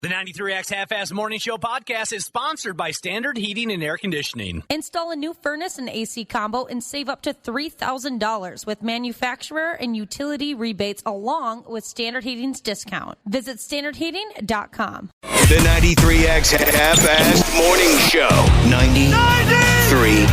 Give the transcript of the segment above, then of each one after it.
The 93X Half-Ass Morning Show podcast is sponsored by Standard Heating and Air Conditioning. Install a new furnace and AC combo and save up to $3,000 with manufacturer and utility rebates along with Standard Heating's discount. Visit standardheating.com. The 93X Half-Ass Morning Show. 93.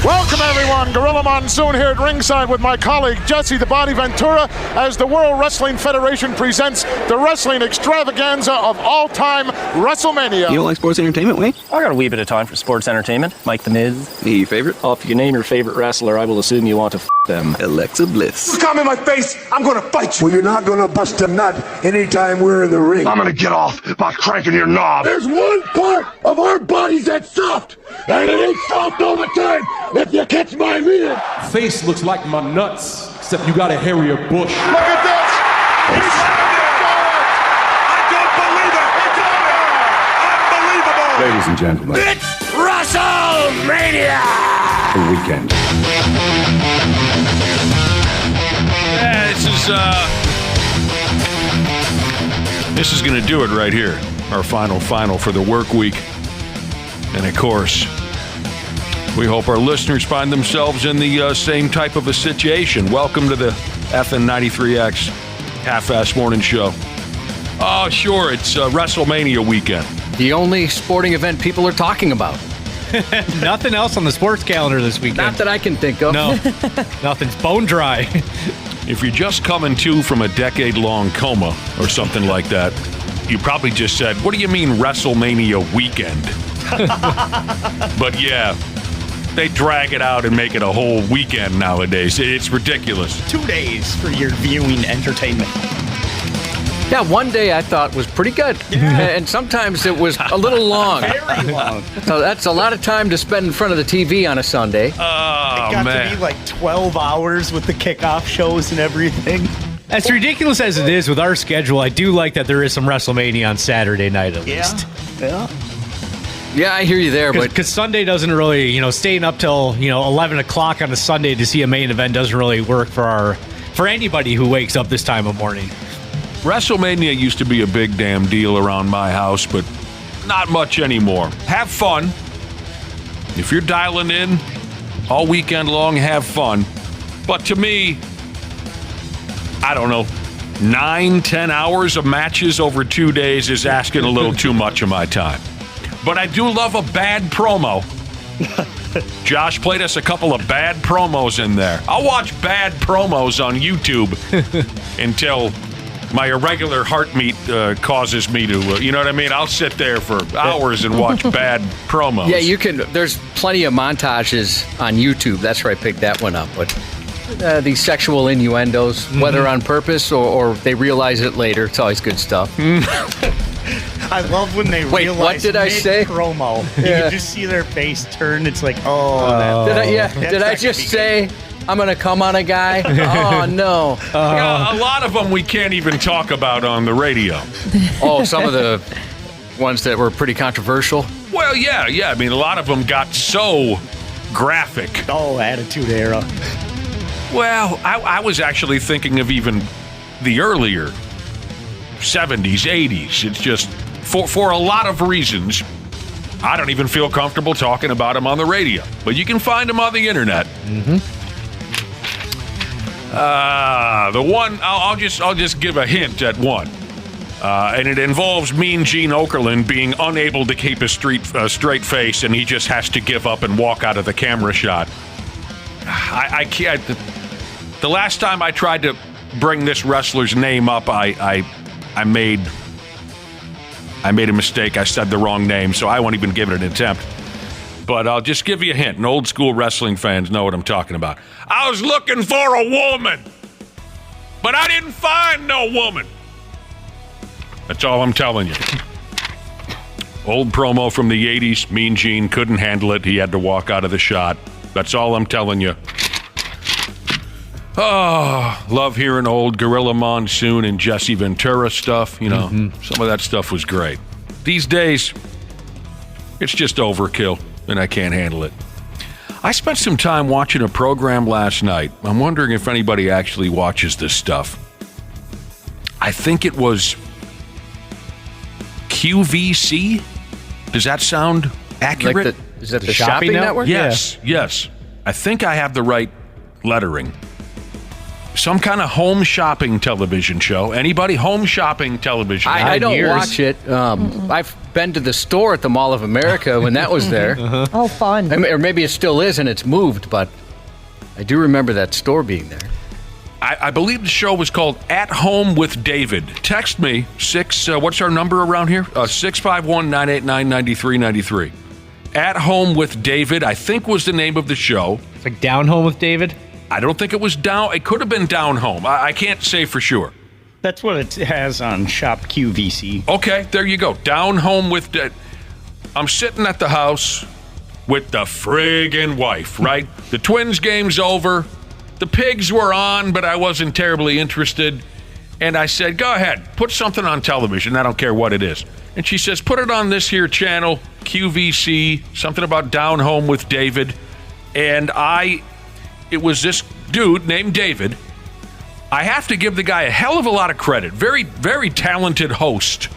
Welcome, everyone. Gorilla Monsoon here at ringside with my colleague Jesse the Body Ventura as the World Wrestling Federation presents the wrestling extravaganza of all-time WrestleMania. You don't like sports entertainment, Wayne? I got a wee bit of time for sports entertainment. Mike the Miz. Your favorite? Oh, if you name your favorite wrestler, I will assume you want to them. Alexa Bliss. Come in my face, I'm gonna fight you. Well, you're not gonna bust a nut anytime we're in the ring. I'm gonna get off by cranking your knob. There's one part of our bodies that's soft, and it ain't soft all the time, if you catch my meaning. Face looks like my nuts, except you got a hairier bush. Look at this! He's I don't believe it! It's over! Unbelievable! Ladies and gentlemen, It's WrestleMania! the weekend. Yeah, this is going to do it right here. Our final for the work week. And of course, we hope our listeners find themselves in the same type of a situation. Welcome to the FN93X Half-Ass Morning Show. Oh, sure, it's WrestleMania weekend. The only sporting event people are talking about. Nothing else on the sports calendar this weekend. Not that I can think of. No, nothing's bone dry. If you're just coming to from a decade-long coma or something like that, you probably just said, what do you mean WrestleMania weekend? But yeah, they drag it out and make it a whole weekend nowadays. It's ridiculous. 2 days for your viewing entertainment. Yeah, one day I thought was pretty good. Yeah. And sometimes it was a little long. Very long. So that's a lot of time to spend in front of the TV on a Sunday. Oh, It got man. to be like 12 hours with the kickoff shows and everything. As ridiculous as it is with our schedule, I do like that there is some WrestleMania on Saturday night at least. Yeah. Yeah, I hear you there, but Because Sunday doesn't really, staying up till, 11 o'clock on a Sunday to see a main event doesn't really work for anybody who wakes up this time of morning. WrestleMania used to be a big damn deal around my house, but not much anymore. Have fun. If you're dialing in all weekend long, have fun. But to me, I don't know, 9-10 hours of matches over 2 days is asking a little too much of my time. But I do love a bad promo. Josh played us a couple of bad promos in there. I'll watch bad promos on YouTube until my irregular heartbeat causes me to, you know what I mean? I'll sit there for hours and watch bad promos. yeah, you can. There's plenty of montages on YouTube. That's where I picked that one up. But these sexual innuendos, whether on purpose or they realize it later, it's always good stuff. I love when they Wait, realize what did I say? promo. You Yeah. can just see their face turn. It's like, oh. Did I just say I'm going to come on a guy? Oh, no. Yeah, a lot of them we can't even talk about on the radio. Oh, some of the ones that were pretty controversial. Well, yeah. I mean, a lot of them got so graphic. Oh, Attitude Era. Well, I was actually thinking of even the earlier 70s, 80s. It's just, for a lot of reasons, I don't even feel comfortable talking about them on the radio. But you can find them on the internet. The one, I'll just give a hint at one. And it involves Mean Gene Okerlund being unable to keep a straight face, and he just has to give up and walk out of the camera shot. I can't. The last time I tried to bring this wrestler's name up, I made a mistake. I said the wrong name, so I won't even give it an attempt. But I'll just give you a hint, and old school wrestling fans know what I'm talking about. I was looking for a woman, but I didn't find no woman. That's all I'm telling you. Old promo from the 80s. Mean Gene couldn't handle it. He had to walk out of the shot. That's all I'm telling you. Oh, love hearing old Gorilla Monsoon and Jesse Ventura stuff. You know, some of that stuff was great. These days, it's just overkill, and I can't handle it. I spent some time watching a program last night. I'm wondering if anybody actually watches this stuff. I think it was QVC? Does that sound accurate? Is that the shopping network? Yes, yes. I think I have the right lettering. Some kind of home shopping television show. Anybody? Home shopping television. I don't watch it. I've been to the store at the Mall of America when that was there. Oh, fun. Or maybe it still is and it's moved, but I do remember that store being there. I believe the show was called At Home with David. Text me, what's our number around here? 651-989-9393. At Home with David, I think was the name of the show. It's like Down Home with David? I don't think it was down. It could have been Down Home. I can't say for sure. That's what it has on Shop QVC. Okay, there you go. Down Home with David. I'm sitting at the house with the friggin' wife, right? The Twins game's over. The Pigs were on, but I wasn't terribly interested. And I said, go ahead, put something on television. I don't care what it is. And she says, put it on this here channel, QVC, something about Down Home with David. And it was this dude named David. I have to give the guy a hell of a lot of credit. Very, very talented host.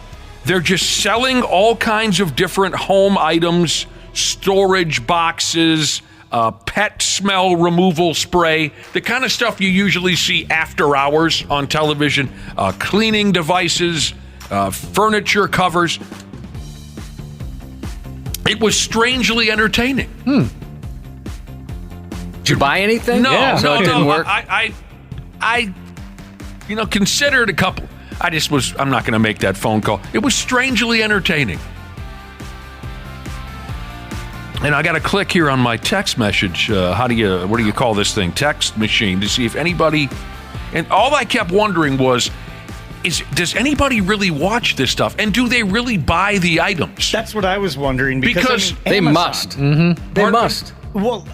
They're just selling all kinds of different home items, storage boxes, pet smell removal spray, the kind of stuff you usually see after hours on television, cleaning devices, furniture covers. It was strangely entertaining. Did you buy anything? No, so it didn't work. I considered a couple. I'm not going to make that phone call. It was strangely entertaining. And I got to click here on my text message. What do you call this thing? Text machine to see if anybody. And all I kept wondering was, does anybody really watch this stuff? And do they really buy the items? That's what I was wondering. Because they must. Mm-hmm. They must. Well,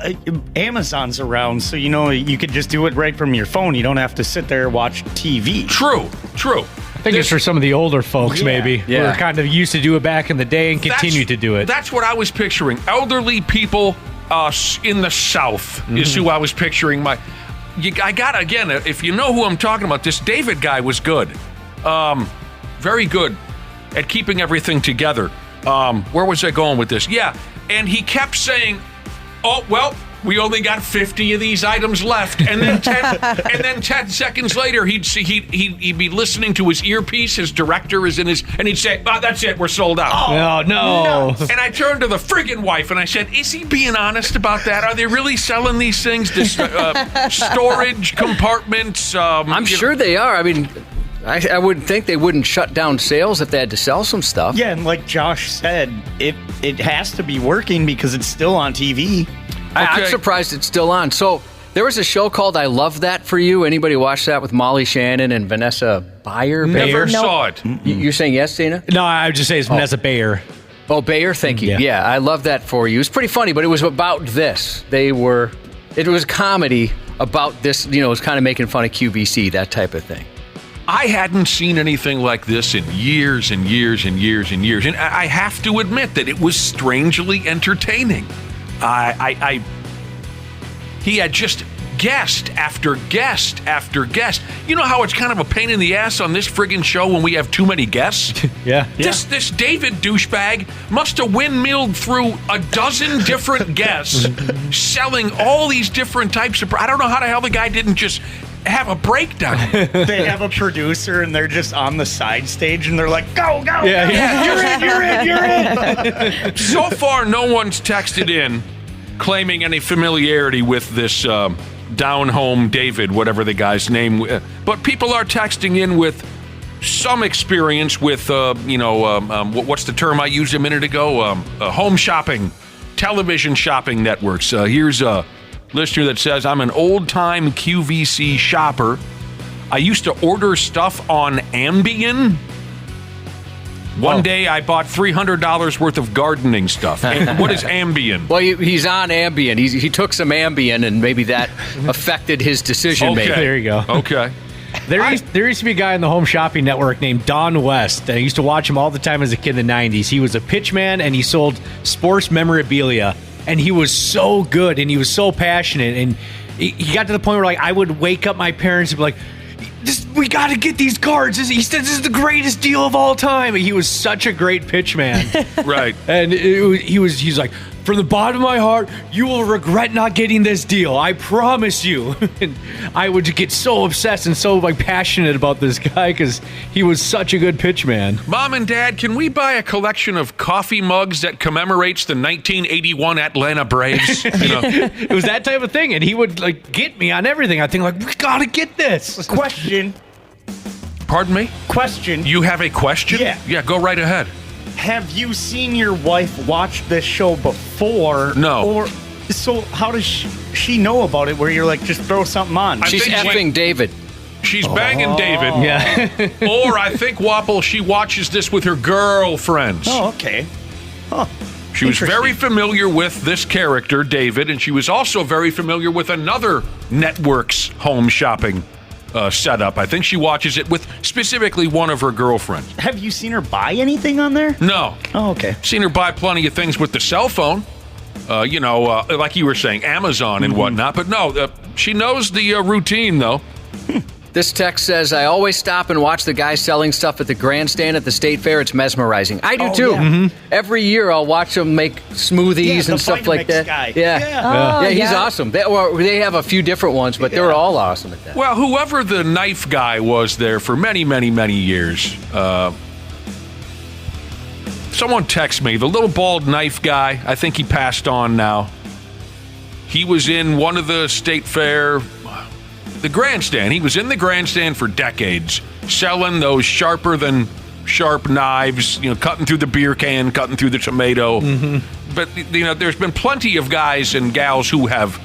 Amazon's around, so you could just do it right from your phone. You don't have to sit there and watch TV. True. I think it's for some of the older folks, maybe, who are kind of used to do it back in the day and continue to do it. That's what I was picturing. Elderly people in the South is who I was picturing. If you know who I'm talking about, this David guy was good. Very good at keeping everything together. Where was I going with this? Yeah, and he kept saying, oh, well, we only got 50 of these items left. And then 10 seconds later, he'd be listening to his earpiece. His director is in his, and he'd say, oh, that's it, we're sold out. Oh, no. And I turned to the friggin' wife and I said, is he being honest about that? Are they really selling these things to storage compartments? I'm sure they are. I mean, I would think they wouldn't shut down sales if they had to sell some stuff. Yeah, and like Josh said, it has to be working because it's still on TV. I'm surprised it's still on. So there was a show called I Love That For You. Anybody watch that with Molly Shannon and Vanessa Bayer? Never saw it. You're saying yes, Dana? No, I would just say it's Vanessa Bayer. Oh, Bayer, thank you. Yeah, I Love That For You. It was pretty funny, but it was about this. It was a comedy about this, it was kind of making fun of QVC, that type of thing. I hadn't seen anything like this in years and years and years and years. And I have to admit that it was strangely entertaining. He had just guest after guest after guest. You know how it's kind of a pain in the ass on this friggin' show when we have too many guests? Yeah. This David douchebag must have windmilled through a dozen different guests selling all these different types of... I don't know how the hell the guy didn't just have a breakdown. They have a producer and they're just on the side stage and they're like, go, you're in. So far, no one's texted in claiming any familiarity with this Down Home David, whatever the guy's name. But people are texting in with some experience with, what's the term I used a minute ago? Home shopping, television shopping networks. Here's a listener that says, I'm an old-time QVC shopper. I used to order stuff on Ambien. One day I bought $300 worth of gardening stuff. And what is Ambien? Well, he's on Ambien. He took some Ambien, and maybe that affected his decision making. There you go. Okay. There used to be a guy in the Home Shopping Network named Don West. I used to watch him all the time as a kid in the 90s. He was a pitchman, and he sold sports memorabilia. And he was so good, and he was so passionate. And he got to the point where, I would wake up my parents and be like, we got to get these cards. He said this is the greatest deal of all time. He was such a great pitch man. Right. And he's like, from the bottom of my heart, you will regret not getting this deal. I promise you. And I would get so obsessed and so passionate about this guy because he was such a good pitch man. Mom and Dad, can we buy a collection of coffee mugs that commemorates the 1981 Atlanta Braves? It was that type of thing, and he would get me on everything. I think we gotta get this. Question. Pardon me? Question. You have a question? Yeah, go right ahead. Have you seen your wife watch this show before? No. Or so how does she know about it? Where you're like, just throw something on? She's effing David. She's banging David. Yeah. Or I think, Wapple, she watches this with her girlfriends. Oh, okay. Huh. She was very familiar with this character, David, and she was also very familiar with another network's home shopping setup. I think she watches it with specifically one of her girlfriends. Have you seen her buy anything on there? No. Oh, okay. Seen her buy plenty of things with the cell phone. Like you were saying, Amazon and whatnot. But no, she knows the routine, though. This text says, I always stop and watch the guys selling stuff at the grandstand at the state fair. It's mesmerizing. I do, too. Yeah. Every year, I'll watch them make smoothies and stuff like that. Guy. Yeah, he's awesome. They have a few different ones, but they're all awesome at that. Well, whoever the knife guy was there for many, many, many years, someone text me, the little bald knife guy, I think he passed on now. He was in one of the state fair... The grandstand. He was in the grandstand for decades, selling those sharper than sharp knives, cutting through the beer can, cutting through the tomato. Mm-hmm. But, there's been plenty of guys and gals who have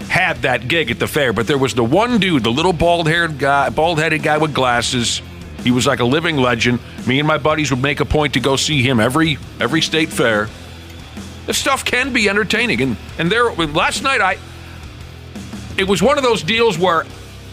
had that gig at the fair. But there was the one dude, the little bald-headed guy with glasses. He was like a living legend. Me and my buddies would make a point to go see him every state fair. This stuff can be entertaining. And there, last night, it was one of those deals where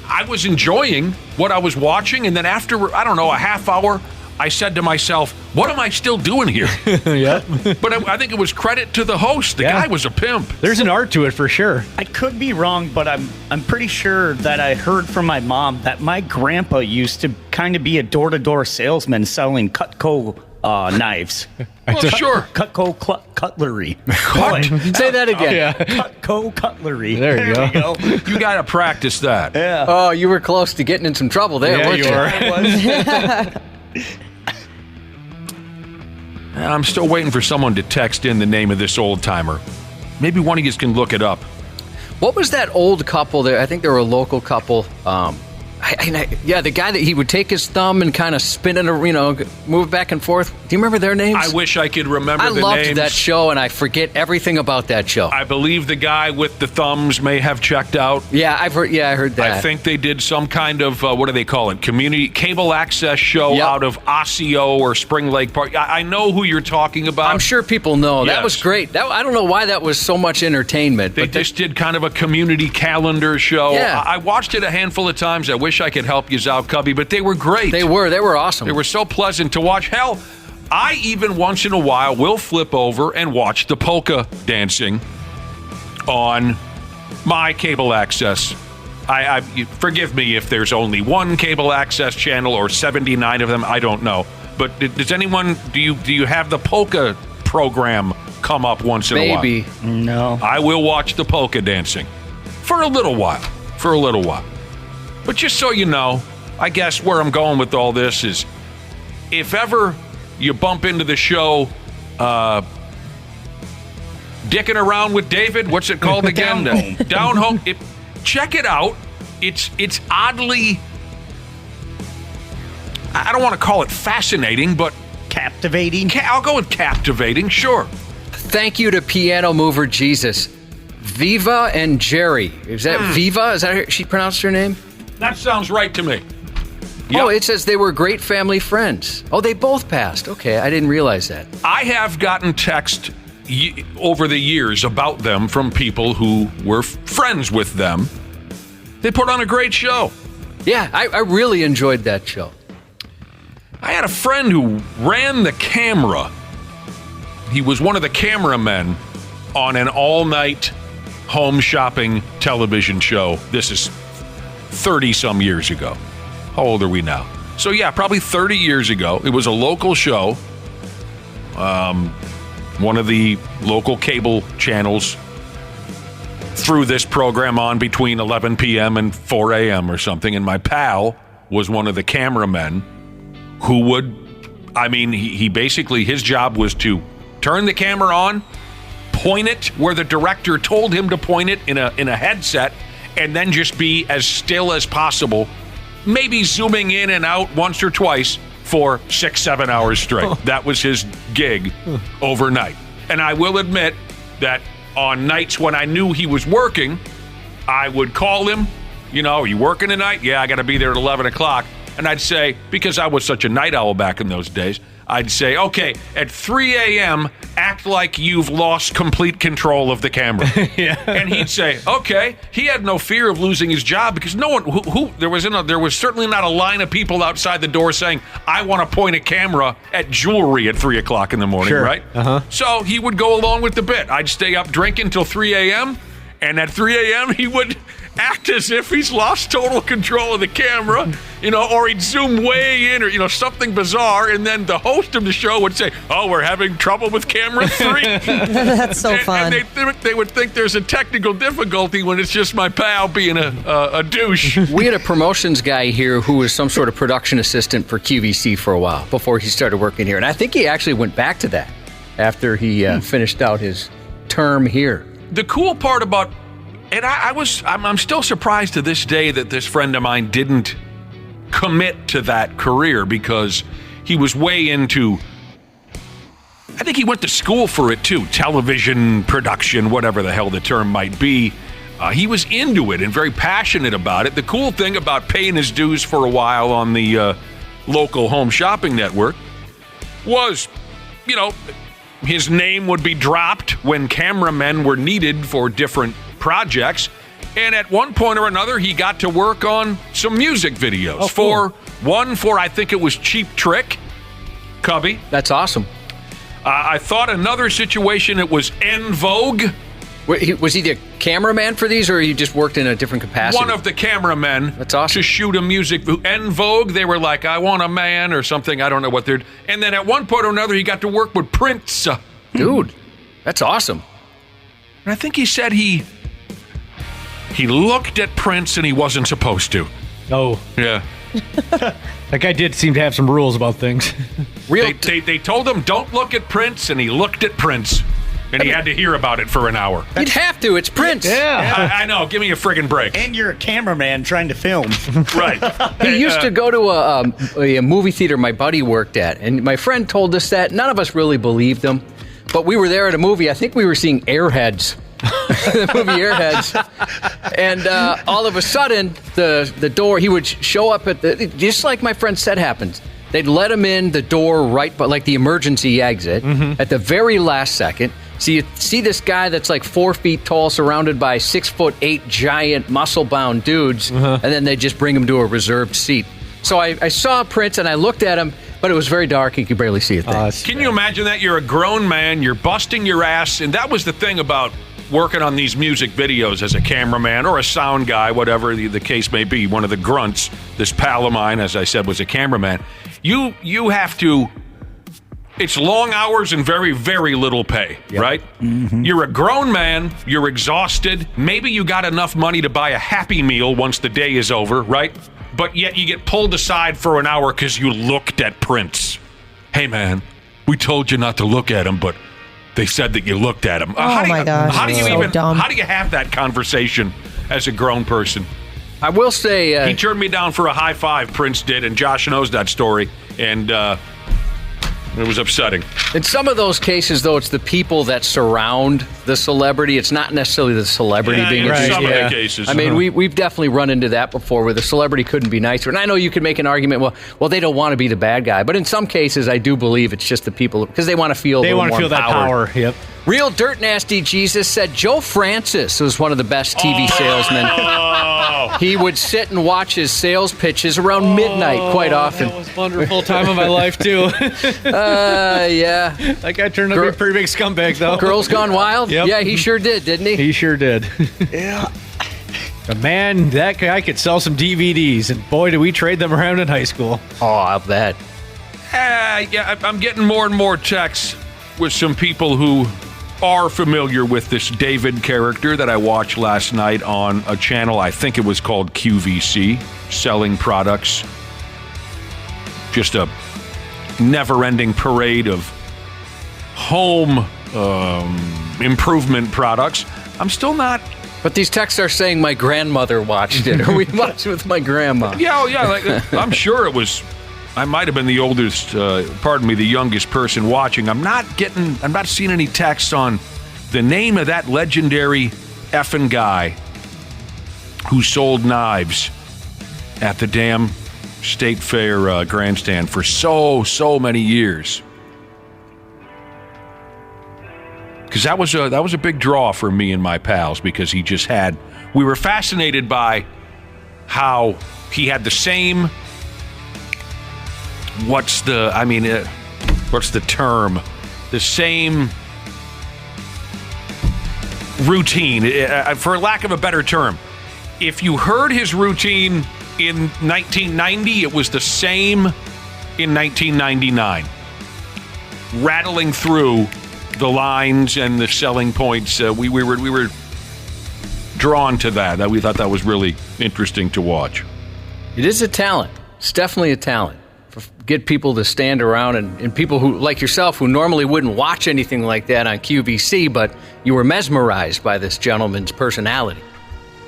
I was enjoying what I was watching, and then after, I don't know, a half hour, I said to myself, what am I still doing here? Yeah. But I think it was credit to the host. The guy was a pimp. There's an art to it for sure. I could be wrong, but I'm pretty sure that I heard from my mom that my grandpa used to kind of be a door-to-door salesman selling Cutco knives. Well, sure. Cutco cutlery. Say that again. Yeah. Cutco cutlery. There you go. You got to practice that. Yeah. Oh, you were close to getting in some trouble there, weren't you? I was. I'm still waiting for someone to text in the name of this old timer. Maybe one of you can look it up. What was that old couple there? I think they were a local couple. The guy that he would take his thumb and kind of spin it, move back and forth. Do you remember their names? I wish I could remember the names. I loved that show, and I forget everything about that show. I believe the guy with the thumbs may have checked out. Yeah, I heard that. I think they did some kind of, what do they call it, community cable access show out of Osseo or Spring Lake Park. I know who you're talking about. I'm sure people know. Yes. That was great. I don't know why that was so much entertainment. They just did kind of a community calendar show. Yeah. I watched it a handful of times. I wish I could help you out, Cubby, but they were great. They were awesome. They were so pleasant to watch. Hell, I even once in a while will flip over and watch the polka dancing on my cable access. I forgive me if there's only one cable access channel or 79 of them. I don't know. But does anyone, do you have the polka program come up once in a while? Maybe. No. I will watch the polka dancing for a little while. But just so you know, I guess where I'm going with all this is, if ever you bump into the show Dicking Around with David, what's it called again? Down Home. Check it out. It's oddly, I don't want to call it fascinating, but captivating. I'll go with captivating, sure. Thank you to Piano Mover Jesus. Viva and Jerry. Is that Viva? Is that how she pronounced her name? That sounds right to me. Yep. Oh, it says they were great family friends. Oh, they both passed. Okay, I didn't realize that. I have gotten text over the years about them from people who were friends with them. They put on a great show. Yeah, I really enjoyed that show. I had a friend who ran the camera. He was one of the cameramen on an all-night home shopping television show. This is 30-some years ago. How old are we now? So yeah, probably 30 years ago. It was a local show. One of the local cable channels threw this program on between 11 p.m. and 4 a.m. or something, and my pal was one of the cameramen who would, he basically, his job was to turn the camera on, point it where the director told him to point it in a headset, and then just be as still as possible, maybe zooming in and out once or twice for 6-7 hours straight. That was his gig overnight. And I will admit that on nights when I knew he was working, I would call him, are you working tonight? Yeah, I got to be there at 11 o'clock. And I'd say, because I was such a night owl back in those days, I'd say, okay, at 3 a.m., act like you've lost complete control of the camera. Yeah. And he'd say, okay. He had no fear of losing his job because no one, there was certainly not a line of people outside the door saying, I want to point a camera at jewelry at 3 o'clock in the morning, sure. Right? Uh-huh. So he would go along with the bit. I'd stay up drinking until 3 a.m., and at 3 a.m., he would act as if he's lost total control of the camera, or he'd zoom way in, or, something bizarre, and then the host of the show would say, oh, we're having trouble with camera 3. That's so fun. And they would think there's a technical difficulty when it's just my pal being a douche. We had a promotions guy here who was some sort of production assistant for QVC for a while before he started working here, and I think he actually went back to that after he finished out his term here. The cool part about, and I'm still surprised to this day that this friend of mine didn't commit to that career, because he was way into, I think he went to school for it too, television production, whatever the hell the term might be. He was into it and very passionate about it. The cool thing about paying his dues for a while on the local home shopping network was, his name would be dropped when cameramen were needed for different projects. And at one point or another, he got to work on some music videos. Oh, cool. for I think it was Cheap Trick, Cubby. That's awesome. I thought another situation, it was En Vogue. Was he the cameraman for these, or he just worked in a different capacity? One of the cameramen. That's awesome. To shoot a music. En Vogue, they were like, I want a man or something. I don't know what they're... And then at one point or another, he got to work with Prince. Dude, that's awesome. And I think he said he looked at Prince and he wasn't supposed to. Oh. Yeah. That guy did seem to have some rules about things. They told him, don't look at Prince, and he looked at Prince. And he had to hear about it for an hour. You'd have to. It's Prince. Yeah. I know. Give me a friggin' break. And you're a cameraman trying to film. Right. He used to go to a movie theater my buddy worked at, and my friend told us that. None of us really believed him, but we were there at a movie. I think we were seeing Airheads. The movie Airheads. And all of a sudden, the door, he would show up at just like my friend said happens. They'd let him in the door right, but like the emergency exit, at the very last second. So you see this guy that's like 4 feet tall, surrounded by 6'8" giant muscle-bound dudes, and then they just bring him to a reserved seat. So I saw Prince and I looked at him, but it was very dark. You could barely see a thing. Can you imagine that? You're a grown man, you're busting your ass, and that was the thing about working on these music videos as a cameraman or a sound guy, whatever the case may be. One of the grunts, this pal of mine, as I said, was a cameraman. You have to... It's long hours and very, very little pay, right? Mm-hmm. You're a grown man. You're exhausted. Maybe you got enough money to buy a Happy Meal once the day is over, right? But yet you get pulled aside for an hour because you looked at Prince. Hey, man, we told you not to look at him, but they said that you looked at him. My gosh. How do you so dumb. How do you have that conversation as a grown person? I will say... he turned me down for a high five, Prince did, and Josh knows that story. And... it was upsetting. In some of those cases, though, it's the people that surround the celebrity. It's not necessarily the celebrity being in abused. some of the cases. I mean, we've definitely run into that before, where the celebrity couldn't be nicer. And I know you could make an argument, well, they don't want to be the bad guy. But in some cases, I do believe it's just the people, because they want to feel that power. Yep. Real Dirt Nasty Jesus said Joe Francis was one of the best TV salesmen. He would sit and watch his sales pitches around midnight quite often. That was a wonderful time of my life, too. Yeah. That guy turned out to be a pretty big scumbag, though. Girls Gone Wild? Yep. Yeah, he sure did, didn't he? He sure did. Yeah. But man, that guy could sell some DVDs, and boy, do we trade them around in high school. Oh, I'll bet. Yeah, I'm getting more and more texts with some people who are familiar with this David character that I watched last night on a channel, I think it was called QVC, selling products. Just a never-ending parade of home improvement products. I'm still not... But these texts are saying my grandmother watched it, or we watched it with my grandma. Yeah, like, I'm sure it was... I might have been the oldest, the youngest person watching. I'm not seeing any texts on the name of that legendary effing guy who sold knives at the damn State Fair grandstand for so many years. Because that was a big draw for me and my pals, because we were fascinated by how he had the same... What's the term? The same routine, for lack of a better term. If you heard his routine in 1990, it was the same in 1999. Rattling through the lines and the selling points, we were drawn to that. We thought that was really interesting to watch. It is a talent. It's definitely a talent. Get people to stand around and people who, like yourself, who normally wouldn't watch anything like that on QVC, but you were mesmerized by this gentleman's personality.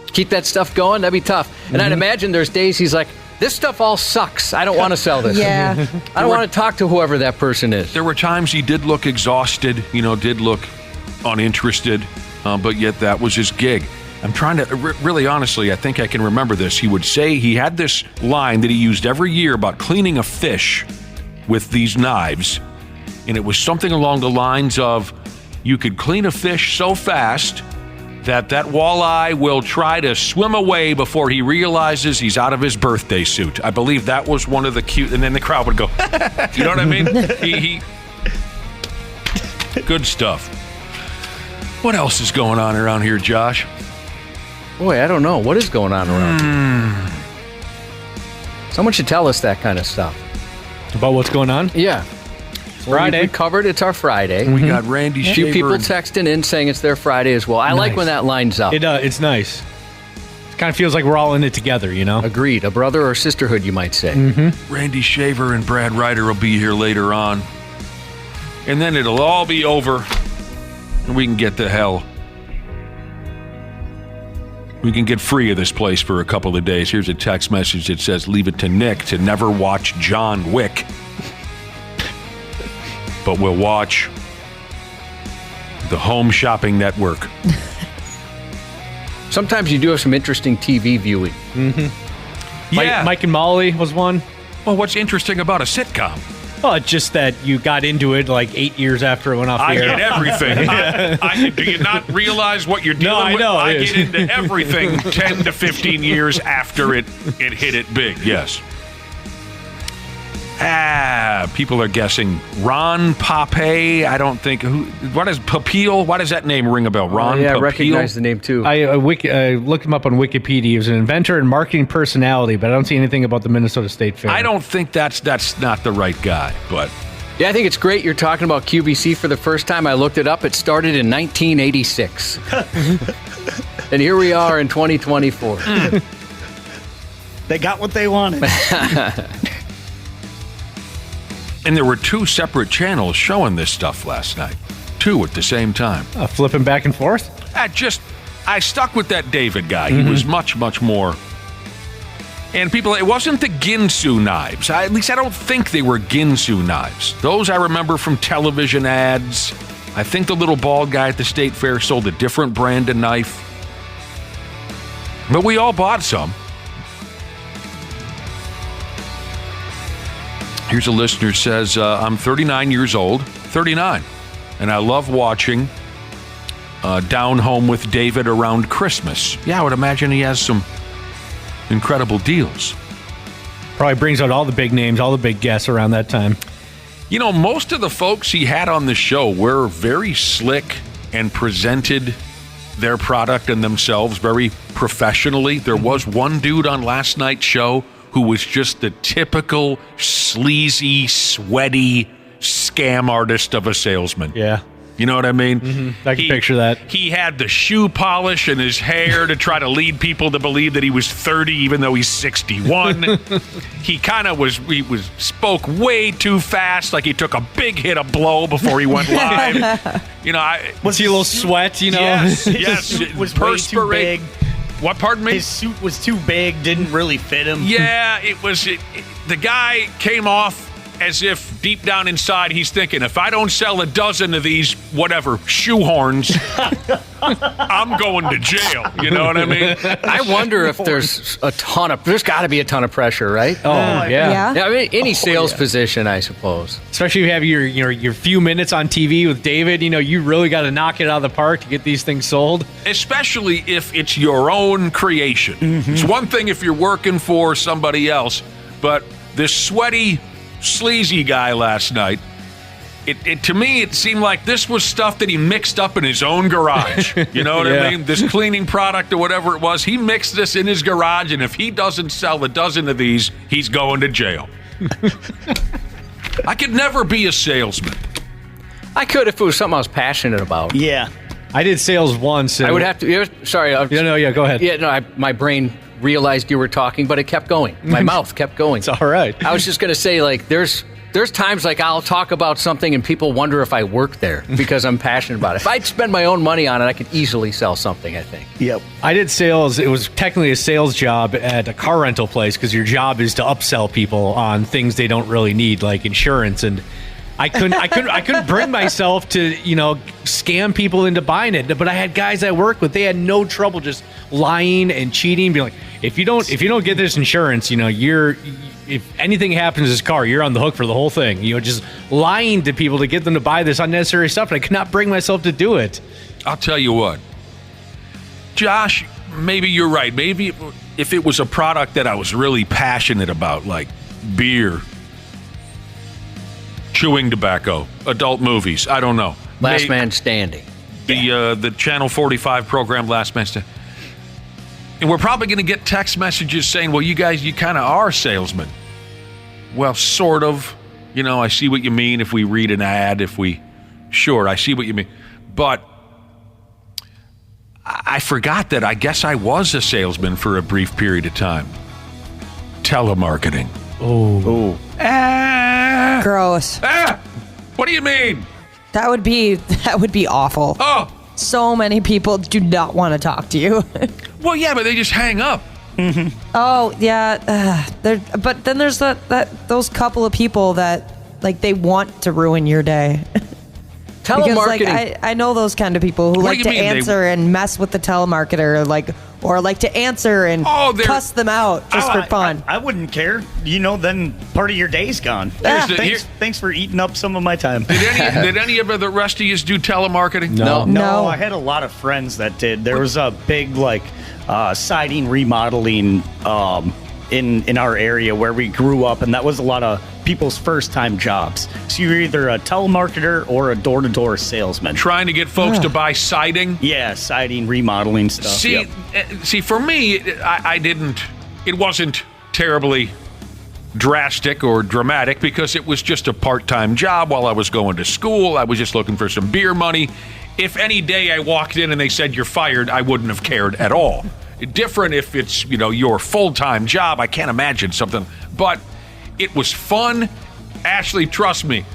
Keep that stuff going, that'd be tough. And I'd imagine there's days he's like, this stuff all sucks. I don't want to sell this. Yeah. I don't want to talk to whoever that person is. There were times he did look exhausted, did look uninterested, but yet that was his gig. I'm trying to, really honestly, I think I can remember this. He would say he had this line that he used every year about cleaning a fish with these knives. And it was something along the lines of, you could clean a fish so fast that walleye will try to swim away before he realizes he's out of his birthday suit. I believe that was one of the cute, and then the crowd would go, you know what I mean? He good stuff. What else is going on around here, Josh? Boy, I don't know. What is going on around here? Someone should tell us that kind of stuff. About what's going on? Yeah. Friday. We covered it's our Friday. We got Randy A few people texting in saying it's their Friday as well. I like when that lines up. It's nice. It kind of feels like we're all in it together, Agreed. A brother or sisterhood, you might say. Mm-hmm. Randy Shaver and Brad Ryder will be here later on. And then it'll all be over. And we can get the hell. We can get free of this place for a couple of days. Here's a text message that says, leave it to Nick to never watch John Wick. But we'll watch the Home Shopping Network. Sometimes you do have some interesting TV viewing. Mm-hmm. Yeah. Mike and Molly was one. Well, what's interesting about a sitcom? Well, it's just that you got into it like 8 years after it went off the air. I get everything. Do you not realize what you're dealing with? No, I know. I get into everything 10 to 15 years after it hit it big, yes. People are guessing Ron Papay. I don't think. What is Papil? Why does that name ring a bell? Ron Yeah, Papil? I recognize the name too. I looked him up on Wikipedia. He was an inventor and marketing personality, but I don't see anything about the Minnesota State Fair. I don't think that's not the right guy, but... Yeah, I think it's great you're talking about QVC for the first time. I looked it up. It started in 1986. And here we are in 2024. They got what they wanted. And there were 2 separate channels showing this stuff last night. 2 at the same time. Flipping back and forth? I stuck with that David guy. He was much, much more. And people, it wasn't the Ginsu knives. At least I don't think they were Ginsu knives. Those I remember from television ads. I think the little bald guy at the State Fair sold a different brand of knife. But we all bought some. Here's a listener says, I'm 39 years old, 39, and I love watching Down Home with David around Christmas. Yeah, I would imagine he has some incredible deals. Probably brings out all the big names, all the big guests around that time. Most of the folks he had on the show were very slick and presented their product and themselves very professionally. There was one dude on last night's show who was just the typical sleazy, sweaty scam artist of a salesman. Yeah. You know what I mean? Mm-hmm. I can picture that. He had the shoe polish in his hair to try to lead people to believe that he was 30, even though he's 61. He kind of spoke way too fast, like he took a big hit of blow before he went live. Was he a little sweat? Yes. His suit was way too big. What? Pardon me? His suit was too big. Didn't really fit him. Yeah, the guy came off as if deep down inside he's thinking, if I don't sell a dozen of these, whatever, shoehorns, I'm going to jail. You know what I mean? I wonder if there's got to be a ton of pressure, right? Oh, yeah. I mean, any sales position, I suppose. Especially if you have your few minutes on TV with David, you really got to knock it out of the park to get these things sold. Especially if it's your own creation. Mm-hmm. It's one thing if you're working for somebody else, but this sweaty, sleazy guy last night, to me it seemed like this was stuff that he mixed up in his own garage. You know what I mean? This cleaning product or whatever it was, he mixed this in his garage, and if he doesn't sell a dozen of these, he's going to jail. I could never be a salesman. I could if it was something I was passionate about. Yeah. I did sales once. I would have to. Sorry. Go ahead. Yeah, no, my brain realized you were talking, but it kept going. My mouth kept going. It's all right. I was just going to say, like, there's times like I'll talk about something and people wonder if I work there because I'm passionate about it. If I'd spend my own money on it, I could easily sell something, I think. Yep. I did sales. It was technically a sales job at a car rental place because your job is to upsell people on things they don't really need, like insurance. And I couldn't bring myself to, scam people into buying it. But I had guys I worked with, they had no trouble just lying and cheating, being like, if you don't get this insurance, if anything happens to this car, you're on the hook for the whole thing. Just lying to people to get them to buy this unnecessary stuff. And I could not bring myself to do it. I'll tell you what, Josh, maybe you're right. Maybe if it was a product that I was really passionate about, like beer, chewing tobacco, adult movies, I don't know. Last Man Standing. The Channel 45 program, Last Man Standing. And we're probably going to get text messages saying, well, you guys, you kind of are salesmen. Well, sort of. I see what you mean if we read an ad, Sure, I see what you mean. But I forgot that I guess I was a salesman for a brief period of time. Telemarketing. Oh. Gross. What do you mean? That would be awful. Oh. So many people do not want to talk to you. Well, yeah, but they just hang up. Mm-hmm. Oh, yeah. But then there's those couple of people that, like, they want to ruin your day. Telemarketing. Because, like, I know those kind of people who like to answer and mess with the telemarketer, or like to answer and cuss them out just for fun. I wouldn't care. Then part of your day's gone. Thanks for eating up some of my time. Did any of the rest of you do telemarketing? No. I had a lot of friends that did. There was a big siding remodeling in our area where we grew up, and that was a lot of people's first-time jobs. So you're either a telemarketer or a door-to-door salesman. Trying to get folks to buy siding? Yeah, siding, remodeling stuff. See, for me, I didn't. It wasn't terribly drastic or dramatic because it was just a part-time job while I was going to school. I was just looking for some beer money. If any day I walked in and they said you're fired, I wouldn't have cared at all. Different if it's, your full-time job. I can't imagine something. But it was fun. Ashley, trust me,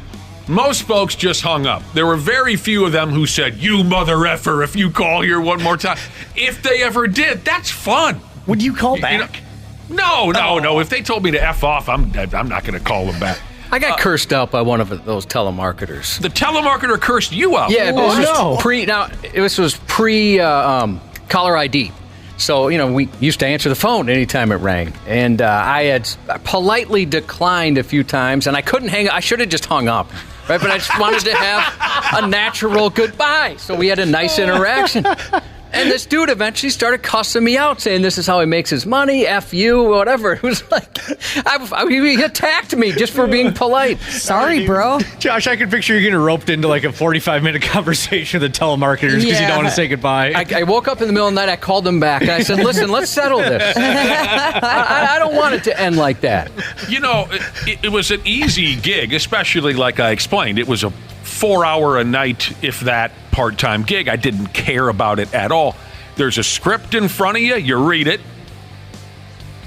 most folks just hung up. There were very few of them who said, you mother effer, if you call here one more time. If they ever did, that's fun. Would you call back? No. If they told me to F off, I'm not going to call them back. I got cursed out by one of those telemarketers. The telemarketer cursed you out? Yeah, this was pre caller ID. So, we used to answer the phone anytime it rang. And I had politely declined a few times, and I couldn't hang up. I should have just hung up, right? But I just wanted to have a natural goodbye. So we had a nice interaction. And this dude eventually started cussing me out, saying this is how he makes his money, F you, whatever. It was like, he attacked me just for being polite. Sorry, bro. Josh, I can picture you getting roped into like a 45-minute conversation with the telemarketers because you don't want to say goodbye. I woke up in the middle of the night, I called them back, and I said, listen, let's settle this. I don't want it to end like that. You know, it was an easy gig, especially like I explained. It was a 4-hour a night, if that, part-time gig. I didn't care about it at all. There's a script in front of you. You read it.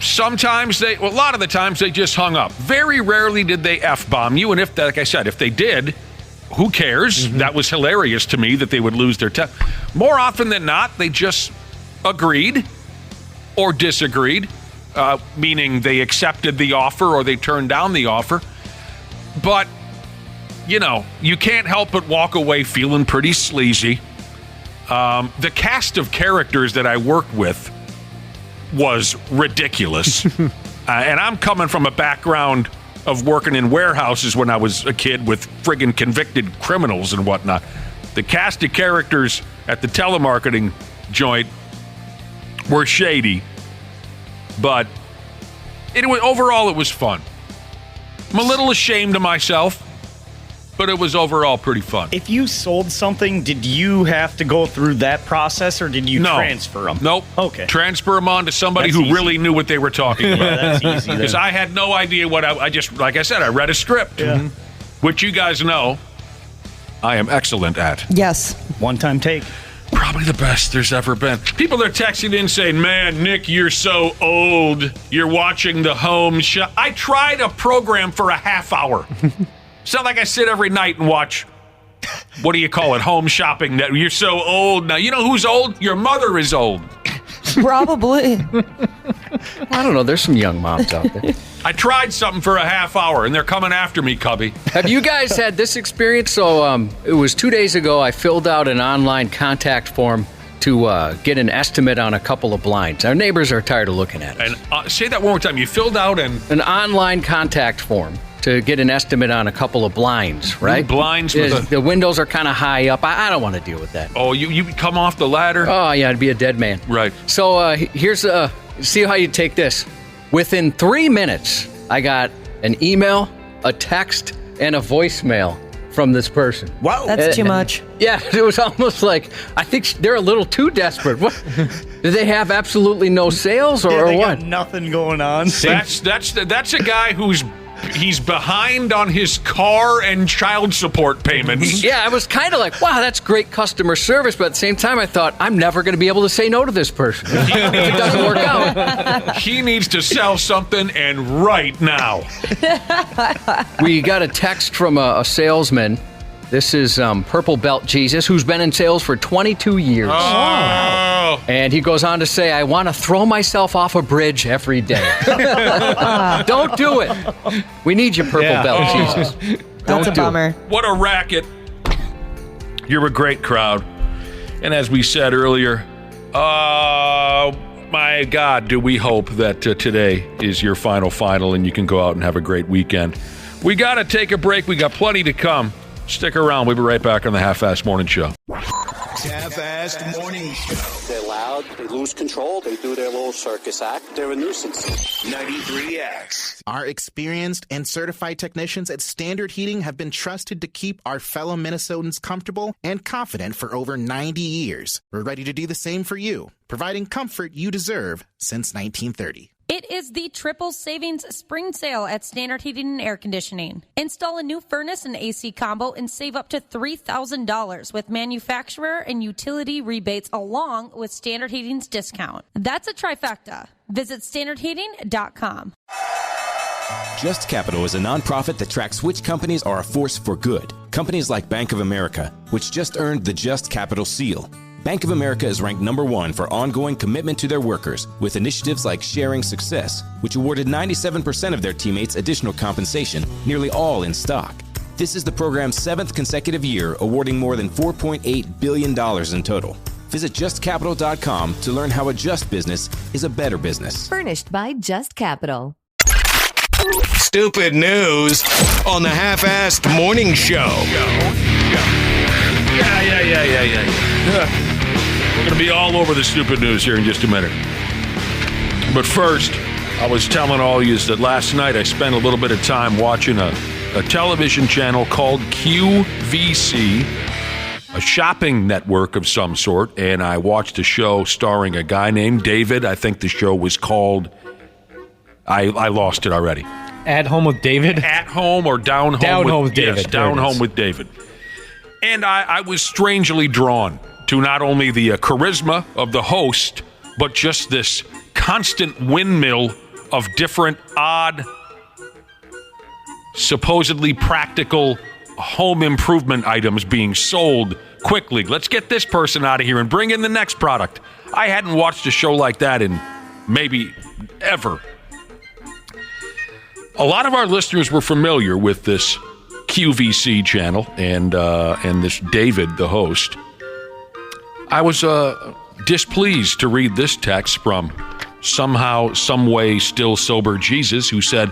Sometimes a lot of the times they just hung up. Very rarely did they F-bomb you. And if, like I said, if they did, who cares? Mm-hmm. That was hilarious to me that they would lose their temper. More often than not, they just agreed or disagreed, meaning they accepted the offer or they turned down the offer. But you know, you can't help but walk away feeling pretty sleazy. The cast of characters that I worked with was ridiculous. And I'm coming from a background of working in warehouses when I was a kid with friggin' convicted criminals and whatnot. The cast of characters at the telemarketing joint were shady, but overall it was fun. I'm a little ashamed of myself, but it was overall pretty fun. If you sold something, did you have to go through that process, or did you transfer them? Nope. Okay. Transfer them on to somebody who really knew what they were talking about. Yeah, that's easy. Because I had no idea what I just, like I said, I read a script, which you guys know I am excellent at. Yes. One-time take. Probably the best there's ever been. People are texting in saying, man, Nick, you're so old. You're watching the home show. I tried a program for a half hour. It's not like I sit every night and watch, what do you call it, home shopping. You're so old now. You know who's old? Your mother is old. Probably. I don't know. There's some young moms out there. I tried something for a half hour, and they're coming after me, Cubby. Have you guys had this experience? So it was 2 days ago. I filled out an online contact form to get an estimate on a couple of blinds. Our neighbors are tired of looking at us. And say that one more time. You filled out an online contact form to get an estimate on a couple of blinds, right? Blinds with the windows are kind of high up. I don't want to deal with that. Oh, you come off the ladder? Oh, yeah, I'd be a dead man. Right. So here's see how you take this. Within 3 minutes, I got an email, a text, and a voicemail from this person. Wow. That's too much. Yeah, it was almost like, I think they're a little too desperate. What? Do they have absolutely no sales or they what? Got nothing going on. That's a guy he's behind on his car and child support payments. Yeah, I was kind of like, wow, that's great customer service. But at the same time, I thought, I'm never going to be able to say no to this person if it doesn't work out. He needs to sell something, and right now. We got a text from a salesman. This is Purple Belt Jesus, who's been in sales for 22 years. Oh. And he goes on to say, I want to throw myself off a bridge every day. Don't do it. We need you, Purple Belt Jesus. That's a bummer. What a racket. You're a great crowd. And as we said earlier, my God, do we hope that today is your final and you can go out and have a great weekend. We got to take a break. We got plenty to come. Stick around. We'll be right back on the Half-Assed Morning Show. Half-Assed Morning Show. They're loud. They lose control. They do their little circus act. They're a nuisance. 93X. Our experienced and certified technicians at Standard Heating have been trusted to keep our fellow Minnesotans comfortable and confident for over 90 years. We're ready to do the same for you, providing comfort you deserve since 1930. It is the triple savings spring sale at Standard Heating and Air Conditioning. Install a new furnace and AC combo and save up to $3,000 with manufacturer and utility rebates along with Standard Heating's discount. That's a trifecta. Visit standardheating.com. Just Capital is a nonprofit that tracks which companies are a force for good. Companies like Bank of America, which just earned the Just Capital seal. Bank of America is ranked #1 for ongoing commitment to their workers with initiatives like Sharing Success, which awarded 97% of their teammates additional compensation, nearly all in stock. This is the program's 7th consecutive year, awarding more than $4.8 billion in total. Visit JustCapital.com to learn how a just business is a better business. Furnished by Just Capital. Stupid news on the Half-Assed Morning Show. Yeah. We're going to be all over the stupid news here in just a minute. But first, I was telling all you that last night I spent a little bit of time watching a television channel called QVC, a shopping network of some sort, and I watched a show starring a guy named David. I think the show was called, I lost it already. At Home with David? At Home or Down Home Down Home with David. Yes, Down Home with David. And I was strangely drawn to not only the charisma of the host, but just this constant windmill of different odd, supposedly practical home improvement items being sold quickly. Let's get this person out of here and bring in the next product. I hadn't watched a show like that in maybe ever. A lot of our listeners were familiar with this QVC channel and this David, the host. I was displeased to read this text from somehow, some way, still sober Jesus, who said,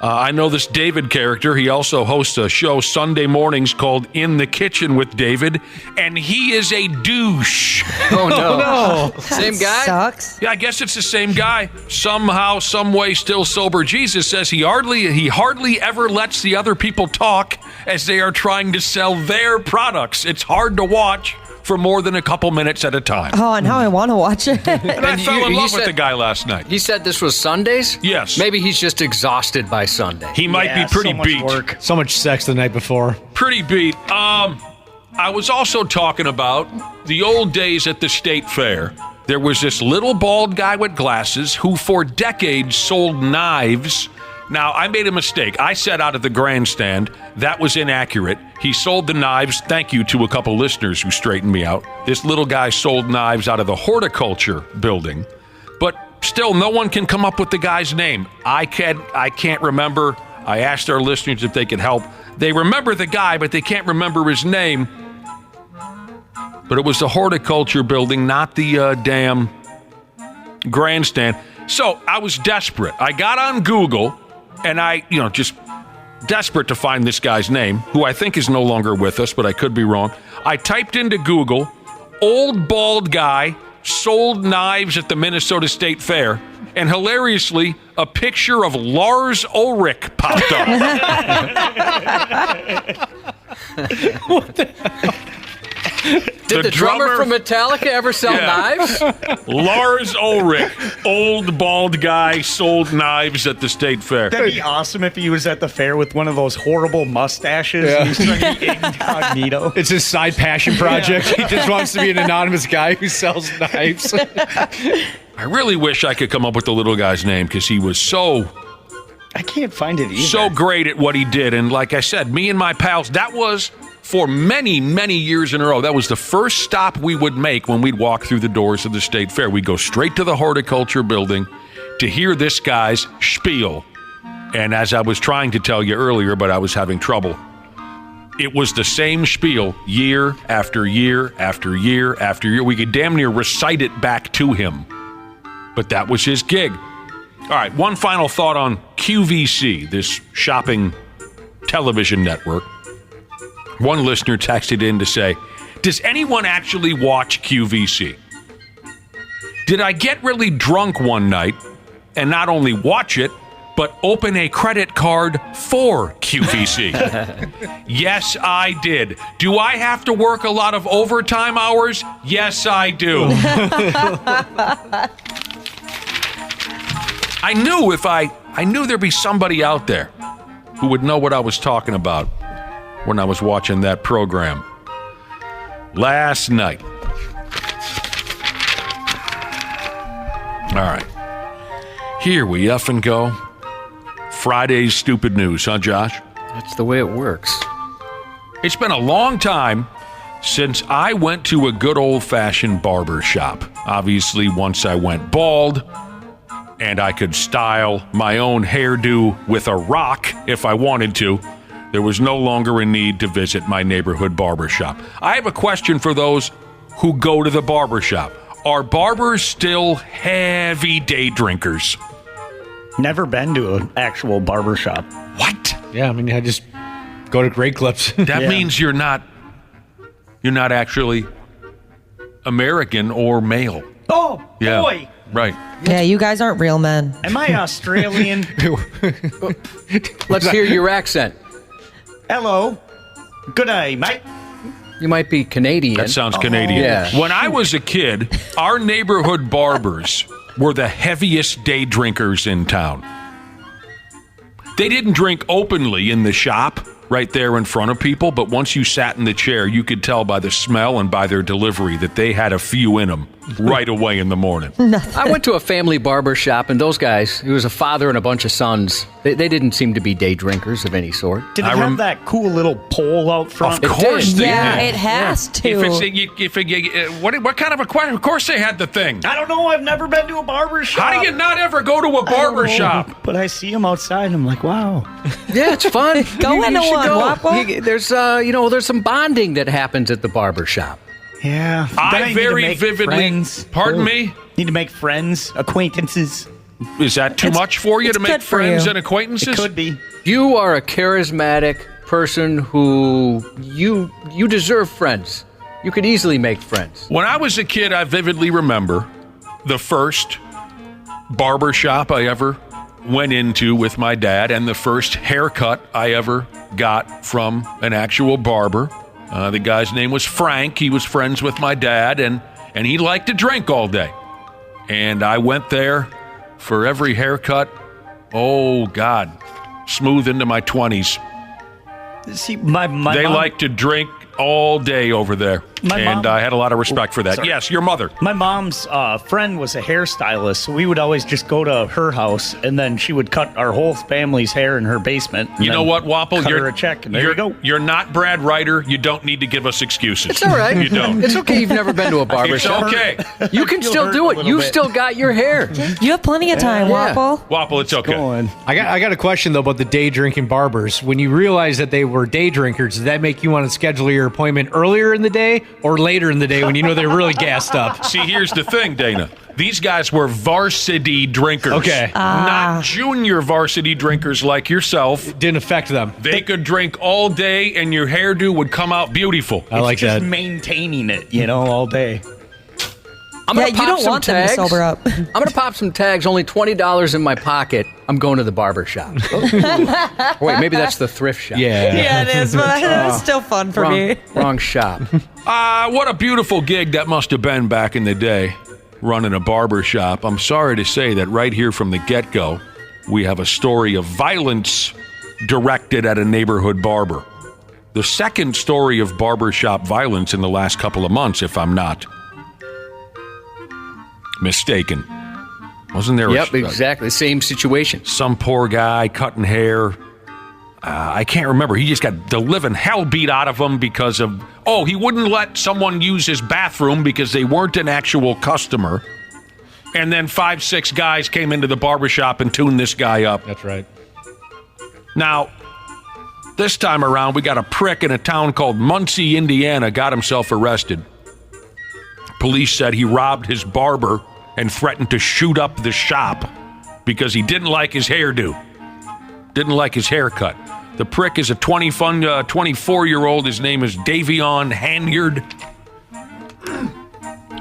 I know this David character. He also hosts a show Sunday mornings called In the Kitchen with David, and he is a douche. Oh, no. No. Same guy? Sucks. Yeah, I guess it's the same guy. Somehow, some way, still sober Jesus says he hardly ever lets the other people talk as they are trying to sell their products. It's hard to watch for more than a couple minutes at a time. Oh, and now I want to watch it. And I fell in love with the guy last night. He said this was Sundays? Yes. Maybe he's just exhausted by Sunday. He might be pretty beat. So much sex the night before. Pretty beat. I was also talking about the old days at the state fair. There was this little bald guy with glasses who for decades sold knives. Now, I made a mistake. I said out of the grandstand. That was inaccurate. He sold the knives. Thank you to a couple listeners who straightened me out. This little guy sold knives out of the horticulture building. But still, no one can come up with the guy's name. I can't remember. I asked our listeners if they could help. They remember the guy, but they can't remember his name. But it was the horticulture building, not the damn grandstand. So I was desperate. I got on Google, and I, just desperate to find this guy's name, who I think is no longer with us, but I could be wrong. I typed into Google, old bald guy sold knives at the Minnesota State Fair, and hilariously, a picture of Lars Ulrich popped up. What the hell? Did the drummer from Metallica ever sell knives? Lars Ulrich, old bald guy, sold knives at the state fair. That'd be awesome if he was at the fair with one of those horrible mustaches. Yeah. And he's trying to be incognito. It's his side passion project. He just wants to be an anonymous guy who sells knives. I really wish I could come up with the little guy's name because he was so... I can't find it either. So great at what he did. And like I said, me and my pals, that was... For many, many years in a row, that was the first stop we would make when we'd walk through the doors of the state fair. We'd go straight to the horticulture building to hear this guy's spiel. And as I was trying to tell you earlier, but I was having trouble, it was the same spiel year after year after year after year. We could damn near recite it back to him. But that was his gig. All right, one final thought on QVC, this shopping television network. One listener texted in to say, does anyone actually watch QVC? Did I get really drunk one night and not only watch it, but open a credit card for QVC? Yes, I did. Do I have to work a lot of overtime hours? Yes, I do. I knew there'd be somebody out there who would know what I was talking about when I was watching that program last night. All right. Here we effing go. Friday's stupid news, huh, Josh? That's the way it works. It's been a long time since I went to a good old-fashioned barber shop. Obviously, once I went bald, and I could style my own hairdo with a rock if I wanted to, there was no longer a need to visit my neighborhood barbershop. I have a question for those who go to the barbershop. Are barbers still heavy day drinkers? Never been to an actual barbershop. What? Yeah, I mean, I just go to Great Clips. That means you're not actually American or male. Oh, Yeah. boy. Right. Yeah, you guys aren't real men. Am I Australian? Let's hear your accent. Hello. Good day, mate. You might be Canadian. That sounds Canadian. Yeah. When I was a kid, our neighborhood barbers were the heaviest day drinkers in town. They didn't drink openly in the shop right there in front of people, but once you sat in the chair, you could tell by the smell and by their delivery that they had a few in them right away in the morning. I went to a family barber shop, and those guys, it was a father and a bunch of sons. They didn't seem to be day drinkers of any sort. Did it have that cool little pole out front? Of course they Yeah, did. it has to. What kind of a question? Of course they had the thing. I don't know. I've never been to a barber shop. How do you not ever go to a barber shop? But I see them outside, and I'm like, wow. Yeah, it's fun. Go into should one, go. Wapo. There's some bonding that happens at the barber shop. Yeah. I need to very make vividly. friends. Pardon me? Need to make friends, acquaintances. Is that too much for you to make good for friends you. and acquaintances? It could be. You are a charismatic person who you deserve friends. You could easily make friends. When I was a kid, I vividly remember the first barber shop I ever went into with my dad and the first haircut I ever got from an actual barber. The guy's name was Frank. He was friends with my dad, and he liked to drink all day. And I went there for every haircut. Oh, God. Smooth into my 20s. See, my They mom, like to drink all day over there. And I had a lot of respect for that. Sorry. Yes, your mother. My mom's friend was a hairstylist, so we would always just go to her house, and then she would cut our whole family's hair in her basement. You know what, Wapple? Cut her a check, and there you go. You're not Brad Ryder. You don't need to give us excuses. It's all right. You don't. It's okay. You've never been to a barber It's shop. okay. You can You'll still hurt do a it. little You've bit. still got your hair. You have plenty of time, Yeah. Wapo. Wapple, it's okay. I got a question though about the day drinking barbers. When you realize that they were day drinkers, does that make you want to schedule your appointment earlier in the day or later in the day when you know they're really gassed up? See, here's the thing, Dana. These guys were varsity drinkers. Okay. Not junior varsity drinkers like yourself. It didn't affect them. They could drink all day and your hairdo would come out beautiful. I like just that. maintaining it, all day. I'm gonna Yeah, pop you don't some want them to tags. sober up. I'm going to pop some tags, only $20 in my pocket. I'm going to the barber shop. Wait, maybe that's the thrift shop. Yeah. Yeah, it is, but it was still fun for me. Wrong shop. What a beautiful gig that must have been back in the day, running a barber shop. I'm sorry to say that right here from the get-go, we have a story of violence directed at a neighborhood barber. The second story of barbershop violence in the last couple of months, if I'm not mistaken. Wasn't there Yep, exactly. Same situation. some poor guy cutting hair? I can't remember. He just got the living hell beat out of him because of, he wouldn't let someone use his bathroom because they weren't an actual customer. And then 5-6 guys came into the barbershop and tuned this guy up. That's right. Now, this time around, we got a prick in a town called Muncie, Indiana, got himself arrested. Police said he robbed his barber and threatened to shoot up the shop because he didn't like his hairdo. Didn't like his haircut. The prick is a 24-year-old. His name is Davion Hanyard.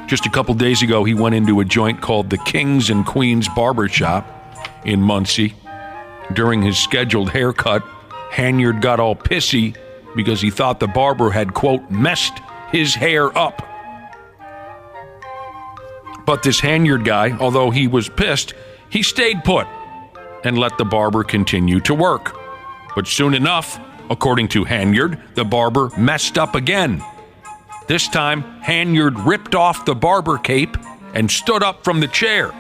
Just a couple days ago, he went into a joint called the Kings and Queens Barbershop in Muncie. During his scheduled haircut, Hanyard got all pissy because he thought the barber had, quote, messed his hair up. But this Hanyard guy, although he was pissed, he stayed put and let the barber continue to work. But soon enough, according to Hanyard, the barber messed up again. This time, Hanyard ripped off the barber cape and stood up from the chair.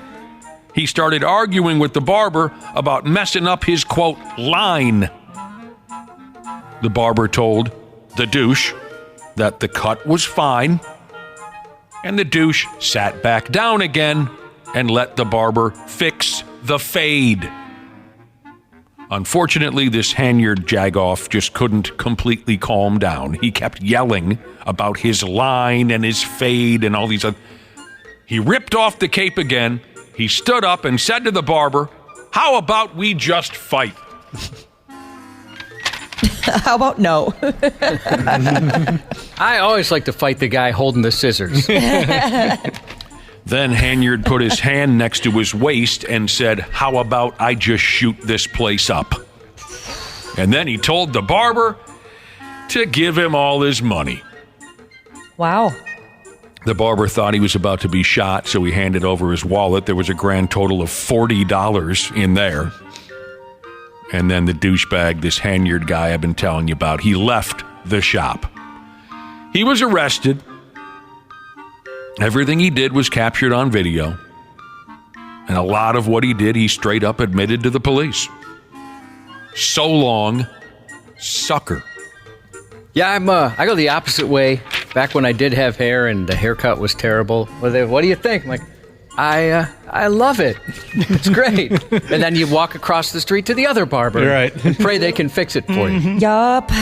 He started arguing with the barber about messing up his, quote, line. The barber told the douche that the cut was fine, and the douche sat back down again and let the barber fix the fade. Unfortunately, this Hanyard jagoff just couldn't completely calm down. He kept yelling about his line and his fade and all these other. He ripped off the cape again. He stood up and said to the barber, "How about we just fight?" How about no? I always like to fight the guy holding the scissors. Then Hanyard put his hand next to his waist and said, "How about I just shoot this place up?" And then he told the barber to give him all his money. Wow. The barber thought he was about to be shot, so he handed over his wallet. There was a grand total of $40 in there. And then the douchebag, this Hanyard guy I've been telling you about, he left the shop. He was arrested. Everything he did was captured on video. And a lot of what he did, he straight up admitted to the police. So long, sucker. Yeah, I go the opposite way. Back when I did have hair and the haircut was terrible. What do you think? I'm like, I love it. It's great. And then you walk across the street to the other barber. Right. And pray they can fix it for you. Yup.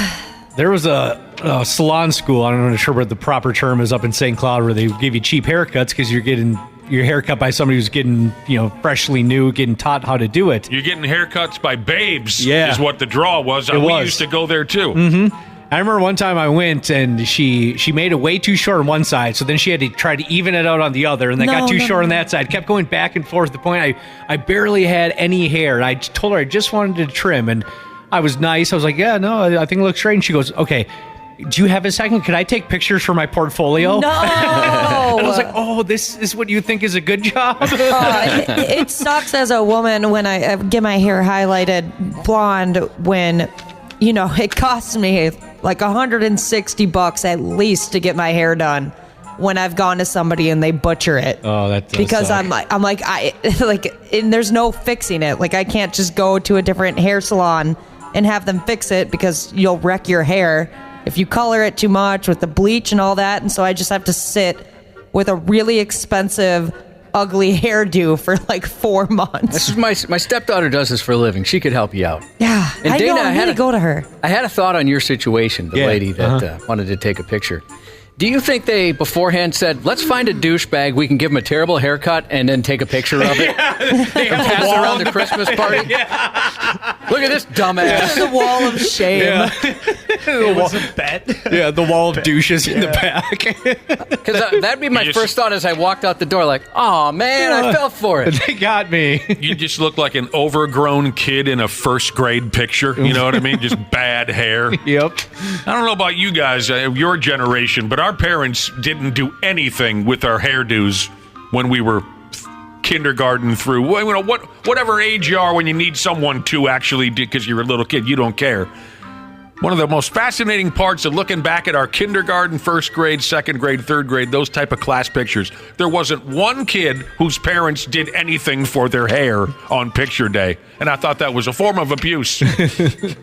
There was a salon school, I'm not sure what the proper term is, up in St. Cloud, where they give you cheap haircuts because you're getting your haircut by somebody who's getting, freshly new, getting taught how to do it. You're getting haircuts by babes, is what the draw was. We used to go there, too. Mm-hmm. I remember one time I went, and she made it way too short on one side, so then she had to try to even it out on the other, and then got too short on that side. Kept going back and forth. The point I barely had any hair, and I told her I just wanted to trim, and I was nice. I was like, yeah, no, I think it looks great. And she goes, okay, do you have a second? Could I take pictures for my portfolio? No! And I was like, oh, this is what you think is a good job? It sucks as a woman when I get my hair highlighted blonde when, it costs me like $160 at least to get my hair done when I've gone to somebody and they butcher it. Oh, that does because suck. and there's no fixing it. Like, I can't just go to a different hair salon and have them fix it because you'll wreck your hair if you color it too much with the bleach and all that. And so I just have to sit with a really expensive, ugly hairdo for like 4 months. This is my stepdaughter does this for a living. She could help you out. Yeah, and I Dana, know. I had to go to her. I had a thought on your situation, the lady that wanted to take a picture. Do you think they beforehand said, let's find a douchebag, we can give him a terrible haircut, and then take a picture of it? They and pass it around the Christmas party? Look at this dumbass. The wall of shame. Yeah. It was a bet. Yeah, the wall of douches in the back. Because that'd be my first thought as I walked out the door, like, oh man, I fell for it. They got me. You just look like an overgrown kid in a first grade picture. You know what I mean? Just bad hair. Yep. I don't know about you guys, your generation, but our parents didn't do anything with our hairdos when we were kindergarten through. Whatever age you are when you need someone to actually do, because you're a little kid, you don't care. One of the most fascinating parts of looking back at our kindergarten, first grade, second grade, third grade, those type of class pictures, there wasn't one kid whose parents did anything for their hair on picture day. And I thought that was a form of abuse.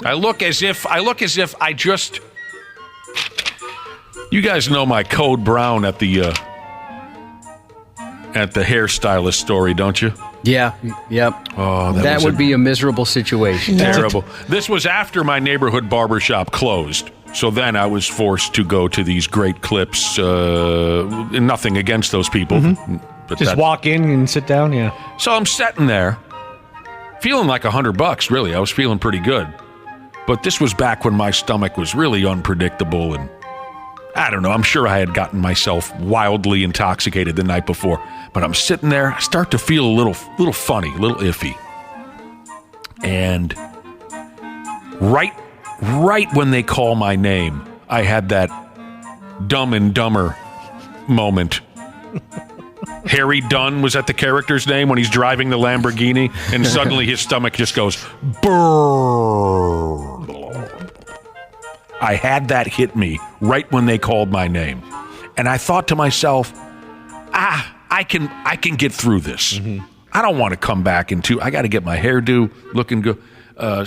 I look as if I just... You guys know my Code Brown at the hairstylist story, don't you? Yeah, yep. Oh, that would be a miserable situation. Terrible. This was after my neighborhood barbershop closed. So then I was forced to go to these great clips. Nothing against those people. Mm-hmm. But just walk in and sit down, yeah. So I'm sitting there, feeling like $100, really. I was feeling pretty good. But this was back when my stomach was really unpredictable, and I don't know, I'm sure I had gotten myself wildly intoxicated the night before. But I'm sitting there, I start to feel a little funny, a little iffy. And right when they call my name, I had that Dumb and Dumber moment. Harry Dunn was that the character's name when he's driving the Lamborghini, and suddenly his stomach just goes, brrrr. I had that hit me right when they called my name. And I thought to myself, I can get through this. Mm-hmm. I don't want to come back into, I got to get my hairdo looking good.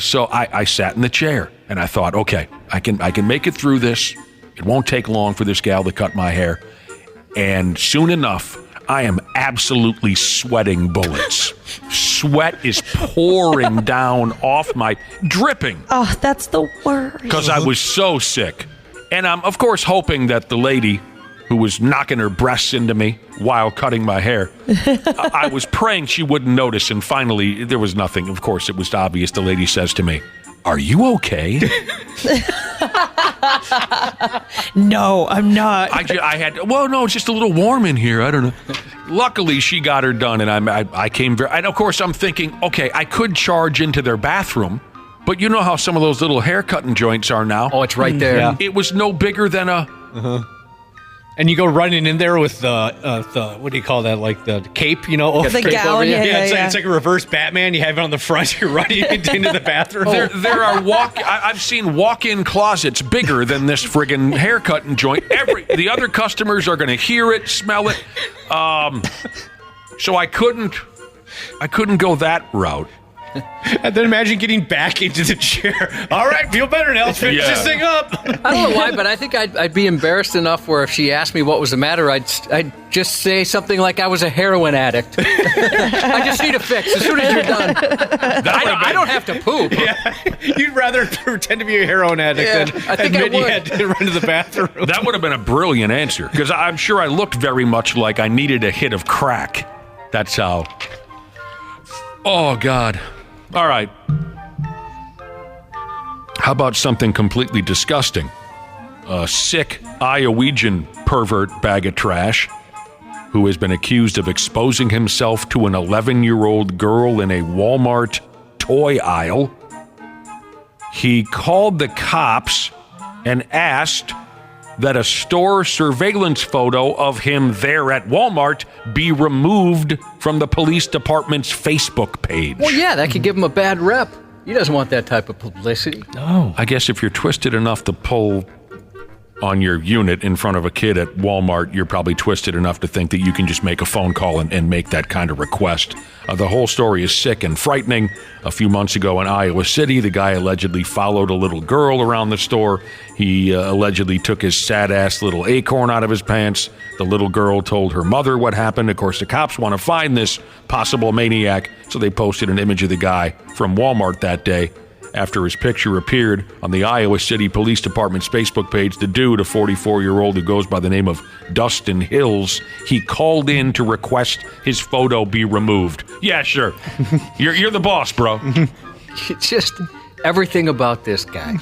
So I sat in the chair and I thought, okay, I can make it through this. It won't take long for this gal to cut my hair. And soon enough, I am absolutely sweating bullets. Sweat is pouring down off my, dripping. Oh, that's the worst. Because I was so sick. And I'm, of course, hoping that the lady who was knocking her breasts into me while cutting my hair, I was praying she wouldn't notice. And finally, there was nothing. Of course, it was obvious. The lady says to me, Are you okay? No, I'm not. I had, well, no, it's just a little warm in here. I don't know. Luckily, she got her done, and I came very, and of course, I'm thinking, okay, I could charge into their bathroom, but you know how some of those little haircutting joints are now? Oh, it's right there. Yeah. It was no bigger than a... And you go running in there with the what do you call that? Like the cape, you know? The gown, It's like a reverse Batman. You have it on the front. You're running into the bathroom. There are I've seen walk-in closets bigger than this friggin' haircutting joint. The other customers are going to hear it, smell it. So I couldn't go that route. And then imagine getting back into the chair. All right, feel better now. Let's finish this thing up. I don't know why, but I think I'd be embarrassed enough where if she asked me what was the matter, I'd just say something like I was a heroin addict. I just need a fix as soon as you're done. I don't have to poop. Yeah. You'd rather pretend to be a heroin addict than admit you had to run to the bathroom. That would have been a brilliant answer, because I'm sure I looked very much like I needed a hit of crack. That's how. Oh, God. All right. How about something completely disgusting? A sick Iowegian pervert bag of trash who has been accused of exposing himself to an 11-year-old girl in a Walmart toy aisle. He called the cops and asked that a store surveillance photo of him there at Walmart be removed from the police department's Facebook page. Well, yeah, that could give him a bad rep. He doesn't want that type of publicity. No. I guess if you're twisted enough to pull on your unit in front of a kid at Walmart, you're probably twisted enough to think that you can just make a phone call and make that kind of request. The whole story is sick and frightening. A few months ago in Iowa City, the guy allegedly followed a little girl around the store. He allegedly took his sad-ass little acorn out of his pants. The little girl told her mother what happened. Of course, the cops want to find this possible maniac, so they posted an image of the guy from Walmart that day. After his picture appeared on the Iowa City Police Department's Facebook page, the dude, a 44-year-old who goes by the name of Dustin Hills, he called in to request his photo be removed. Yeah, sure. You're the boss, bro. Just everything about this guy.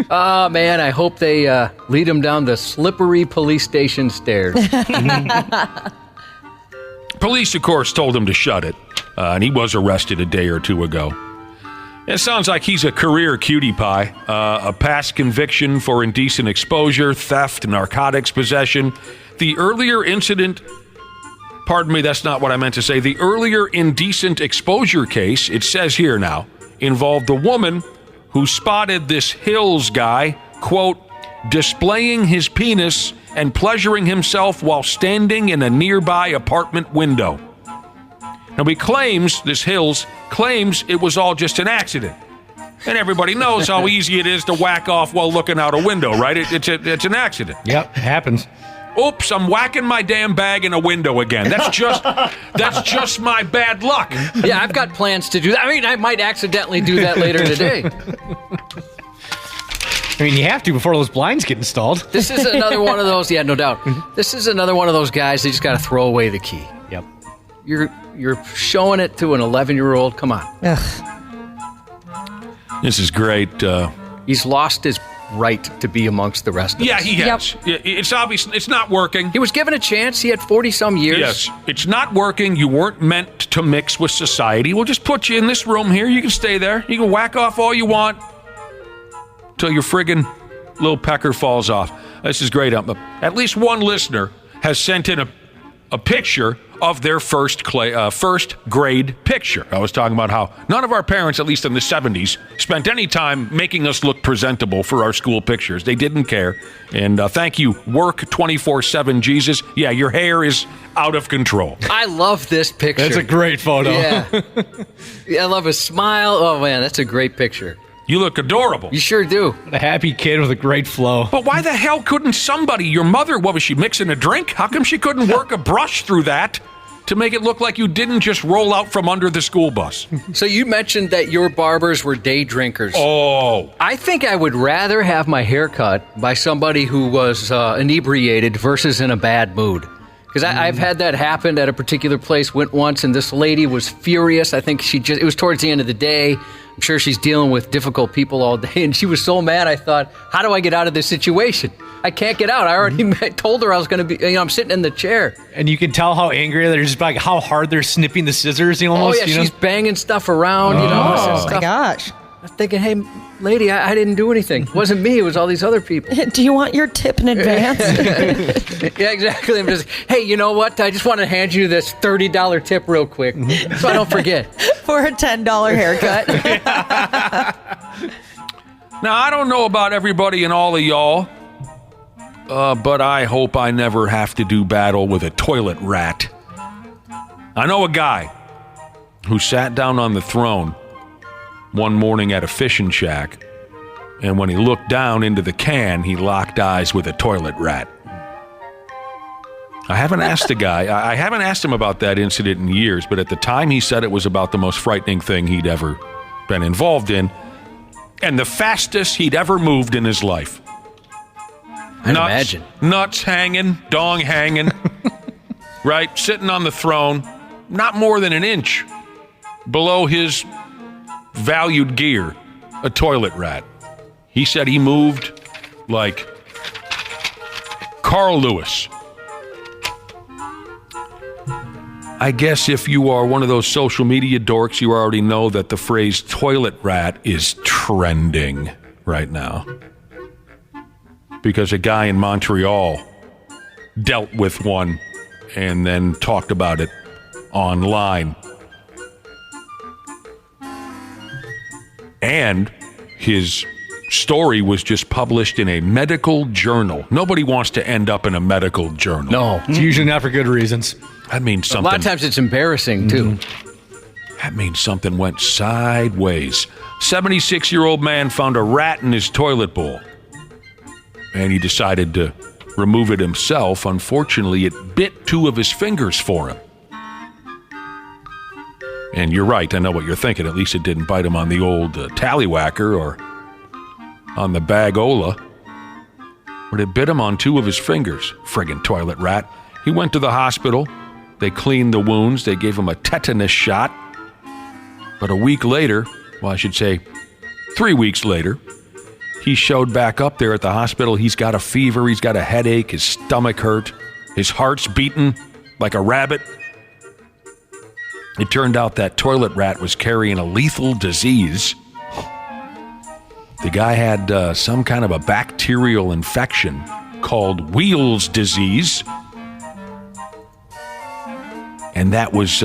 Oh, man, I hope they lead him down the slippery police station stairs. Police, of course, told him to shut it, and he was arrested a day or two ago. It sounds like he's a career cutie pie. A past conviction for indecent exposure, theft, narcotics possession. The earlier incident, pardon me, that's not what I meant to say. The earlier indecent exposure case, it says here now, involved a woman who spotted this Hills guy, quote, displaying his penis and pleasuring himself while standing in a nearby apartment window. Now, this Hills claims it was all just an accident. And everybody knows how easy it is to whack off while looking out a window, right? It's an accident. Yep, it happens. Oops, I'm whacking my damn bag in a window again. That's just my bad luck. Yeah, I've got plans to do that. I mean, I might accidentally do that later today. I mean, you have to before those blinds get installed. This is another one of those, yeah, no doubt. This is another one of those guys that just got to throw away the key. Yep. You're showing it to an 11-year-old. Come on. Ugh. This is great. He's lost his right to be amongst the rest of us. Yeah, he has. Yep. It's obvious. It's not working. He was given a chance. He had 40-some years. Yes. It's not working. You weren't meant to mix with society. We'll just put you in this room here. You can stay there. You can whack off all you want till your friggin' little pecker falls off. This is great. At least one listener has sent in a picture of their first grade picture. I was talking about how none of our parents, at least in the 70s, spent any time making us look presentable for our school pictures. They didn't care. And thank you, Work 24/7 Jesus. Yeah, your hair is out of control. I love this picture. That's a great photo. Yeah. I love his smile. Oh, man, that's a great picture. You look adorable. You sure do. A happy kid with a great flow. But why the hell couldn't somebody, your mother, what was she, mixing a drink? How come she couldn't work a brush through that to make it look like you didn't just roll out from under the school bus? So you mentioned that your barbers were day drinkers. Oh. I think I would rather have my hair cut by somebody who was inebriated versus in a bad mood. Because I've had that happen at a particular place. Went once, and this lady was furious. I think it was towards the end of the day. I'm sure she's dealing with difficult people all day, and she was so mad. I thought, how do I get out of this situation? I can't get out. I already told her I was going to be, I'm sitting in the chair. And you can tell how angry they're, just like how hard they're snipping the scissors. Almost, she's banging stuff around. Oh my gosh. I'm thinking, hey, lady, I didn't do anything. It wasn't me. It was all these other people. Do you want your tip in advance? Yeah, exactly. I'm just, hey, you know what? I just want to hand you this $30 tip real quick so I don't forget. For a $10 haircut. Now, I don't know about everybody and all of y'all, but I hope I never have to do battle with a toilet rat. I know a guy who sat down on the throne one morning at a fishing shack, and when he looked down into the can, he locked eyes with a toilet rat. I haven't asked the guy, I haven't asked him about that incident in years, but at the time he said it was about the most frightening thing he'd ever been involved in, and the fastest he'd ever moved in his life. I'd imagine. Nuts hanging, dong hanging, right? Sitting on the throne, not more than an inch below his valued gear, a toilet rat. He said he moved like Carl Lewis. I guess if you are one of those social media dorks, you already know that the phrase toilet rat is trending right now. Because a guy in Montreal dealt with one and then talked about it online. And his story was just published in a medical journal. Nobody wants to end up in a medical journal. No. It's usually not for good reasons. That means something. A lot of times it's embarrassing, too. That means something went sideways. 76-year-old man found a rat in his toilet bowl. And he decided to remove it himself. Unfortunately, it bit 2 of his fingers for him. And you're right, I know what you're thinking. At least it didn't bite him on the old tallywhacker or on the bagola. But it bit him on 2 of his fingers. Friggin' toilet rat. He went to the hospital. They cleaned the wounds. They gave him a tetanus shot. But a week later, well, I should say 3 weeks later, he showed back up there at the hospital. He's got a fever. He's got a headache. His stomach hurt. His heart's beating like a rabbit. It turned out that toilet rat was carrying a lethal disease. The guy had some kind of a bacterial infection called Wheels disease. And that was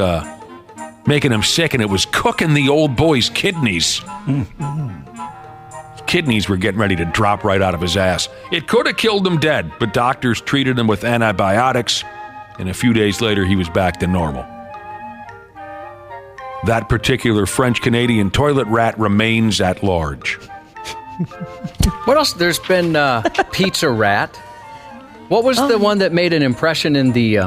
making him sick, and it was cooking the old boy's kidneys. Kidneys were getting ready to drop right out of his ass. It could have killed him dead, but doctors treated him with antibiotics, and a few days later he was back to normal. That particular French-Canadian toilet rat remains at large. What else? There's been Pizza Rat. What was the one that made an impression in the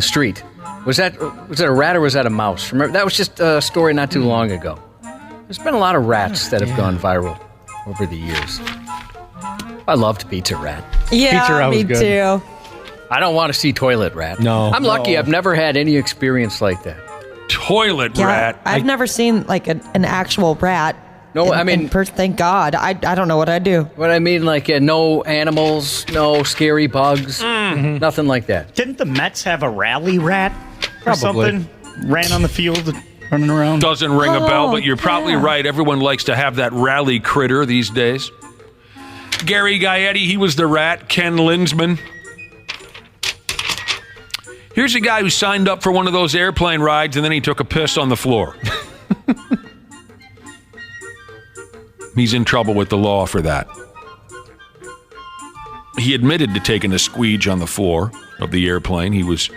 street? Was that a rat or was that a mouse? Remember, that was just a story not too long ago. There's been a lot of rats that have gone viral over the years. I loved Pizza Rat. Yeah, Pizza Rat me was good. too. I don't want to see Toilet Rat. No. I'm lucky I've never had any experience like that. Toilet rat. I've never seen like an actual rat. No, I mean, thank God. I don't know what I'd do. What I mean, like no animals, no scary bugs, nothing like that. Didn't the Mets have a rally rat or Probably. something? Ran on the field, running around. Doesn't ring a bell, but you're probably right. Everyone likes to have that rally critter these days. Gary Gaetti, he was the rat. Ken Linsman. Here's a guy who signed up for one of those airplane rides and then he took a piss on the floor. He's in trouble with the law for that. He admitted to taking a squeege on the floor of the airplane. He was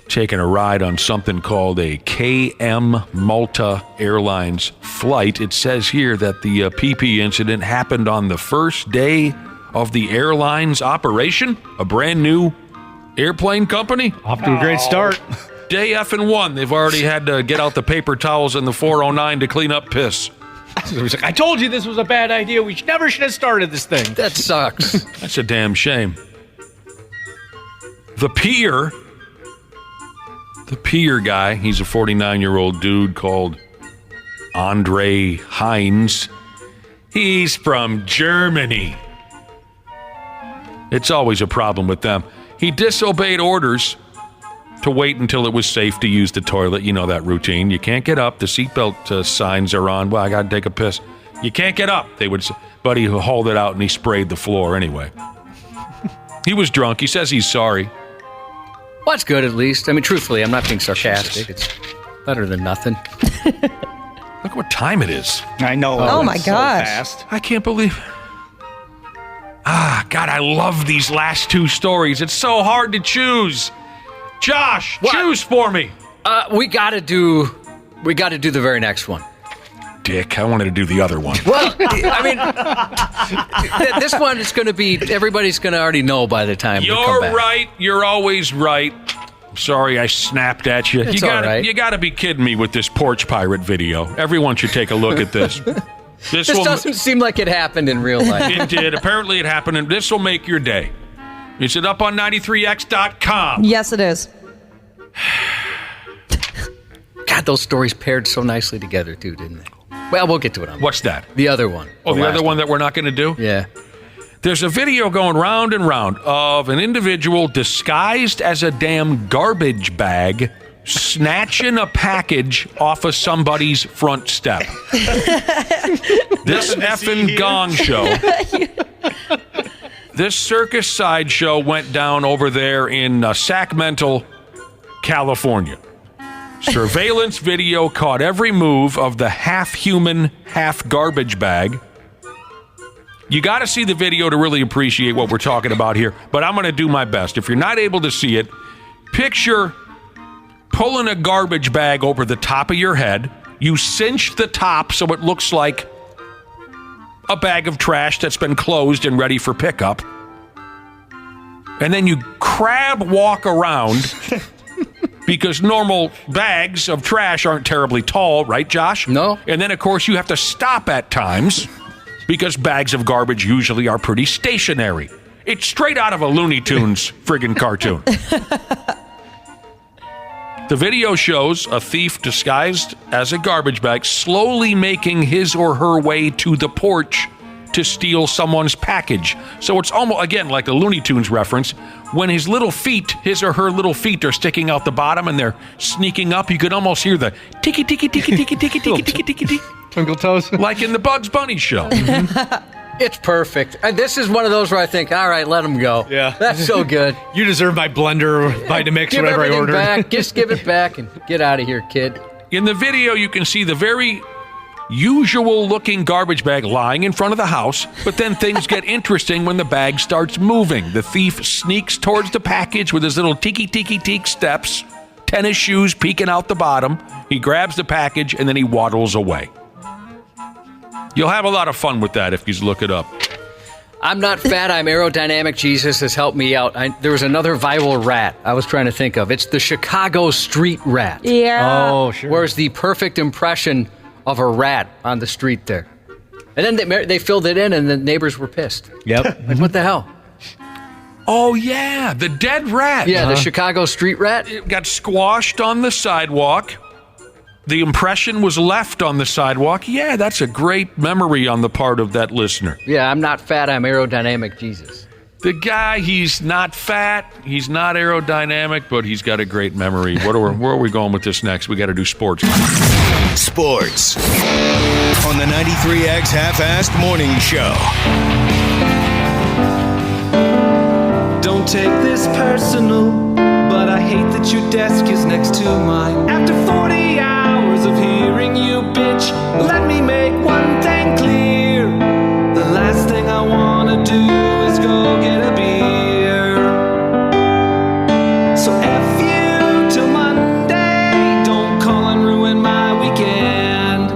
taking a ride on something called a KM Malta Airlines flight. It says here that the PP incident happened on the first day of the airline's operation, a brand new airplane company. Off to a great start. Day effing one. They've already had to get out the paper towels in the 409 to clean up piss. I told you this was a bad idea. We never should have started this thing. That sucks. That's a damn shame. The Pier guy, he's a 49-year-old dude called Andre Heinz. He's from Germany. It's always a problem with them. He disobeyed orders to wait until it was safe to use the toilet. You know that routine. You can't get up. The seatbelt signs are on. Well, I got to take a piss. You can't get up, they would say. But he hauled it out and he sprayed the floor anyway. He was drunk. He says he's sorry. Well, that's good at least. I mean, truthfully, I'm not being sarcastic. Jesus. It's better than nothing. Look what time it is. I know. Oh my so gosh. fast. I can't believe. God, I love these last two stories. It's so hard to choose. Josh, choose for me. We got to do the very next one. Dick, I wanted to do the other one. Well, I mean, this one is going to be, everybody's going to already know by the time we come back. You're right. You're always right. Sorry, I snapped at you. It's You all right. gotta be kidding me with this porch pirate video. Everyone should take a look at this. This doesn't seem like it happened in real life. It did. Apparently it happened, and this will make your day. Is it up on 93x.com? Yes, it is. God, those stories paired so nicely together, too, didn't they? Well, we'll get to it on What's that? the other one. Oh, the other one that we're not going to do? Yeah. There's a video going round and round of an individual disguised as a damn garbage bag snatching a package off of somebody's front step. This effing gong show. This circus sideshow went down over there in Sacramento, California. Surveillance video caught every move of the half-human, half-garbage bag. You got to see the video to really appreciate what we're talking about here, but I'm going to do my best. If you're not able to see it, picture pulling a garbage bag over the top of your head. You cinch the top so it looks like a bag of trash that's been closed and ready for pickup. And then you crab walk around because normal bags of trash aren't terribly tall, right, Josh? No. And then, of course, you have to stop at times because bags of garbage usually are pretty stationary. It's straight out of a Looney Tunes friggin' cartoon. The video shows a thief disguised as a garbage bag slowly making his or her way to the porch to steal someone's package. So it's almost, again, like the Looney Tunes reference. When his or her little feet are sticking out the bottom and they're sneaking up, you could almost hear the ticky, ticky, ticky, ticky, ticky, ticky, ticky, ticky, ticky. Twinkle toes. Like in the Bugs Bunny show. It's perfect. And this is one of those where I think, all right, let them go. Yeah. That's so good. You deserve my blender, Vitamix, Give whatever I everything ordered. back. Just give it back and get out of here, kid. In the video, you can see the very usual-looking garbage bag lying in front of the house, but then things get interesting when the bag starts moving. The thief sneaks towards the package with his little tiki-tiki-tiki steps, tennis shoes peeking out the bottom. He grabs the package, and then he waddles away. You'll have a lot of fun with that if you look it up. I'm not fat, I'm aerodynamic. Jesus has helped me out. There was another viral rat I was trying to think of. It's the Chicago street rat. Yeah. Oh, sure. Where's the perfect impression of a rat on the street there? And then they filled it in, and the neighbors were pissed. Yep. Like, what the hell? Oh, yeah, the dead rat. Yeah, the Chicago street rat. It got squashed on the sidewalk. The impression was left on the sidewalk. Yeah, that's a great memory on the part of that listener. Yeah, I'm not fat, I'm aerodynamic. Jesus. The guy, he's not fat, he's not aerodynamic, but he's got a great memory. Where are we going with this next? We got to do sports. Sports on the 93X Half-Assed Morning Show. Don't take this personal, but I hate that your desk is next to mine. After 40 hours of hearing you bitch, let me make one thing clear. The last thing I wanna do is go get a beer. So F you till Monday, don't call and ruin my weekend.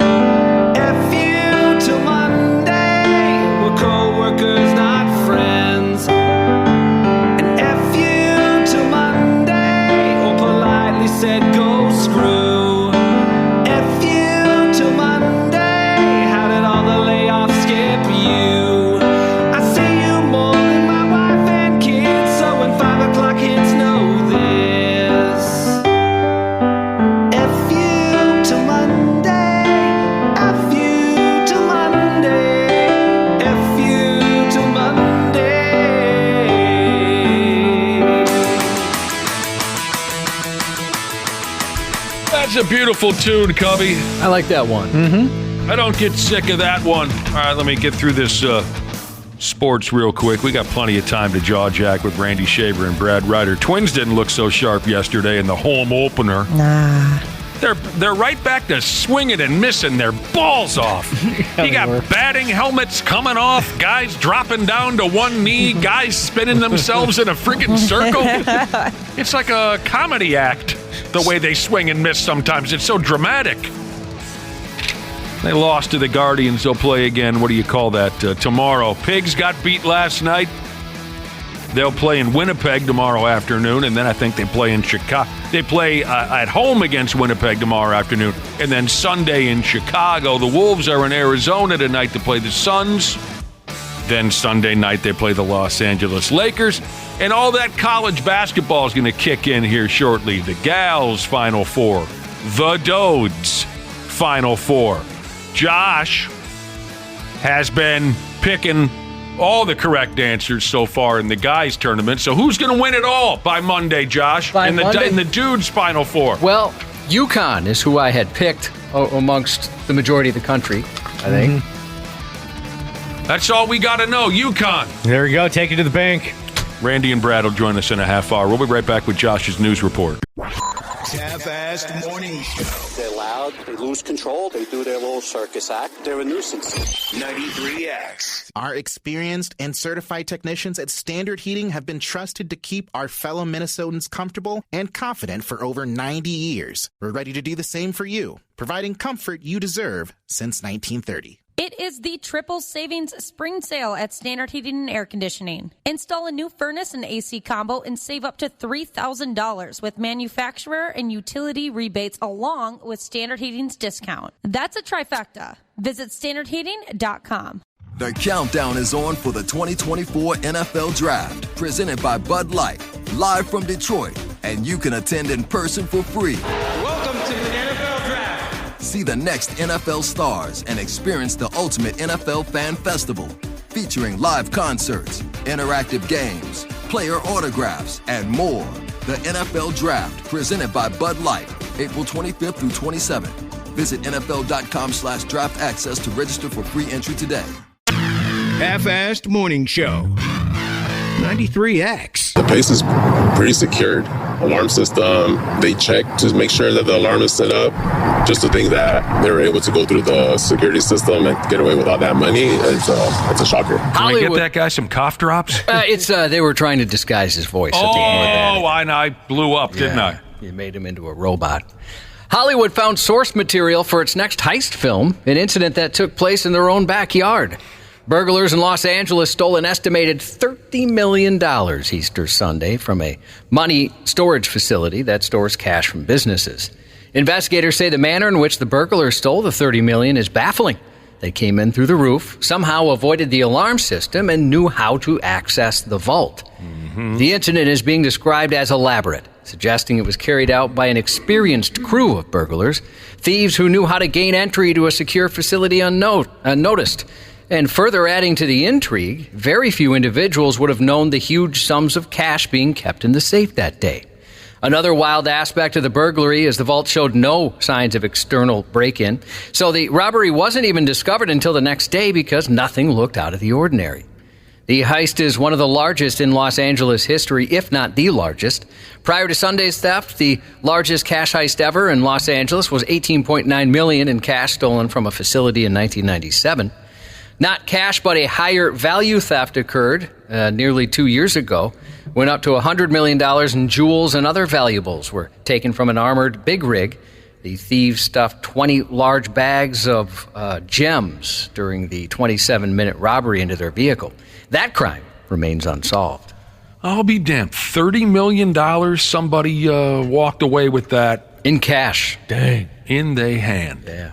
F you till Monday, we're co-workers, not friends. And F you till Monday, or politely said go screw. F you till Monday, how did all the layoffs skip you? I see you more a beautiful tune, Cubby. I like that one. Mm-hmm. I don't get sick of that one. All right, let me get through this sports real quick. We got plenty of time to jaw jack with Randy Shaver and Brad Ryder. Twins didn't look so sharp yesterday in the home opener. Nah. They're right back to swinging and missing their balls off. You got batting helmets coming off, guys dropping down to one knee, guys spinning themselves in a freaking circle. It's like a comedy act, the way they swing and miss sometimes. It's so dramatic. They lost to the Guardians. They'll play again. What do you call that? Tomorrow. Pigs got beat last night. They'll play in Winnipeg tomorrow afternoon, and then I think they play in Chicago. They play at home against Winnipeg tomorrow afternoon, and then Sunday in Chicago. The Wolves are in Arizona tonight to play the Suns. Then Sunday night they play the Los Angeles Lakers, and all that college basketball is going to kick in here shortly. The Gals Final Four, the Dodes Final Four. Josh has been picking all the correct answers so far in the guys tournament. So who's going to win it all by Monday, Josh? In the dudes Final Four? Well, UConn is who I had picked amongst the majority of the country, I think. That's all we got to know. UConn. There we go. Take it to the bank. Randy and Brad will join us in a half hour. We'll be right back with Josh's news report. Half-assed morning show. They're loud, they lose control, they do their little circus act. They're a nuisance. 93X. Our experienced and certified technicians at Standard Heating have been trusted to keep our fellow Minnesotans comfortable and confident for over 90 years. We're ready to do the same for you, providing comfort you deserve since 1930. It is the triple savings spring sale at Standard Heating and Air Conditioning. Install a new furnace and AC combo and save up to $3,000 with manufacturer and utility rebates along with Standard Heating's discount. That's a trifecta. Visit standardheating.com. The countdown is on for the 2024 NFL Draft, presented by Bud Light, live from Detroit, and you can attend in person for free. Welcome to the NFL Draft. See the next NFL stars and experience the ultimate NFL fan festival, featuring live concerts, interactive games, player autographs, and more. The NFL Draft, presented by Bud Light, April 25th through 27th. Visit NFL.com/draft access to register for free entry today. Half-assed morning show. 93X. The place is pretty secured. Alarm system, they check to make sure that the alarm is set up. Just to think that they were able to go through the security system and get away with all that money, it's a shocker. Can we get that guy some cough drops? They were trying to disguise his voice. I blew up, didn't I? You made him into a robot. Hollywood found source material for its next heist film, an incident that took place in their own backyard. Burglars in Los Angeles stole an estimated $30 million Easter Sunday from a money storage facility that stores cash from businesses. Investigators say the manner in which the burglars stole the $30 million is baffling. They came in through the roof, somehow avoided the alarm system, and knew how to access the vault. The incident is being described as elaborate, suggesting it was carried out by an experienced crew of burglars, thieves who knew how to gain entry to a secure facility unnoticed. And further adding to the intrigue, very few individuals would have known the huge sums of cash being kept in the safe that day. Another wild aspect of the burglary is the vault showed no signs of external break-in, so the robbery wasn't even discovered until the next day because nothing looked out of the ordinary. The heist is one of the largest in Los Angeles history, if not the largest. Prior to Sunday's theft, the largest cash heist ever in Los Angeles was $18.9 million in cash stolen from a facility in 1997. Not cash, but a higher value theft occurred nearly 2 years ago, when up to $100 million in jewels and other valuables were taken from an armored big rig. The thieves stuffed 20 large bags of gems during the 27-minute robbery into their vehicle. That crime remains unsolved. I'll be damned. $30 million, somebody walked away with that. In cash. Dang. In their hand. Yeah.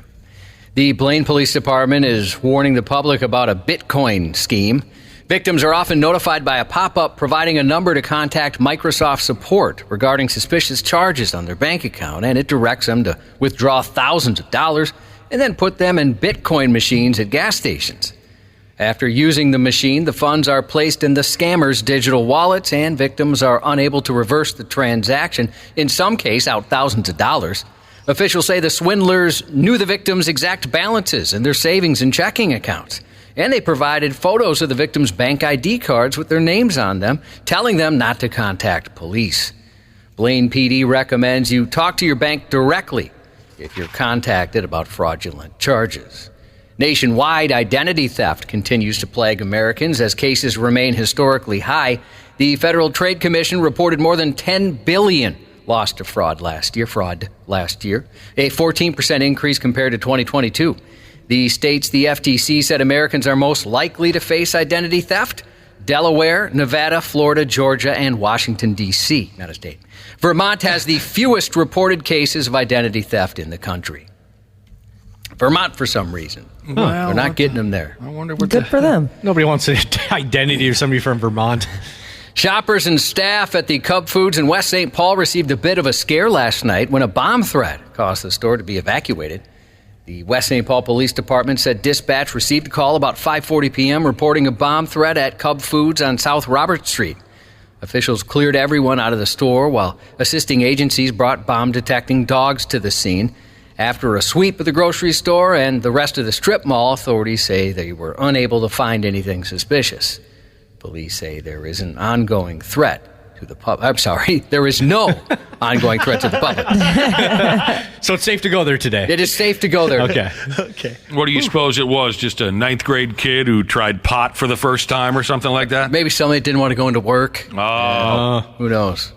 The Blaine Police Department is warning the public about a Bitcoin scheme. Victims are often notified by a pop-up providing a number to contact Microsoft support regarding suspicious charges on their bank account, and it directs them to withdraw thousands of dollars and then put them in Bitcoin machines at gas stations. After using the machine, the funds are placed in the scammers' digital wallets, and victims are unable to reverse the transaction, in some case out thousands of dollars. Officials say the swindlers knew the victims' exact balances in their savings and checking accounts. And they provided photos of the victims' bank ID cards with their names on them, telling them not to contact police. Blaine PD recommends you talk to your bank directly if you're contacted about fraudulent charges. Nationwide, identity theft continues to plague Americans as cases remain historically high. The Federal Trade Commission reported more than $10 billion lost to fraud last year, a 14% increase compared to 2022. The states the FTC said Americans are most likely to face identity theft: Delaware, Nevada, Florida, Georgia, and Washington, D.C., not a state. Vermont has the fewest reported cases of identity theft in the country. Vermont, for some reason. Well, they're not getting them there. I wonder what Good for them. Nobody wants an identity of somebody from Vermont. Shoppers and staff at the Cub Foods in West St. Paul received a bit of a scare last night when a bomb threat caused the store to be evacuated. The West St. Paul Police Department said dispatch received a call about 5:40 p.m. reporting a bomb threat at Cub Foods on South Robert Street. Officials cleared everyone out of the store while assisting agencies brought bomb-detecting dogs to the scene. After a sweep of the grocery store and the rest of the strip mall, authorities say they were unable to find anything suspicious. Police say there is an ongoing threat to the public. I'm sorry, there is no ongoing threat to the public. So it's safe to go there today. It is safe to go there. Okay. What do you suppose it was? Just a ninth grade kid who tried pot for the first time or something like that? Maybe somebody didn't want to go into work. Oh. Who knows?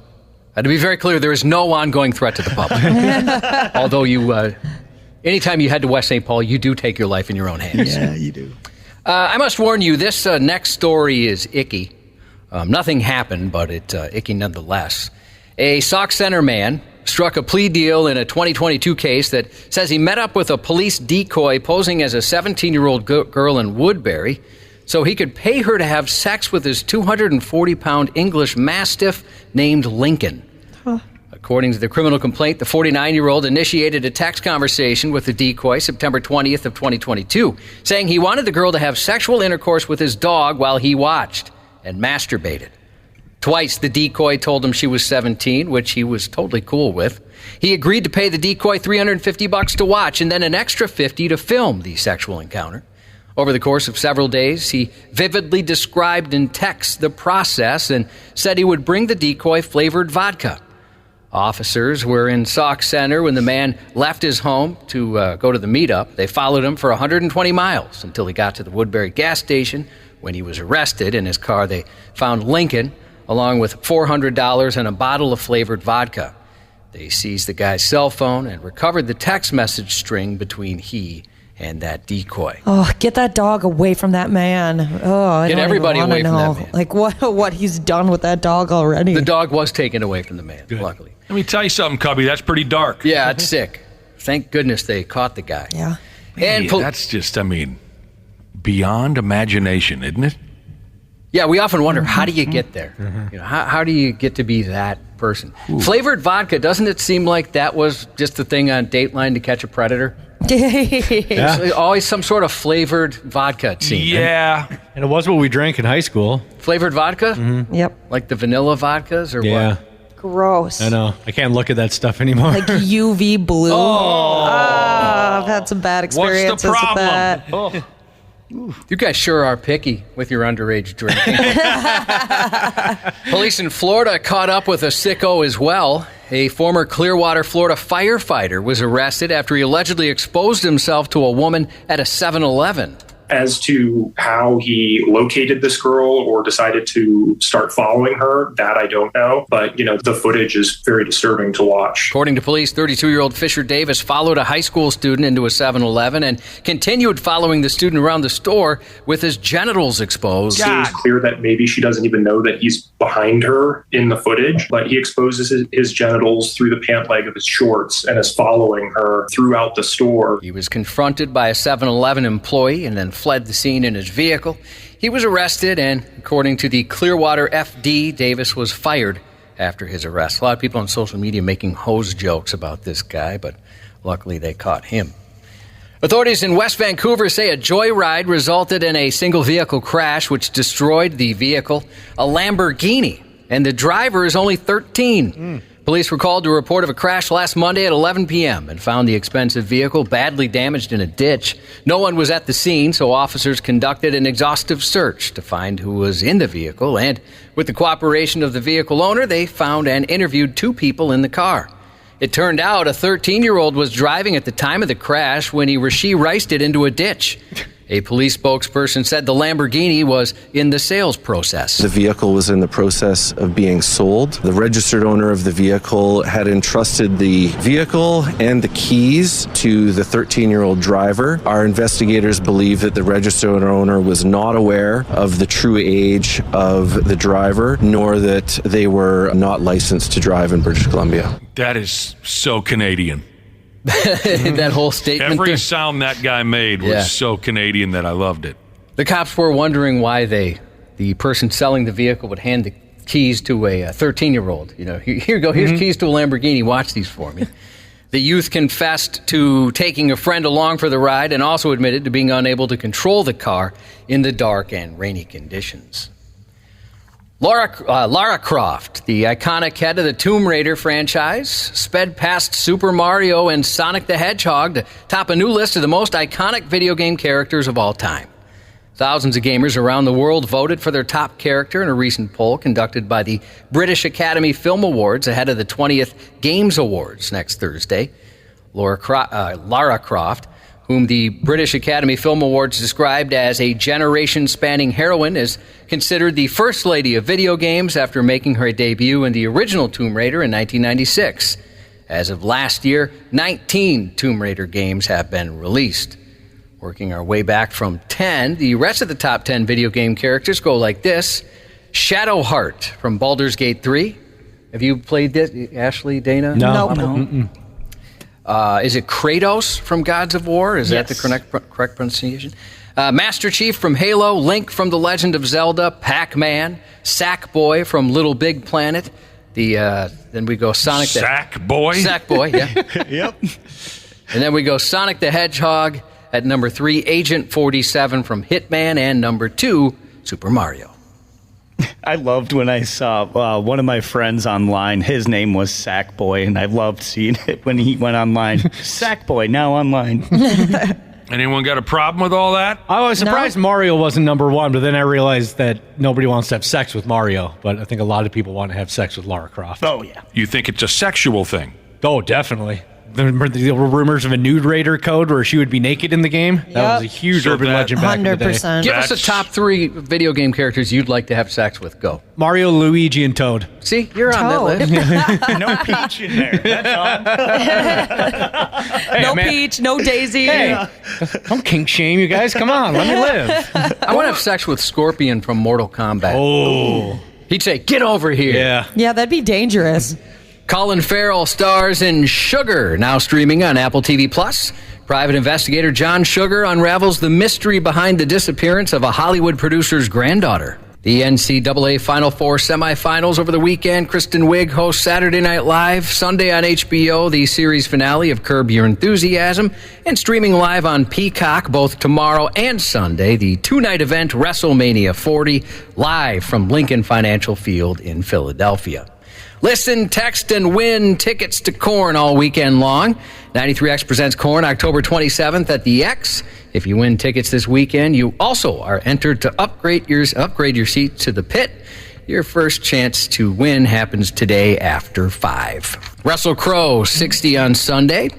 To be very clear, there is no ongoing threat to the public. Although anytime you head to West St. Paul, you do take your life in your own hands. Yeah, you do. I must warn you, this next story is icky. Nothing happened, but it's icky nonetheless. A Sauk Center man struck a plea deal in a 2022 case that says he met up with a police decoy posing as a 17-year-old girl in Woodbury so he could pay her to have sex with his 240-pound English Mastiff named Lincoln. Huh. According to the criminal complaint, the 49-year-old initiated a text conversation with the decoy September 20th of 2022, saying he wanted the girl to have sexual intercourse with his dog while he watched and masturbated. Twice, the decoy told him she was 17, which he was totally cool with. He agreed to pay the decoy $350 to watch and then an extra $50 to film the sexual encounter. Over the course of several days, he vividly described in text the process and said he would bring the decoy flavored vodka. Officers were in Sauk Center when the man left his home to go to the meetup. They followed him for 120 miles until he got to the Woodbury gas station. When he was arrested in his car, they found Lincoln along with $400 and a bottle of flavored vodka. They seized the guy's cell phone and recovered the text message string between he and that decoy. Oh, get that dog away from that man. Oh, I Get don't everybody even away wanna from know. that man. Like what he's done with that dog already. The dog was taken away from the man, Good. luckily. Let me tell you something, Cubby. That's pretty dark. Yeah, it's sick. Thank goodness they caught the guy. Yeah. And that's just, beyond imagination, isn't it? Yeah, we often wonder, how do you get there? You know, how do you get to be that person? Ooh. Flavored vodka, doesn't it seem like that was just the thing on Dateline to Catch a Predator? Yeah. There's always some sort of flavored vodka scene. Yeah. And it was what we drank in high school. Flavored vodka? Mm-hmm. Yep. Like the vanilla vodkas or Yeah. what? Gross. I know. I can't look at that stuff anymore. Like UV blue. Oh. I've had some bad experiences with that. Oh. You guys sure are picky with your underage drinking. Police in Florida caught up with a sicko as well. A former Clearwater, Florida firefighter was arrested after he allegedly exposed himself to a woman at a 7-Eleven. As to how he located this girl or decided to start following her, that I don't know. But, the footage is very disturbing to watch. According to police, 32-year-old Fisher Davis followed a high school student into a 7-Eleven and continued following the student around the store with his genitals exposed. It seems clear that maybe she doesn't even know that he's behind her in the footage, but he exposes his genitals through the pant leg of his shorts and is following her throughout the store. He was confronted by a 7-Eleven employee and then fled the scene in his vehicle. He was arrested, and according to the Clearwater FD, Davis was fired after his arrest. A lot of people on social media making hose jokes about this guy, but luckily they caught him. Authorities in West Vancouver say a joyride resulted in a single vehicle crash which destroyed the vehicle, a Lamborghini, and the driver is only 13. Police were called to a report of a crash last Monday at 11 p.m. and found the expensive vehicle badly damaged in a ditch. No one was at the scene, so officers conducted an exhaustive search to find who was in the vehicle. And with the cooperation of the vehicle owner, they found and interviewed 2 people in the car. It turned out a 13-year-old was driving at the time of the crash when he or she raced it into a ditch. A police spokesperson said the Lamborghini was in the sales process. The vehicle was in the process of being sold. The registered owner of the vehicle had entrusted the vehicle and the keys to the 13-year-old driver. Our investigators believe that the registered owner was not aware of the true age of the driver, nor that they were not licensed to drive in British Columbia. That is so Canadian. That whole statement. Every sound that guy made was so Canadian that I loved it. The cops were wondering why the person selling the vehicle would hand the keys to a 13-year-old. You know, here you go, here's keys to a Lamborghini, watch these for me. The youth confessed to taking a friend along for the ride and also admitted to being unable to control the car in the dark and rainy conditions. Lara Croft, the iconic head of the Tomb Raider franchise, sped past Super Mario and Sonic the Hedgehog to top a new list of the most iconic video game characters of all time. Thousands of gamers around the world voted for their top character in a recent poll conducted by the British Academy Film Awards ahead of the 20th Games Awards next Thursday. Lara Croft, whom the British Academy Film Awards described as a generation-spanning heroine, is considered the first lady of video games after making her debut in the original Tomb Raider in 1996. As of last year, 19 Tomb Raider games have been released. Working our way back from 10, the rest of the top 10 video game characters go like this. Shadowheart from Baldur's Gate 3. Have you played this, Ashley, Dana? No. Is it Kratos from Gods of War? Is that the correct pronunciation? Master Chief from Halo, Link from The Legend of Zelda, Pac-Man, Sackboy from Little Big Planet. Then we go Sonic the Sackboy? Sackboy, yeah. Yep. And then we go Sonic the Hedgehog at number 3, Agent 47 from Hitman, and number 2, Super Mario. I loved when I saw one of my friends online. His name was Sackboy, and I loved seeing it when he went online. Sackboy, now online. Anyone got a problem with all that? I was surprised Mario wasn't number 1, but then I realized that nobody wants to have sex with Mario. But I think a lot of people want to have sex with Lara Croft. Oh, yeah. You think it's a sexual thing? Oh, definitely. Remember the rumors of a nude raider code where she would be naked in the game? That was a huge urban legend back in the day. 100%. Give us the top 3 video game characters you'd like to have sex with. Go. Mario, Luigi, and Toad. See, you're on that list. No Peach in there. That's all. No Peach, no Daisy. Hey, don't kink shame, you guys. Come on, let me live. I want to have sex with Scorpion from Mortal Kombat. Oh. He'd say, get over here. Yeah. Yeah, that'd be dangerous. Colin Farrell stars in Sugar, now streaming on Apple TV+. Private investigator John Sugar unravels the mystery behind the disappearance of a Hollywood producer's granddaughter. The NCAA Final Four semifinals over the weekend. Kristen Wiig hosts Saturday Night Live. Sunday on HBO, the series finale of Curb Your Enthusiasm. And streaming live on Peacock both tomorrow and Sunday, the 2-night event WrestleMania 40, live from Lincoln Financial Field in Philadelphia. Listen, text, and win tickets to Korn all weekend long. 93X presents Korn October 27th at the X. If you win tickets this weekend, you also are entered to upgrade your seat to the pit. Your first chance to win happens today after 5. Russell Crowe, 60 on Sunday.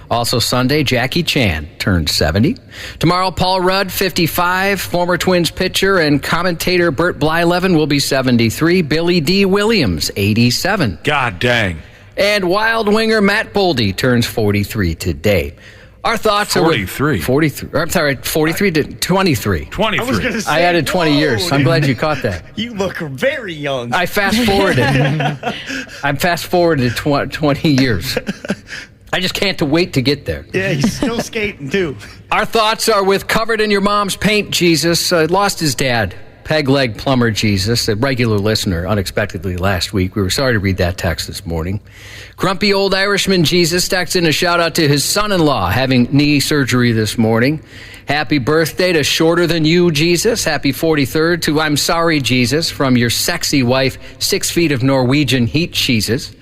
Also Sunday, Jackie Chan turned 70. Tomorrow, Paul Rudd, 55. Former Twins pitcher and commentator Bert Blyleven will be 73. Billy D. Williams, 87. God dang. And Wild Winger Matt Boldy turns 43 today. Our thoughts 43. are 43. I'm sorry, 43 to 23. 23. I was going to say, I added 20 years. I'm glad you caught that. You look very young. I fast-forwarded. I'm fast-forwarded 20 years. I just can't wait to get there. Yeah, he's still skating, too. Our thoughts are with Covered in Your Mom's Paint Jesus. Lost his dad, Peg Leg Plumber Jesus, a regular listener, unexpectedly last week. We were sorry to read that text this morning. Grumpy Old Irishman Jesus texts in a shout-out to his son-in-law having knee surgery this morning. Happy birthday to Shorter Than You Jesus. Happy 43rd to I'm Sorry Jesus from your sexy wife, 6 feet of Norwegian heat cheeses.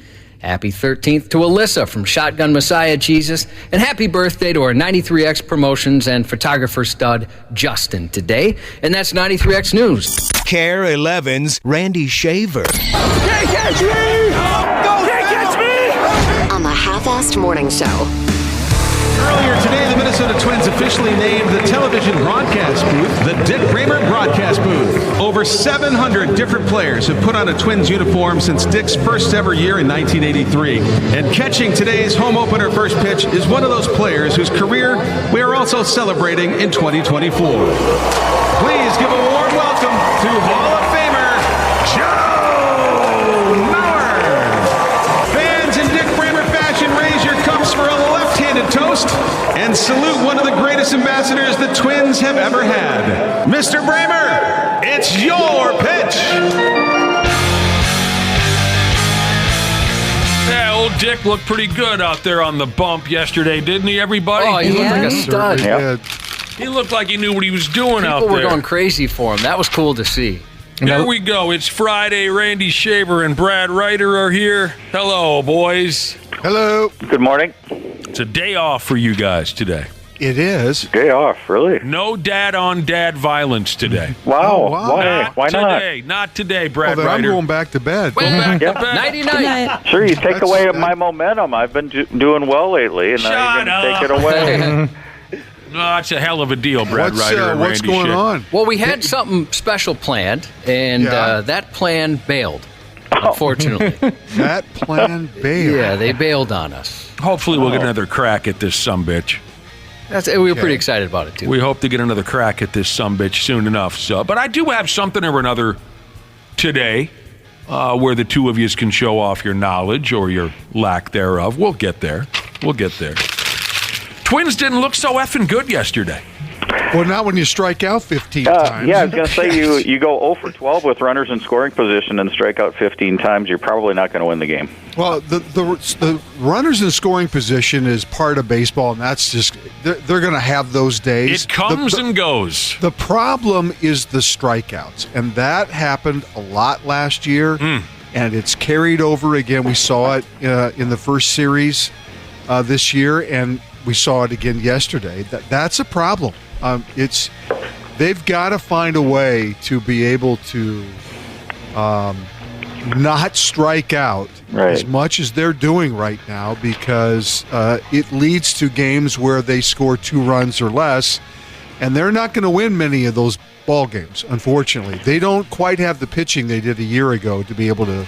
Happy 13th to Alyssa from Shotgun Messiah Jesus. And happy birthday to our 93X Promotions and photographer stud, Justin, today. And that's 93X News. Care 11's Randy Shaver. Can't catch me! Can't catch me! On the Half-Assed Morning Show. Earlier today, the Minnesota Twins officially named the television broadcast booth the Dick Bramer Broadcast Booth. Over 700 different players have put on a Twins uniform since Dick's first ever year in 1983. And catching today's home opener first pitch is one of those players whose career we are also celebrating in 2024. Please give a warm welcome to Hall of Famer Joe Mauer. Fans in Dick Bramer fashion, raise your cups for a left-handed toast and salute one of the greatest ambassadors the Twins have ever had. Mr. Bramer, it's your pitch. Yeah, old Dick looked pretty good out there on the bump yesterday, didn't he, everybody? Oh, he looked like a stud. Yeah. He looked like he knew what he was doing out there. People were going crazy for him. That was cool to see. Here we go. It's Friday. Randy Shaver and Brad Ryder are here. Hello, boys. Hello. Good morning. It's a day off for you guys today. It is. Day off, really? No dad-on-dad violence today. Wow. Oh, wow. Why not? Today. Not today, Brad Well, then I'm Ryder. going back to bed. Go back to Yeah. bed. Nighty-night. Sure, you take That's away good. my momentum. I've been doing well lately, and now you're going to take it away. No, it's a hell of a deal, Brad Ryder and What's Randy going Shaver. on? Well, we had something special planned, and Yeah. that plan bailed, unfortunately. That plan bailed. Yeah, they bailed on us. Hopefully we'll get another crack at this sumbitch. We were pretty excited about it, too. We hope to get another crack at this sumbitch soon enough. So, but I do have something or another today where the two of you can show off your knowledge or your lack thereof. We'll get there. We'll get there. Twins didn't look so effing good yesterday. Well, not when you strike out 15 times. Yeah, I was going to say you go 0 for 12 with runners in scoring position and strike out 15 times. You're probably not going to win the game. Well, the runners in scoring position is part of baseball, and that's just they're going to have those days. It comes and goes. The problem is the strikeouts, and that happened a lot last year, and it's carried over again. We saw it in the first series this year, and we saw it again yesterday. That's a problem. They've got to find a way to be able to not strike out as much as they're doing right now, because it leads to games where they score 2 runs or less, and they're not going to win many of those ball games, unfortunately. They don't quite have the pitching they did a year ago to be able to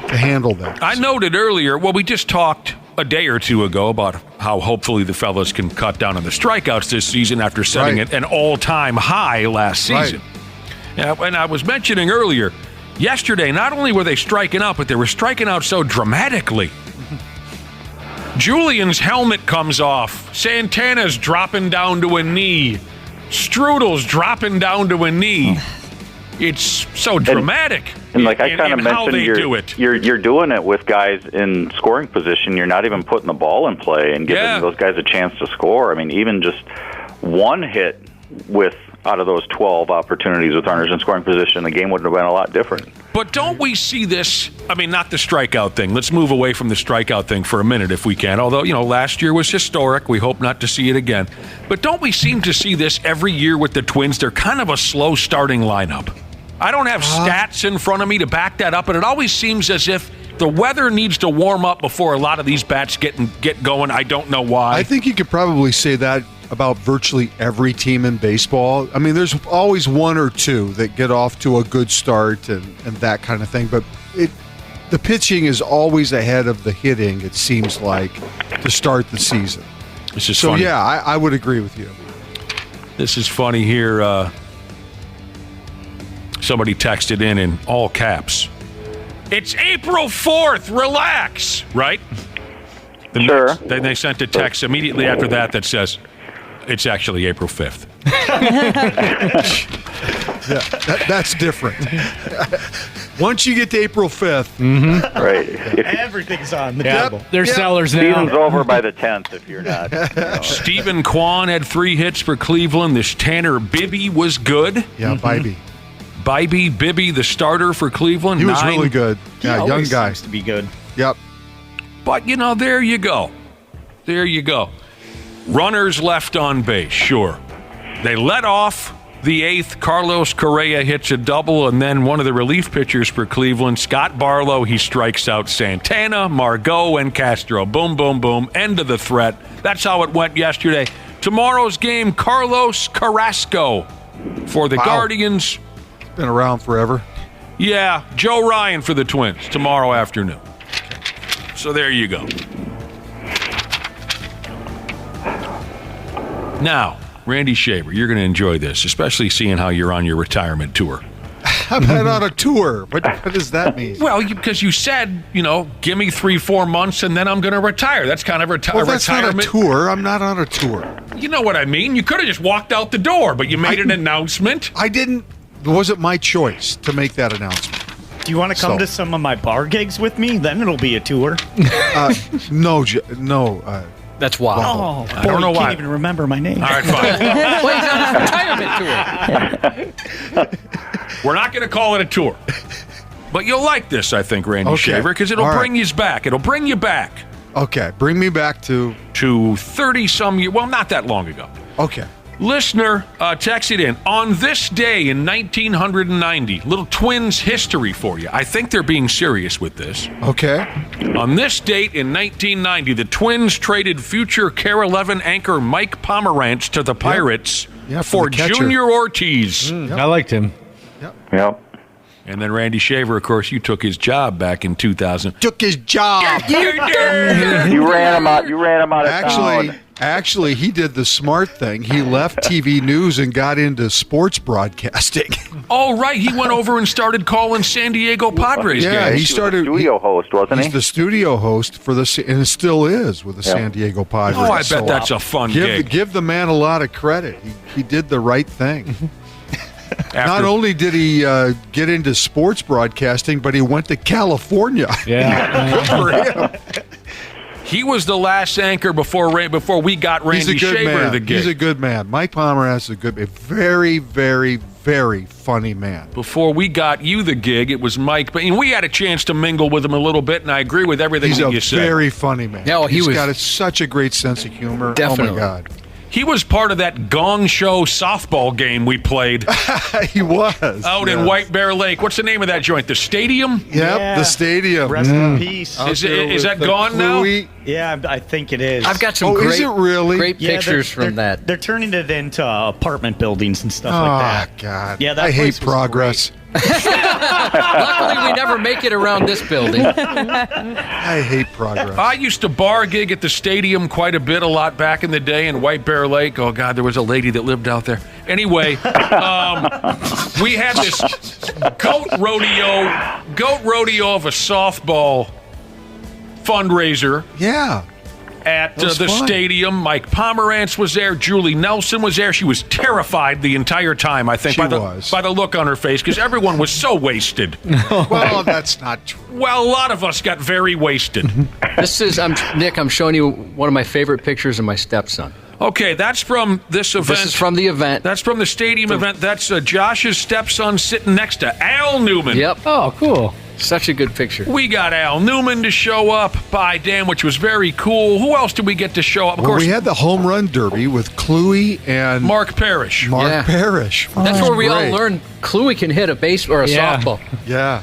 handle that. I noted earlier, we just talked a day or two ago about how hopefully the fellas can cut down on the strikeouts this season after setting an all-time high last season. And I was mentioning earlier, yesterday, not only were they striking out, but they were striking out so dramatically. Julian's helmet comes off. Santana's dropping down to a knee. Strudel's dropping down to a knee. It's so dramatic. And like I kind of how mentioned, they do it. You're doing it with guys in scoring position. You're not even putting the ball in play and giving those guys a chance to score. I mean, even just one hit out of those 12 opportunities with runners in scoring position, the game would have been a lot different. But don't we see this? I mean, not the strikeout thing. Let's move away from the strikeout thing for a minute if we can. Although, last year was historic. We hope not to see it again. But don't we seem to see this every year with the Twins? They're kind of a slow starting lineup. I don't have stats in front of me to back that up, but it always seems as if the weather needs to warm up before a lot of these bats get going. I don't know why. I think you could probably say that about virtually every team in baseball. I mean, there's always one or two that get off to a good start and that kind of thing, but the pitching is always ahead of the hitting, it seems like, to start the season. This is funny. Yeah, I would agree with you. This is funny here. Somebody texted in all caps. It's April 4th. Relax. Right? Sure. Then they sent a text immediately after that says, it's actually April 5th. Yeah, that's different. Once you get to April 5th. Right. Everything's on the table. They're sellers now. Season's over by the 10th if you're not. Stephen Kwan had 3 hits for Cleveland. This Tanner Bibby was good. Yeah, Bibby. Bibby, the starter for Cleveland. He was 9. really good. Yeah, young guy. Seems to be good. Yep. But, there you go. There you go. Runners left on base, sure. They let off the 8th. Carlos Correa hits a double, and then one of the relief pitchers for Cleveland, Scott Barlow, he strikes out Santana, Margot, and Castro. Boom, boom, boom. End of the threat. That's how it went yesterday. Tomorrow's game, Carlos Carrasco for the Guardians. Been around forever. Yeah, Joe Ryan for the Twins tomorrow afternoon. So there you go. Now, Randy Shaver, you're going to enjoy this, especially seeing how you're on your retirement tour. I'm not on a tour. What does that mean? Well, because you said, give me 3-4 months and then I'm going to retire. That's kind of retirement. That's not a tour. I'm not on a tour. You know what I mean? You could have just walked out the door, but you made an announcement. I didn't. It wasn't my choice to make that announcement. Do you want to come to some of my bar gigs with me? Then it'll be a tour. No. That's wild. Oh, I don't know you why. can't even remember my name. All right, fine. Well, he's on his retirement tour. We're not going to call it a tour. But you'll like this, I think, Randy Shaver, because it'll bring you back. It'll bring you back. Okay, bring me back to 30-some years. Well, not that long ago. Okay. Listener texted in, on this day in 1990, little Twins history for you. I think they're being serious with this. Okay. On this date in 1990, the Twins traded future KARE 11 anchor Mike Pomerantz to the Pirates for Junior Ortiz. I liked him. Yep. And then Randy Shaver, of course, you took his job back in 2000. Took his job. You ran him out. You ran him out of town. Actually, he did the smart thing. He left TV news and got into sports broadcasting. Oh, right. He went over and started calling San Diego Padres games. He started. Studio host, wasn't he? He's the studio host for and still is with the San Diego Padres. Oh, I bet that's a fun gig. Give the man a lot of credit. He did the right thing. Not only did he get into sports broadcasting, but he went to California. Yeah. Good for him. He was the last anchor before we got Randy Shaver the gig. He's a good man. Mike Pomerantz is a very, very, very funny man. Before we got you the gig, it was Mike. But we had a chance to mingle with him a little bit, and I agree with everything that you said. He's a very funny man. No, He's got such a great sense of humor. Definitely. Oh, my God. He was part of that Gong Show softball game we played. He was. Out in White Bear Lake. What's the name of that joint? The Stadium? Yep, the Stadium. Rest in peace. Is that gone now? Yeah, I think it is. I've got some great pictures from that. They're turning it into apartment buildings and stuff like that. Oh, God. Yeah, that I place hate was progress. Luckily, we never make it around this building. I hate progress. I used to bar gig at the Stadium quite a lot back in the day in White Bear Lake. Oh, God, there was a lady that lived out there. Anyway, we had this goat rodeo of a softball fundraiser. Yeah. At the Stadium. Mike Pomerantz was there. Julie Nelson was there. She was terrified the entire time, I think, by the look on her face, because everyone was so wasted. Well, that's not true. Well, a lot of us got very wasted. Nick, I'm showing you one of my favorite pictures of my stepson. Okay, that's from this event. This is from the event. That's from the Stadium event. That's Josh's stepson sitting next to Al Newman. Yep. Oh, cool. Such a good picture. We got Al Newman to show up, by damn, which was very cool. Who else did we get to show up? Of course, we had the home run derby with Cluey and Mark Parrish. Parrish. That's where we all learned Cluey can hit a base or a softball. Yeah.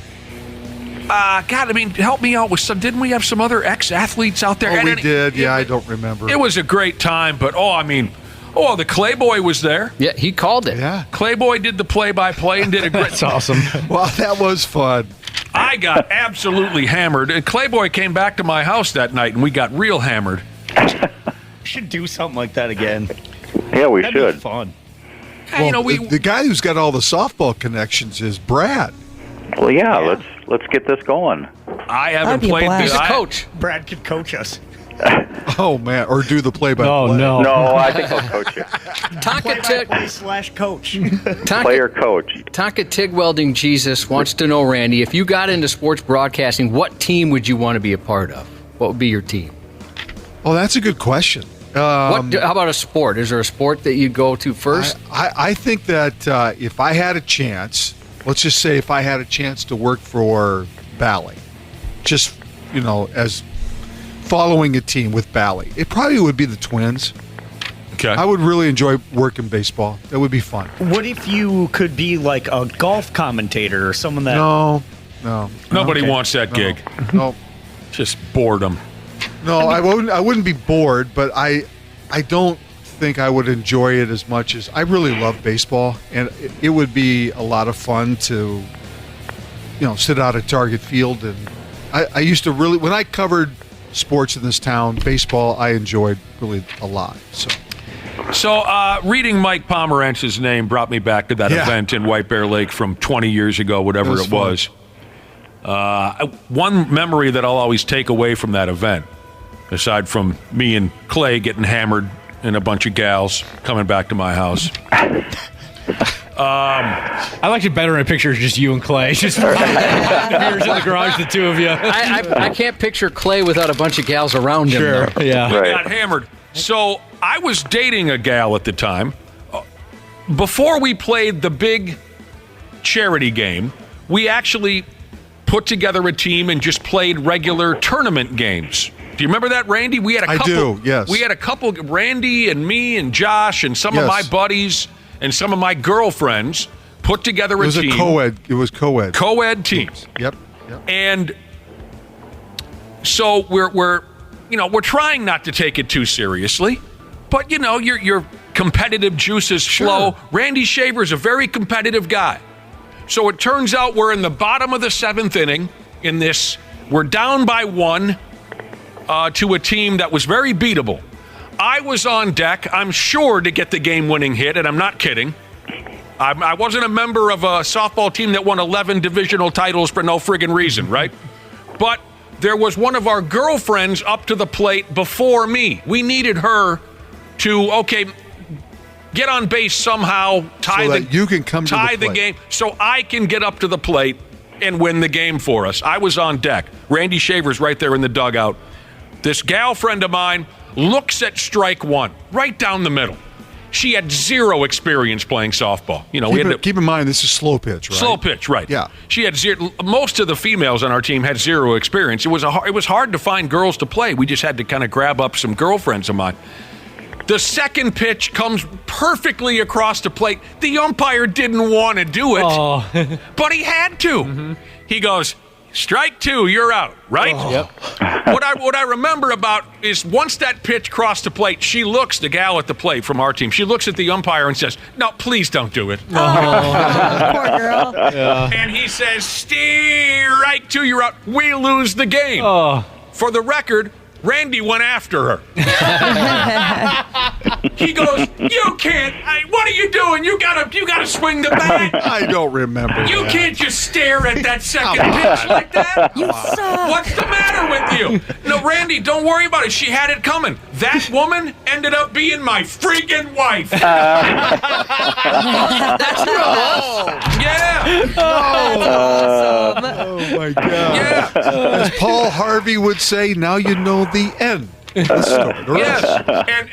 God, I mean, help me out with some. Didn't we have some other ex-athletes out there? Oh, we did. Yeah, I don't remember. It was a great time, but the Clayboy was there. Yeah, he called it. Yeah. Clayboy did the play-by-play and did a great. That's awesome. Well, that was fun. I got absolutely hammered, and Clayboy came back to my house that night, and we got real hammered. We should do something like that again. Yeah, we That'd should. Be fun. Well, the guy who's got all the softball connections is Brad. Well, yeah. Let's get this going. I haven't played this. He's a coach. Brad could coach us. Oh, man. Or do the play-by-play. Oh, no. No, I think I'll coach you. Play-by-play/coach. Player coach. Tonka TIG Welding Jesus wants to know, Randy, if you got into sports broadcasting, what team would you want to be a part of? What would be your team? Oh, that's a good question. How about a sport? Is there a sport that you'd go to first? I think that if I had a chance, let's just say if I had a chance to work for Bally, just, as following a team with Bally, it probably would be the Twins. Okay. I would really enjoy working baseball. That would be fun. What if you could be like a golf commentator or someone that... No. Nobody wants that gig. No. Just boredom. No, I wouldn't be bored, but I don't think I would enjoy it as much as I really love baseball, and it would be a lot of fun to, sit out at Target Field. And I used to really, when I covered sports in this town, baseball, I enjoyed really a lot. So reading Mike Pomerantz's name brought me back to that event in White Bear Lake from 20 years ago, whatever it was. One memory that I'll always take away from that event, aside from me and Clay getting hammered and a bunch of gals coming back to my house. I liked it better in a picture of just you and Clay. Just beers in the garage, the two of you. I can't picture Clay without a bunch of gals around him. Sure, though. yeah. We got hammered. So I was dating a gal at the time. Before we played the big charity game, we actually put together a team and just played regular tournament games. Do you remember that, Randy? We had a couple. I do, yes. We had a couple, Randy and me and Josh and some of my buddies and some of my girlfriends put together a team. It was co-ed. Co-ed teams. Yep. And so we're trying not to take it too seriously, but your competitive juices flow. Randy Shaver's a very competitive guy. So it turns out we're in the bottom of the 7th inning in this. We're down by 1 to a team that was very beatable. I was on deck, I'm sure, to get the game-winning hit, and I'm not kidding. I wasn't a member of a softball team that won 11 divisional titles for no friggin' reason, right? But there was one of our girlfriends up to the plate before me. We needed her to, get on base somehow, tie the game, so I can get up to the plate and win the game for us. I was on deck. Randy Shaver's right there in the dugout. This gal friend of mine looks at strike 1, right down the middle. She had zero experience playing softball. Keep in mind, this is slow pitch, right? Slow pitch, right. Yeah. She had zero. Most of the females on our team had zero experience. It was hard to find girls to play. We just had to kind of grab up some girlfriends of mine. The second pitch comes perfectly across the plate. The umpire didn't want to do it, but he had to. Mm-hmm. He goes, strike 2, you're out, right? Yep. What I remember about is once that pitch crossed the plate, she looks, the gal at the plate from our team, she looks at the umpire and says, no, please don't do it. Poor girl. Yeah. And he says, strike 2, you're out. We lose the game. For the record, Randy went after her. He goes, you can't. What are you doing? You gotta swing the bat. I don't remember. You can't just stare at that second pitch like that. You suck. What's the matter with you? No, Randy, don't worry about it. She had it coming. That woman ended up being my freaking wife. That's who it was? Yeah. Awesome. Oh my God. Yeah. As Paul Harvey would say, now you know the end. Yes,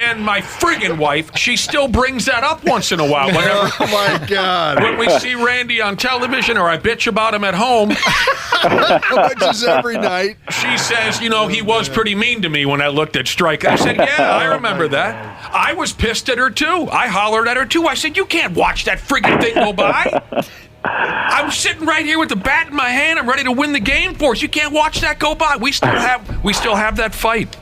and my friggin' wife, she still brings that up once in a while. Whenever, oh my God! When we see Randy on television, or I bitch about him at home, which is every night, she says, he was pretty mean to me when I looked at strike. I said, yeah, I remember that. I was pissed at her too. I hollered at her too. I said, you can't watch that friggin' thing go by. I'm sitting right here with the bat in my hand. I'm ready to win the game for us. You can't watch that go by. We still have that fight.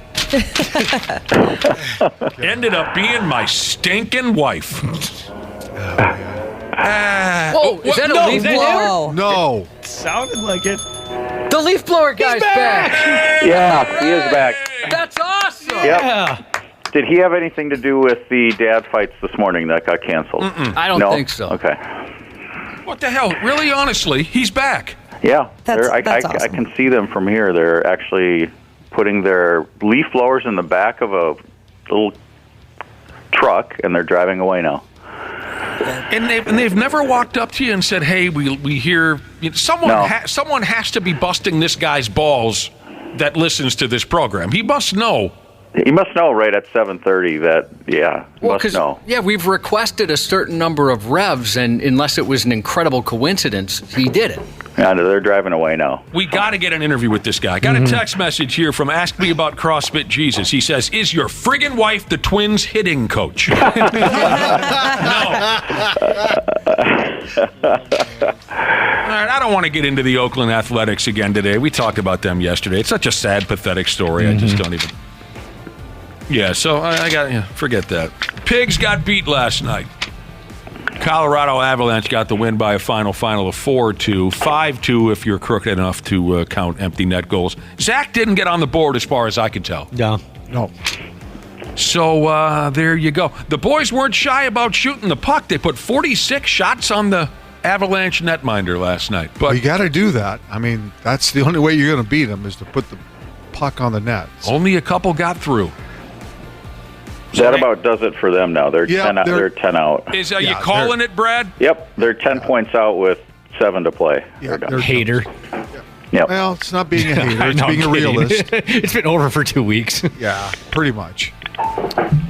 Ended up being my stinking wife. Whoa, is that a leaf blower? No. It sounded like it. The leaf blower guy's back. Yeah, he is back. That's awesome. Yep. Did he have anything to do with the dad fights this morning that got canceled? I don't think so. Okay. What the hell? Really, honestly, he's back. Yeah. That's I awesome. can see them from here. They're actually putting their leaf blowers in the back of a little truck, and they're driving away now. And they've never walked up to you and said, "Hey, we hear someone has to be busting this guy's balls that listens to this program. He must know." He must know right at 7:30 that, must know. Yeah, we've requested a certain number of revs, and unless it was an incredible coincidence, he did it. Yeah, they're driving away now. We got to get an interview with this guy. I got a text message here from Ask Me About CrossFit Jesus. He says, "Is your friggin' wife the Twins hitting coach?" No. All right, I don't want to get into the Oakland Athletics again today. We talked about them yesterday. It's such a sad, pathetic story. I just don't even... Yeah, so I got... forget that. Pigs got beat last night. Colorado Avalanche got the win by a final of 4-2, 5-2 if you're crooked enough to count empty net goals. Zach didn't get on the board as far as I could tell. Yeah. No. So there you go. The boys weren't shy about shooting the puck. They put 46 shots on the Avalanche netminder last night. But well, you got to do that. I mean, that's the only way you're going to beat them is to put the puck on the net. Only a couple got through. That about does it for them now. They're 10 out. They're 10 out. Is you calling it, Brad? Yep, they're 10 points out with 7 to play. Yeah, they're hater. Yep. Well, it's not being a hater. It's being a realist. It's been over for 2 weeks. Yeah, pretty much.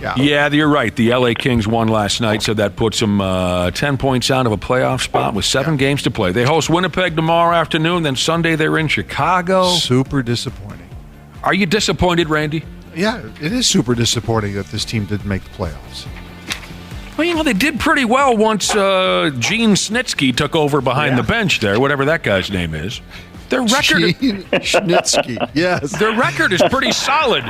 Yeah, you're right. The LA Kings won last night, so that puts them 10 points out of a playoff spot with 7 games to play. They host Winnipeg tomorrow afternoon, then Sunday they're in Chicago. Super disappointing. Are you disappointed, Randy? Yeah, it is super disappointing that this team didn't make the playoffs. Well, they did pretty well once Gene Snitsky took over behind the bench there, whatever that guy's name is. Their record, Gene Snitsky, yes. Their record is pretty solid.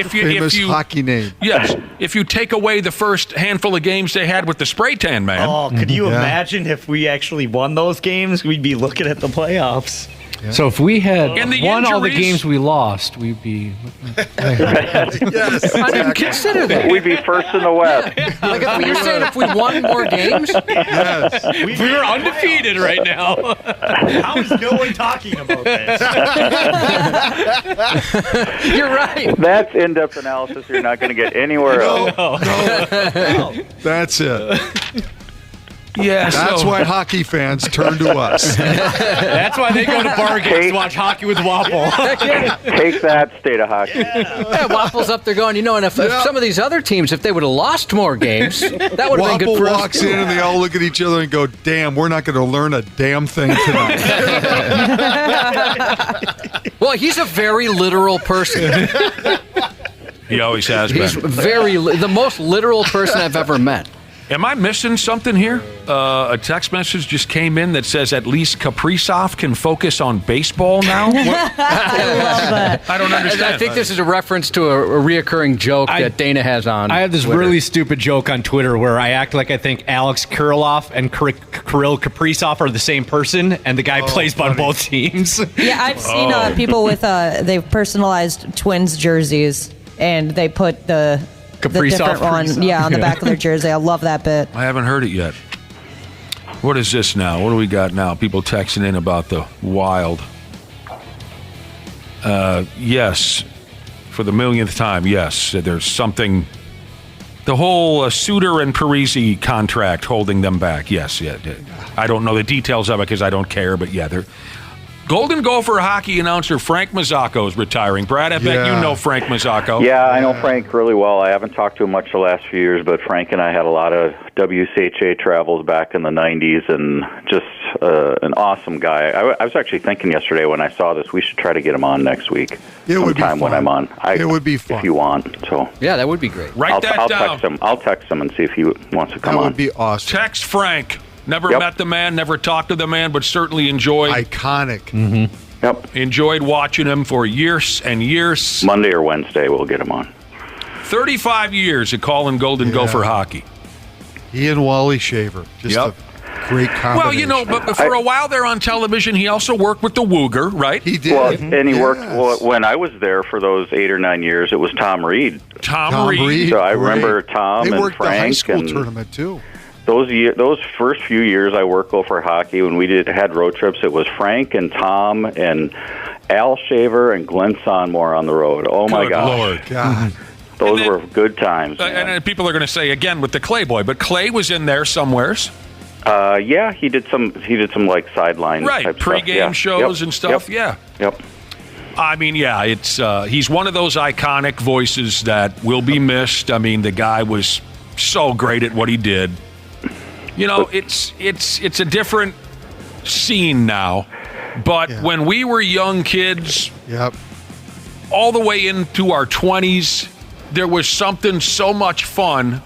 Famous hockey name. Yes, if you take away the first handful of games they had with the spray tan man. Oh, could you imagine if we actually won those games? We'd be looking at the playoffs. Yeah. So if we had won all the injuries- games we lost, we'd be... Yes, I didn't consider that. We'd be first in the West. Like if you're saying if we won more games? Yes. We were undefeated right now. How is no one talking about this? You're right. That's in-depth analysis you're not going to get anywhere else. No. That's it. Yeah, That's why hockey fans turn to us. That's why they go to bar games to watch hockey with Wapple. Take that, state of hockey. Yeah, Waffle's up there going, and if some of these other teams, if they would have lost more games, that would have been good for us. Wapple walks in and they all look at each other and go, damn, we're not going to learn a damn thing tonight. Well, he's a very literal person. He always has been. He's the most literal person I've ever met. Am I missing something here? A text message just came in that says at least Kaprizov can focus on baseball now? I love that. I don't understand. I think this is a reference to a reoccurring joke that Dana has on I have this Twitter. really stupid joke on Twitter where I act like I think Alex Kirilloff and Kirill Kaprizov are the same person, and the guy plays on both teams. Yeah, I've seen people with they've personalized Twins jerseys, and they put the different one, on the back of their jersey. I love that bit. I haven't heard it yet. What is this now? What do we got now? People texting in about the Wild. Yes, for the millionth time, yes. There's something... The whole Suter and Parisi contract holding them back. Yes, yeah. I don't know the details of it because I don't care, but yeah, they're... Golden Gopher hockey announcer Frank Mazzacco is retiring. Brad, I bet you know Frank Mazzacco. Yeah, I know Frank really well. I haven't talked to him much the last few years, but Frank and I had a lot of WCHA travels back in the 90s, and just an awesome guy. I was actually thinking yesterday when I saw this, we should try to get him on next week. It would be fun. When I'm on. It would be fun. If you want. So. Yeah, that would be great. Write that down. Text him. I'll text him and see if he wants to come on. That would be awesome. Text Frank. Never met the man, never talked to the man, but certainly enjoyed. Iconic. Mm-hmm. Yep. Enjoyed watching him for years and years. Monday or Wednesday, we'll get him on. 35 years of calling Golden Gopher hockey. He and Wally Shaver. Just a great combination. Well, you know, but for a while there on television, he also worked with the Wooger, right? He did. Well, and he worked, when I was there for those 8 or 9 years, it was Tom Reed. Tom Reed. So I remember Tom and worked Frank. the high school and tournament, too. Those first few years I worked Gopher hockey, when we had road trips, it was Frank and Tom and Al Shaver and Glenn Sonmore on the road. Oh, my gosh. Lord. God. Those were good times. And people are going to say, again, with the Clay boy, but Clay was in there somewheres. Yeah, he did some like sideline type pregame stuff. shows and stuff. Yep. I mean, it's he's one of those iconic voices that will be missed. I mean, the guy was so great at what he did. You know, it's a different scene now. But when we were young kids, all the way into our 20s, there was something so much fun.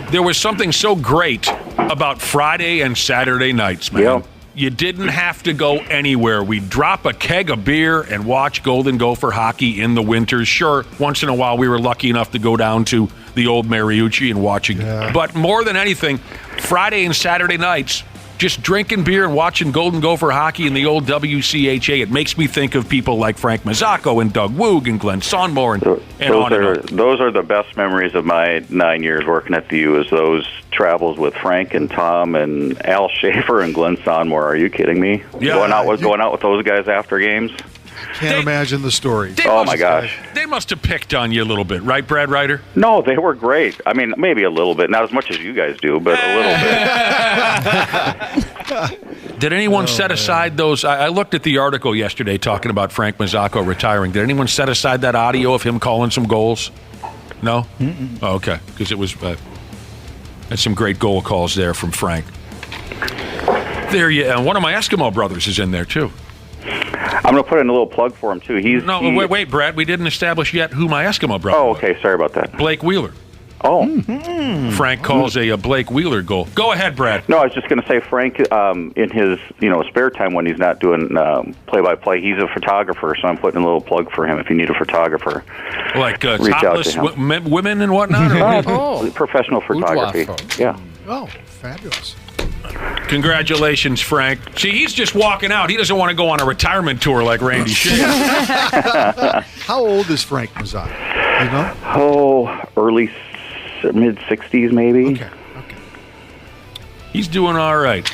There was something so great about Friday and Saturday nights, man. Yep. You didn't have to go anywhere. We'd drop a keg of beer and watch Golden Gopher hockey in the winters. Sure, once in a while we were lucky enough to go down to the old Mariucci and watching. But more than anything, Friday and Saturday nights, just drinking beer and watching Golden Gopher hockey in the old WCHA. It makes me think of people like Frank Mazzacco and Doug Woog and Glenn Sonmore and on and on. Those are the best memories of my 9 years working at the U, is those travels with Frank and Tom and Al Schaefer and Glenn Sonmore. Are you kidding me? Yeah. Going out with those guys after games? Can't imagine the story. Oh, my gosh. They must have picked on you a little bit, right, Brad Ryder? No, they were great. I mean, maybe a little bit. Not as much as you guys do, but a little bit. Did anyone set aside those? I looked at the article yesterday talking about Frank Mazzacco retiring. Did anyone set aside that audio of him calling some goals? No? Oh, okay, because it was had some great goal calls there from Frank. There you and one of my Eskimo brothers is in there, too. I'm going to put in a little plug for him, too. Wait, Brad. We didn't establish yet who my Eskimo brother was. Oh, okay. Sorry about that. Blake Wheeler. Oh. Frank calls a Blake Wheeler goal. Go ahead, Brad. No, I was just going to say Frank, in his spare time when he's not doing play-by-play, he's a photographer, so I'm putting a little plug for him if you need a photographer. Like topless women and whatnot? Professional photography. Yeah. Oh, fabulous. Congratulations, Frank. See, he's just walking out. He doesn't want to go on a retirement tour like Randy Shea. How old is Frank Mazzacco? You know? Oh, mid-60s, maybe. Okay. He's doing all right.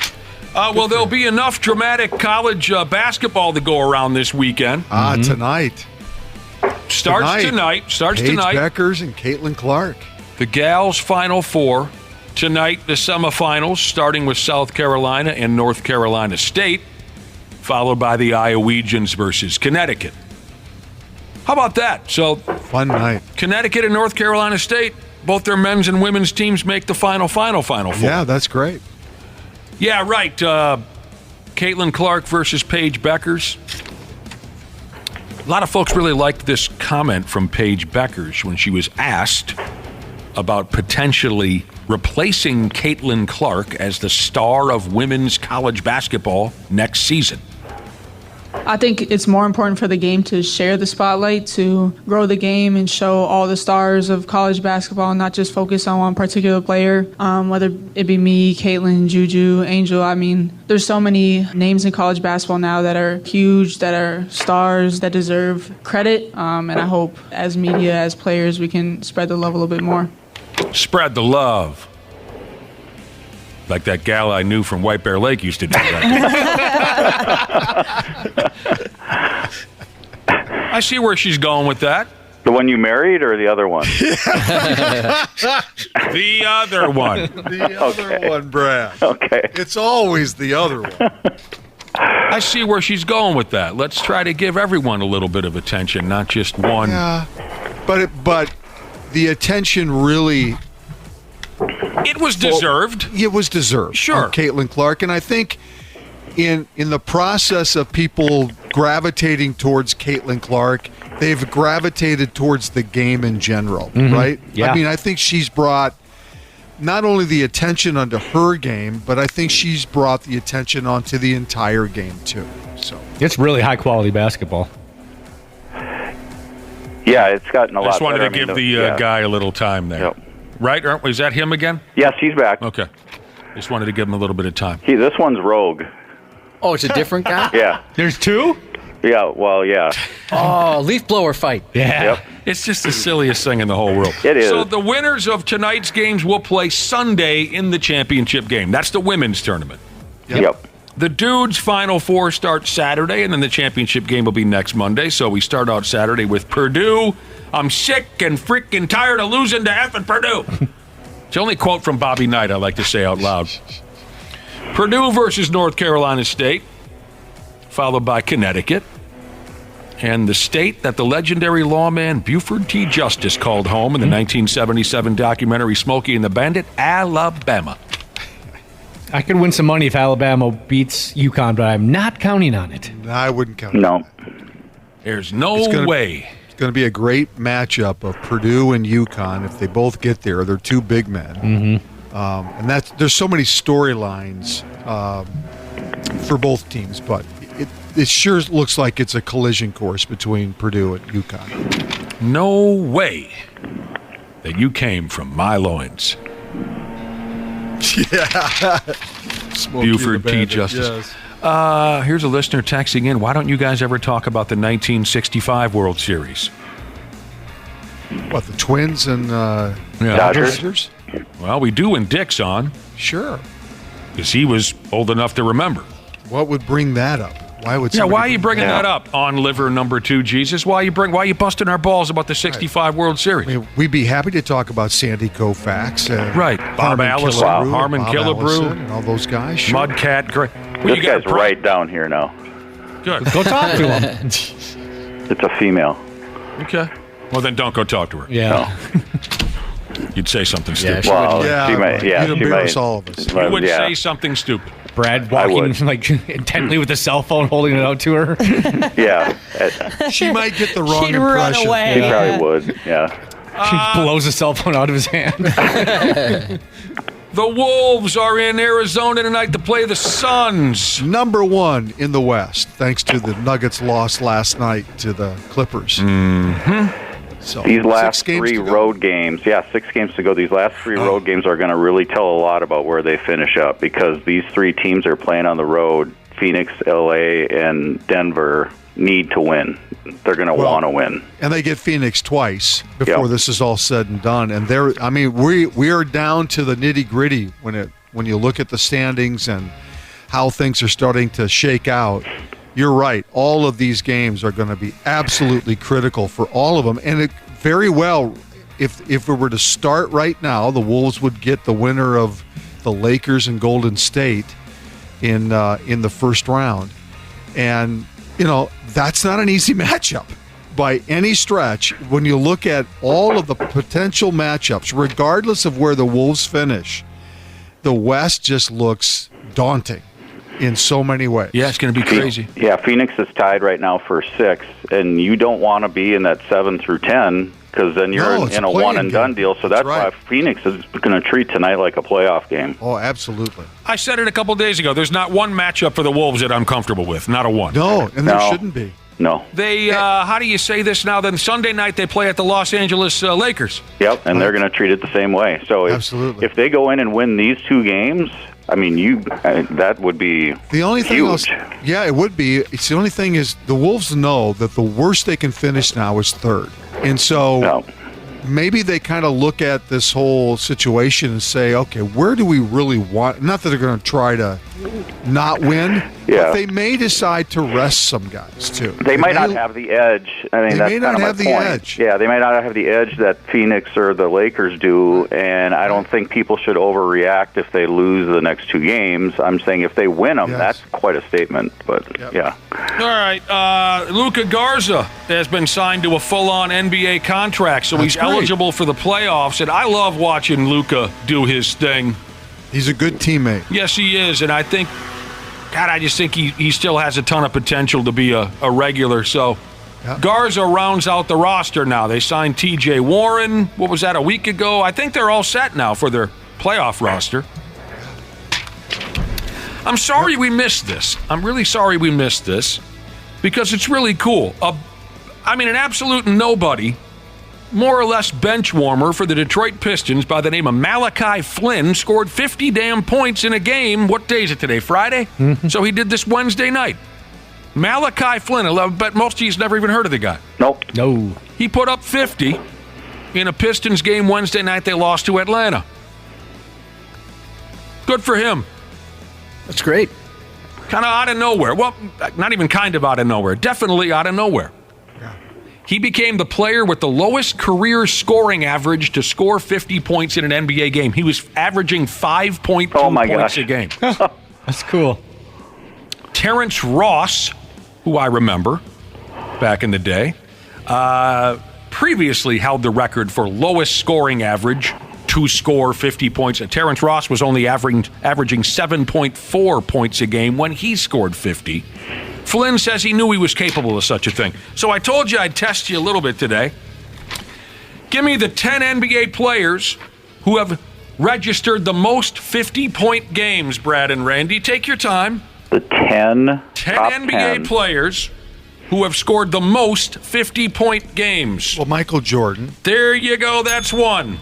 Well, there'll be enough dramatic college basketball to go around this weekend. Tonight. Starts tonight. Paige Beckers and Caitlin Clark. The Gals' Final Four. Tonight, the semifinals, starting with South Carolina and North Carolina State, followed by the Iowegians versus Connecticut. How about that? So, fun night. Connecticut and North Carolina State, both their men's and women's teams make the final four. Yeah, that's great. Yeah, right. Caitlin Clark versus Paige Beckers. A lot of folks really liked this comment from Paige Beckers when she was asked about potentially replacing Caitlin Clark as the star of women's college basketball next season. I think it's more important for the game to share the spotlight, to grow the game and show all the stars of college basketball, not just focus on one particular player, whether it be me, Caitlin, Juju, Angel. I mean, there's so many names in college basketball now that are huge, that are stars, that deserve credit. And I hope as media, as players, we can spread the love a little bit more. Spread the love. Like that gal I knew from White Bear Lake used to do that. I see where she's going with that. The one you married or the other one? The other one. The other one, Brad. Okay. It's always the other one. I see where she's going with that. Let's try to give everyone a little bit of attention, not just one. Yeah. But the attention really... It was deserved. It was deserved. Sure. Caitlin Clark. And I think in the process of people gravitating towards Caitlin Clark, they've gravitated towards the game in general, right? Yeah. I mean, I think she's brought not only the attention onto her game, but I think she's brought the attention onto the entire game, too. So it's really high-quality basketball. Yeah, it's gotten a lot better. I just wanted to give the guy a little time there. Yep. Right? Is that him again? Yes, he's back. Okay. Just wanted to give him a little bit of time. This one's Rogue. Oh, it's a different guy? Yeah. There's two? Yeah, well, yeah. Oh, leaf blower fight. Yeah. Yep. It's just the silliest thing in the whole world. It is. So the winners of tonight's games will play Sunday in the championship game. That's the women's tournament. Yep. The dudes' Final Four starts Saturday, and then the championship game will be next Monday. So we start out Saturday with Purdue. I'm sick and freaking tired of losing to effing Purdue. It's the only quote from Bobby Knight I like to say out loud. Purdue versus North Carolina State, followed by Connecticut, and the state that the legendary lawman Buford T. Justice called home in the 1977 documentary Smokey and the Bandit, Alabama. I could win some money if Alabama beats UConn, but I'm not counting on it. I wouldn't count on No. There's no way. It's going to be a great matchup of Purdue and UConn if they both get there. They're two big men. Mm-hmm. And there's so many storylines for both teams, but it sure looks like it's a collision course between Purdue and UConn. No way that you came from my loins. Yeah. Buford P. Justice. Yes. Here's a listener texting in. Why don't you guys ever talk about the 1965 World Series? What, the Twins and Dodgers? Well, we do when Dick's on. Sure. Because he was old enough to remember. What would bring that up? Why would? Why are you bringing that up on liver number 2, Jesus? Why are you busting our balls about the 65 World Series? I mean, we'd be happy to talk about Sandy Koufax. Right. Bob Allison, Harmon Killebrew, and all those guys. Sure. Mudcat. Great. This guy's right down here now. Good. Go talk to him. It's a female. Okay. Well, then don't go talk to her. Yeah. No. You'd say something stupid. Well, she might. Yeah, you'd she embarrass might. all of us. You would say something stupid. Brad walking like intently with a cell phone, holding it out to her. Yeah. She might get the wrong She'd run impression. away. She probably would. Yeah. He blows a cell phone out of his hand. The Wolves are in Arizona tonight to play the Suns. Number 1 in the West, thanks to the Nuggets' loss last night to the Clippers. Mm-hmm. So, These last 6 games 3 to go. road games, 6 games to go. These last 3 road games are going to really tell a lot about where they finish up because these 3 teams are playing on the road. Phoenix, LA, and Denver need to win. They're going to want to win. And they get Phoenix twice before this is all said and done. And we are down to the nitty-gritty when you look at the standings and how things are starting to shake out. You're right. All of these games are going to be absolutely critical for all of them. And it very well, if we were to start right now, the Wolves would get the winner of the Lakers and Golden State in the first round. And, that's not an easy matchup by any stretch. When you look at all of the potential matchups, regardless of where the Wolves finish, the West just looks daunting in so many ways. Yeah, it's going to be crazy. Yeah, Phoenix is tied right now for 6, and you don't want to be in that 7 through 10 because then you're in a one-and-done deal. So that's why Phoenix is going to treat tonight like a playoff game. Oh, absolutely. I said it a couple days ago. There's not one matchup for the Wolves that I'm comfortable with. Not a one. No, and there shouldn't be. No. They, how do you say this now? Then Sunday night they play at the Los Angeles Lakers. Yep, and they're going to treat it the same way. So if they go in and win these 2 games, I mean, that would be the only thing huge. It would be. It's the only thing is the Wolves know that the worst they can finish now is 3rd. And so maybe they kind of look at this whole situation and say, okay, where do we really want? Not that they're going to try to not win, but they may decide to rest some guys too. They might not have the edge. I mean, that's may kind not of have my the point. edge. Yeah, they might not have the edge that Phoenix or the Lakers do, and I don't think people should overreact if they lose the next 2 games. I'm saying if they win them, that's quite a statement. But yeah. All right, Luka Garza has been signed to a full-on NBA contract, so he's eligible for the playoffs. And I love watching Luka do his thing. He's a good teammate. Yes, he is, and I just think he still has a ton of potential to be a regular. So Garza rounds out the roster now. They signed T.J. Warren. What was that, a week ago? I think they're all set now for their playoff roster. I'm sorry we missed this. I'm really sorry we missed this because it's really cool. An absolute nobody, more or less bench warmer for the Detroit Pistons by the name of Malachi Flynn scored 50 damn points in a game. What day is it today? Friday? So he did this Wednesday night. Malachi Flynn, I bet most of you's never even heard of the guy. Nope. No. He put up 50 in a Pistons game Wednesday night. They lost to Atlanta. Good for him. That's great. Kind of out of nowhere. Well, not even kind of out of nowhere. Definitely out of nowhere. He became the player with the lowest career scoring average to score 50 points in an NBA game. He was averaging 5.2 points a game. That's cool. Terrence Ross, who I remember back in the day, previously held the record for lowest scoring average to score 50 points. Terrence Ross was only averaging 7.4 points a game when he scored 50. Flynn says he knew he was capable of such a thing. So I told you I'd test you a little bit today. Give me the 10 NBA players who have registered the most 50-point games, Brad and Randy. Take your time. The 10 NBA players who have scored the most 50-point games. Well, Michael Jordan. There you go. That's one.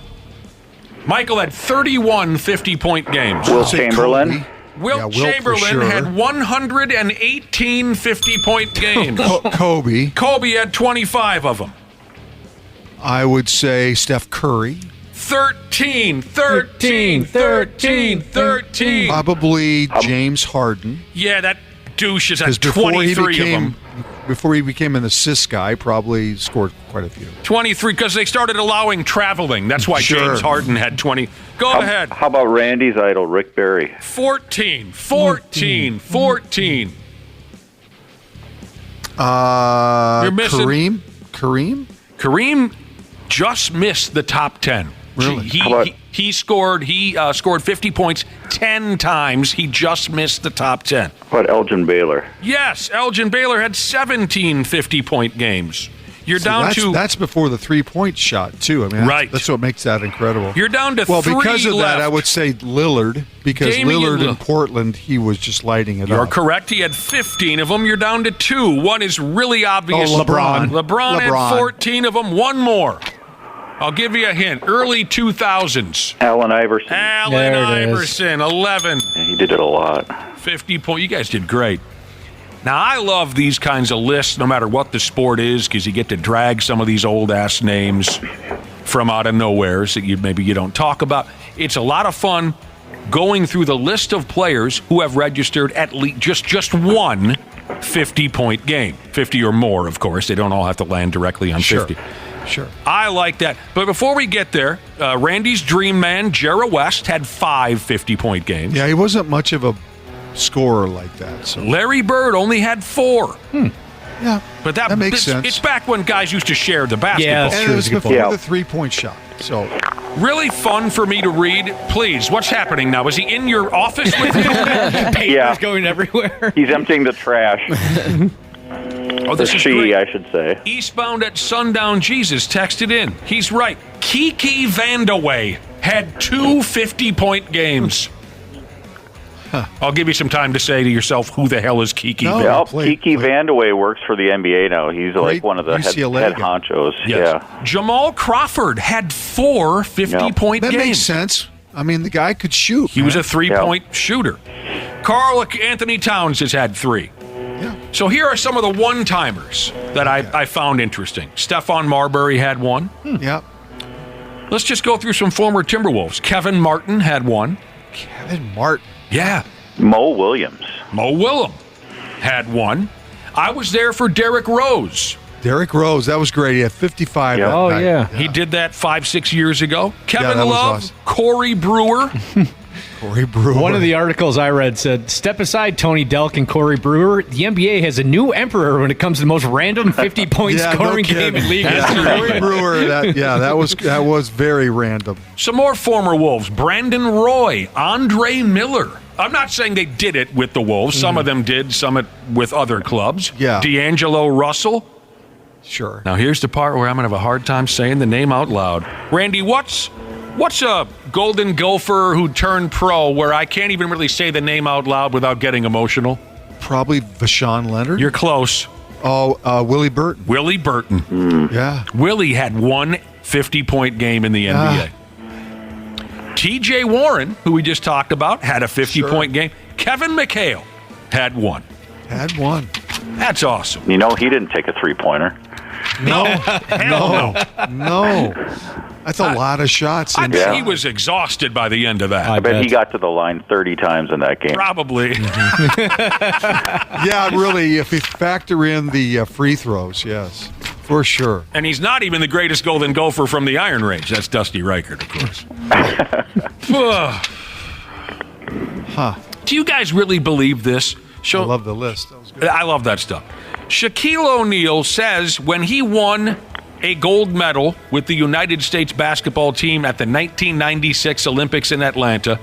Michael had 31 50-point games. Will Chamberlain. Wilt Chamberlain had 118 50-point games. Kobe. Kobe had 25 of them. I would say Steph Curry. 13. Probably James Harden. Yeah, that douche is at 23 of them. Before he became an assist guy, probably scored quite a few. 23, because they started allowing traveling. That's why James Harden had 20. Go ahead. How about Randy's idol, Rick Barry? 14. You're missing. Kareem just missed the top 10. Really? He scored 50 points 10 times. He just missed the top 10. How about Elgin Baylor? Yes, Elgin Baylor had 17 50-point games. You're down to... That's before the three-point shot, too. I mean, that's what makes that incredible. You're down to well, 3 because of left. that, I would say Lillard, because Lillard in Portland, he was just lighting it up. You're correct. He had 15 of them. You're down to 2. One is really obvious. LeBron. LeBron had 14 of them. One more. I'll give you a hint. Early 2000s. Allen Iverson. Allen Iverson, 11. Yeah, he did it a lot. 50 points. You guys did great. Now, I love these kinds of lists, no matter what the sport is, because you get to drag some of these old-ass names from out of nowhere that maybe you don't talk about. It's a lot of fun going through the list of players who have registered at least just one 50-point game. 50 or more, of course. They don't all have to land directly on 50. Sure. I like that. But before we get there, Randy's dream man, Jarrah West, had 5 50-point games. Yeah, he wasn't much of a scorer like that. So Larry Bird only had 4. Yeah, but that makes sense. It's back when guys used to share the basketball. Yeah, and it was before the three-point shot. So really fun for me to read. Please, what's happening now? Is he in your office with you? Papers going everywhere. He's emptying the trash. This is great. great. I should say. Eastbound at Sundown Jesus texted in. He's right. Kiki Vandaway had 2 50-point games. I'll give you some time to say to yourself, who the hell is Kiki? Kiki Vandaway works for the NBA now. He's like one of the head honchos. Yes. Yeah. Jamal Crawford had 4 50-point games. That makes sense. I mean, the guy could shoot. He was a 3-point shooter. Carl Anthony Towns has had 3. So here are some of the one-timers that I found interesting. Stephon Marbury had 1. Yep. Let's just go through some former Timberwolves. Kevin Martin had 1. Kevin Martin. Yeah. Mo Williams had 1. I was there for Derrick Rose. Derrick Rose, that was great. He had 55 that night. He did that 5-6 years ago. Kevin that was Love, awesome. Corey Brewer. One of the articles I read said, step aside, Tony Delk and Corey Brewer. The NBA has a new emperor when it comes to the most random 50-point scoring game in league history. Corey Brewer, that was very random. Some more former Wolves. Brandon Roy, Andre Miller. I'm not saying they did it with the Wolves. Some of them did, some with other clubs. Yeah. D'Angelo Russell. Sure. Now here's the part where I'm going to have a hard time saying the name out loud. Randy, what's a Golden Gopher who turned pro where I can't even really say the name out loud without getting emotional? Probably Vashawn Leonard. You're close. Oh, Willie Burton. Willie Burton. Yeah. Willie had 1 50-point game in the NBA. TJ Warren, who we just talked about, had a 50-point game. Kevin McHale had 1. Had 1. That's awesome. You know, he didn't take a three-pointer. No. That's a lot of shots. I bet he was exhausted by the end of that. I bet he got to the line 30 times in that game. Probably. Yeah, really, if you factor in the free throws, yes, for sure. And he's not even the greatest Golden Gopher from the Iron Range. That's Dusty Reichert, of course. Do you guys really believe this? I love the list. That was good. I love that stuff. Shaquille O'Neal says when he won a gold medal with the United States basketball team at the 1996 Olympics in Atlanta.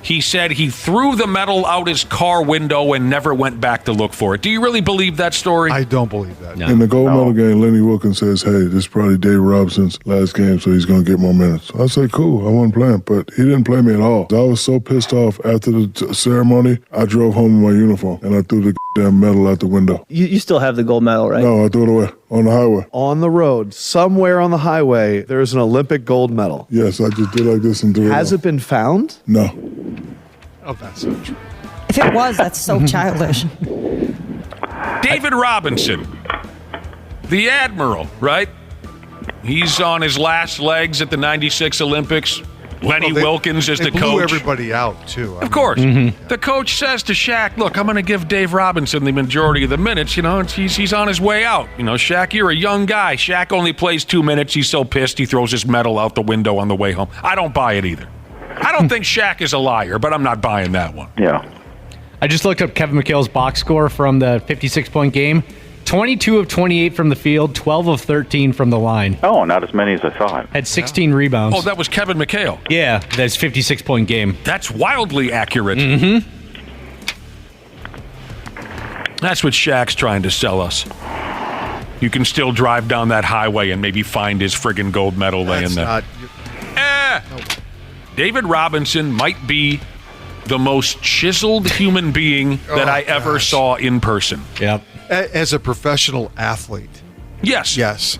He said he threw the medal out his car window and never went back to look for it. Do you really believe that story? I don't believe that. In the gold medal game, Lenny Wilkins says, hey, this is probably Dave Robinson's last game, so he's going to get more minutes. I said, cool, I wasn't playing, but he didn't play me at all. I was so pissed off after the ceremony, I drove home in my uniform, and I threw the damn medal out the window. You still have the gold medal, right? No, I threw it away on the highway. On the road, somewhere on the highway, there is an Olympic gold medal. Yes, I just did like this and threw it Has off. it been found? No. Oh, that's so true. If it was, that's so childish. David Robinson, the Admiral, right? He's on his last legs at the 96 Olympics. Lenny Wilkins is the They blew coach. everybody out, too. Of course. The coach says to Shaq, look, I'm going to give Dave Robinson the majority of the minutes. You know, he's on his way out. You know, Shaq, you're a young guy. Shaq only plays 2 minutes. He's so pissed he throws his medal out the window on the way home. I don't buy it either. I don't think Shaq is a liar, but I'm not buying that one. Yeah. I just looked up Kevin McHale's box score from the 56-point game. 22 of 28 from the field, 12 of 13 from the line. Oh, not as many as I thought. Had 16 rebounds. Oh, that was Kevin McHale. Yeah, that's 56-point game. That's wildly accurate. That's what Shaq's trying to sell us. You can still drive down that highway and maybe find his friggin' gold medal laying there. David Robinson might be the most chiseled human being that I ever saw in person. Yep. As a professional athlete. Yes. Yes.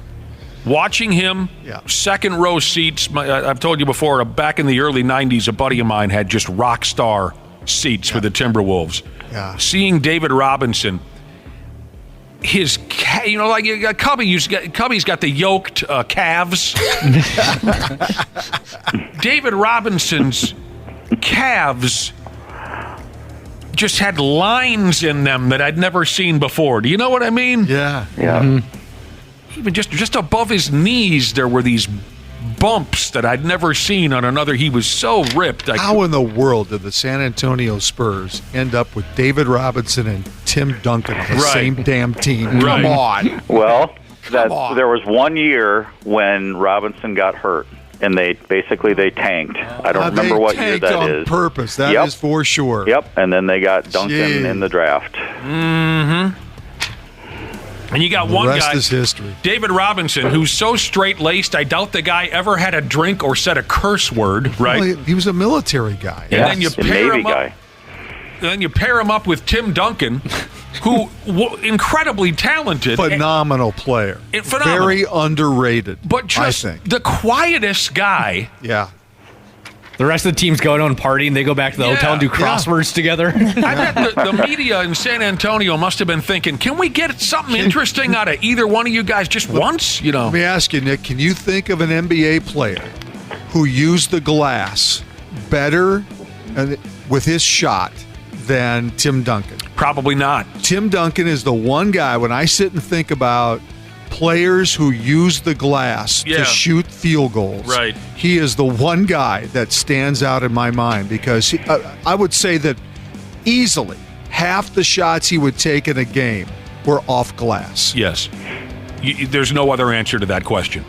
Watching him, second row seats. I've told you before, back in the early 90s, a buddy of mine had just rock star seats for the Timberwolves. Yeah. Seeing David Robinson, his, you know, like Cubby's got the yoked calves. David Robinson's calves just had lines in them that I'd never seen before. Do you know what I mean? Yeah. Yeah. Even just above his knees, there were these bumps that I'd never seen on another. He was so ripped. How in the world did the San Antonio Spurs end up with David Robinson and Tim Duncan on the same damn team? Right. Come on. Well, there was 1 year when Robinson got hurt, and they tanked. I don't remember what year that on is. Purpose. That is for sure. Yep, and then they got Duncan in the draft. And you got The one rest guy, is history. David Robinson, who's so straight-laced, I doubt the guy ever had a drink or said a curse word, right? Well, he was a military guy. And then you a pair Navy him up. guy. Then you pair him up with Tim Duncan, who incredibly talented, Phenomenal player. Phenomenal. Very underrated. but just I think. the quietest guy. Yeah. The rest of the team's going on partying. They go back to the hotel and do crosswords together. I bet the media in San Antonio must have been thinking, can we get something interesting out of either one of you guys just once? You know. Let me ask you, Nick, can you think of an NBA player who used the glass better with his shot than Tim Duncan? Probably not. Tim Duncan is the one guy, when I sit and think about players who use the glass to shoot field goals, right? He is the one guy that stands out in my mind because I would say that easily half the shots he would take in a game were off glass. Yes. There's no other answer to that question.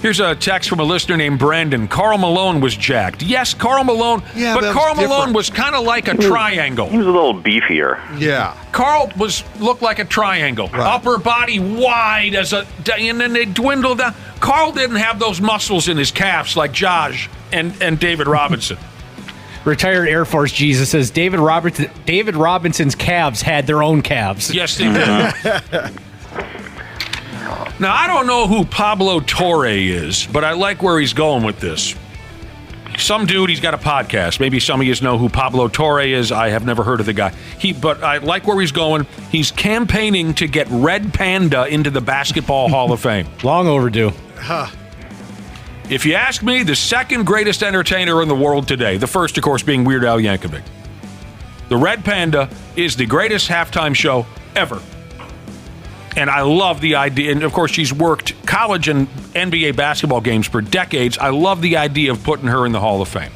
Here's a text from a listener named Brandon. Karl Malone was jacked. Yes, Karl Malone, Yeah, but that was Karl Malone different. was kind of like a triangle. He was a little beefier. Yeah. Karl looked like a triangle. Right. Upper body wide and then they dwindled down. Karl didn't have those muscles in his calves like Josh and David Robinson. Retired Air Force Jesus says David Robinson's calves had their own calves. Yes, they did. Now, I don't know who Pablo Torre is, but I like where he's going with this. Some dude, he's got a podcast. Maybe some of you know who Pablo Torre is. I have never heard of the guy. But I like where he's going. He's campaigning to get Red Panda into the Basketball Hall of Fame. Long overdue. If you ask me, the second greatest entertainer in the world today, the first, of course, being Weird Al Yankovic. The Red Panda is the greatest halftime show ever. And I love the idea. And, of course, she's worked college and NBA basketball games for decades. I love the idea of putting her in the Hall of Fame.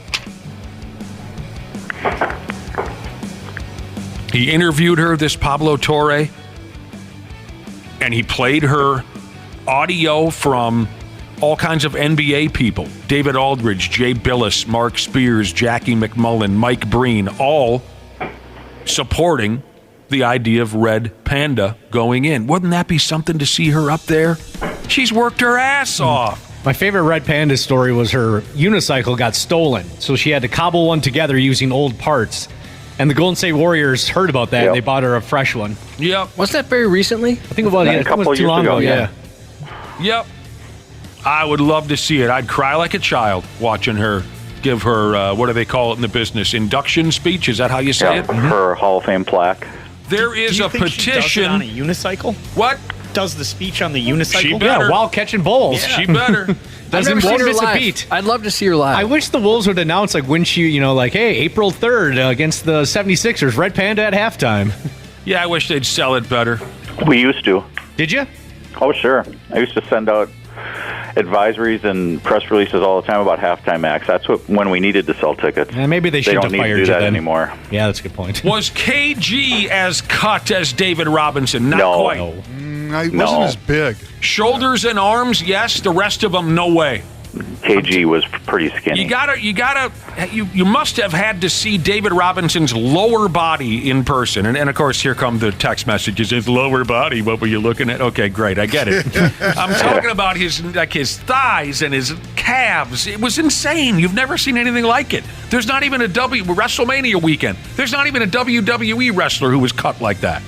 He interviewed her, this Pablo Torre, and he played her audio from all kinds of NBA people. David Aldridge, Jay Billis, Mark Spears, Jackie McMullen, Mike Breen, all supporting the idea of Red Panda going in. Wouldn't that be something to see her up there? She's worked her ass off. My favorite Red Panda story was her unicycle got stolen, so she had to cobble one together using old parts. And the Golden State Warriors heard about that, and they bought her a fresh one. Yep. Was that very recently? I think it was, A couple too years long ago, ago, Yep. I would love to see it. I'd cry like a child watching her give her, what do they call it in the business, induction speech? Is that how you say it? Her Hall of Fame plaque. There is a petition. She does it on a unicycle? What? Does the speech on the unicycle? She better. Yeah, while catching bowls. Yeah. She better. Doesn't seen her miss a live. beat. I'd love to see her live. I wish the Wolves would announce, like, when she, like, hey, April 3rd against the 76ers, Red Panda at halftime. Yeah, I wish they'd sell it better. We used to. Did you? Oh, sure. I used to send out advisories and press releases all the time about halftime acts. That's when we needed to sell tickets. Maybe they shouldn't don't have need to fired do you that then. anymore. Yeah, that's a good point. Was KG as cut as David Robinson? Not No. quite. He wasn't as big. Shoulders and arms, yes. The rest of them, no way. KG was pretty skinny. You must have had to see David Robinson's lower body in person. And of course, here come the text messages. His lower body, what were you looking at? Okay, great, I get it. I'm talking about his thighs and his calves. It was insane. You've never seen anything like it. There's not even a WrestleMania weekend. There's not even a WWE wrestler who was cut like that.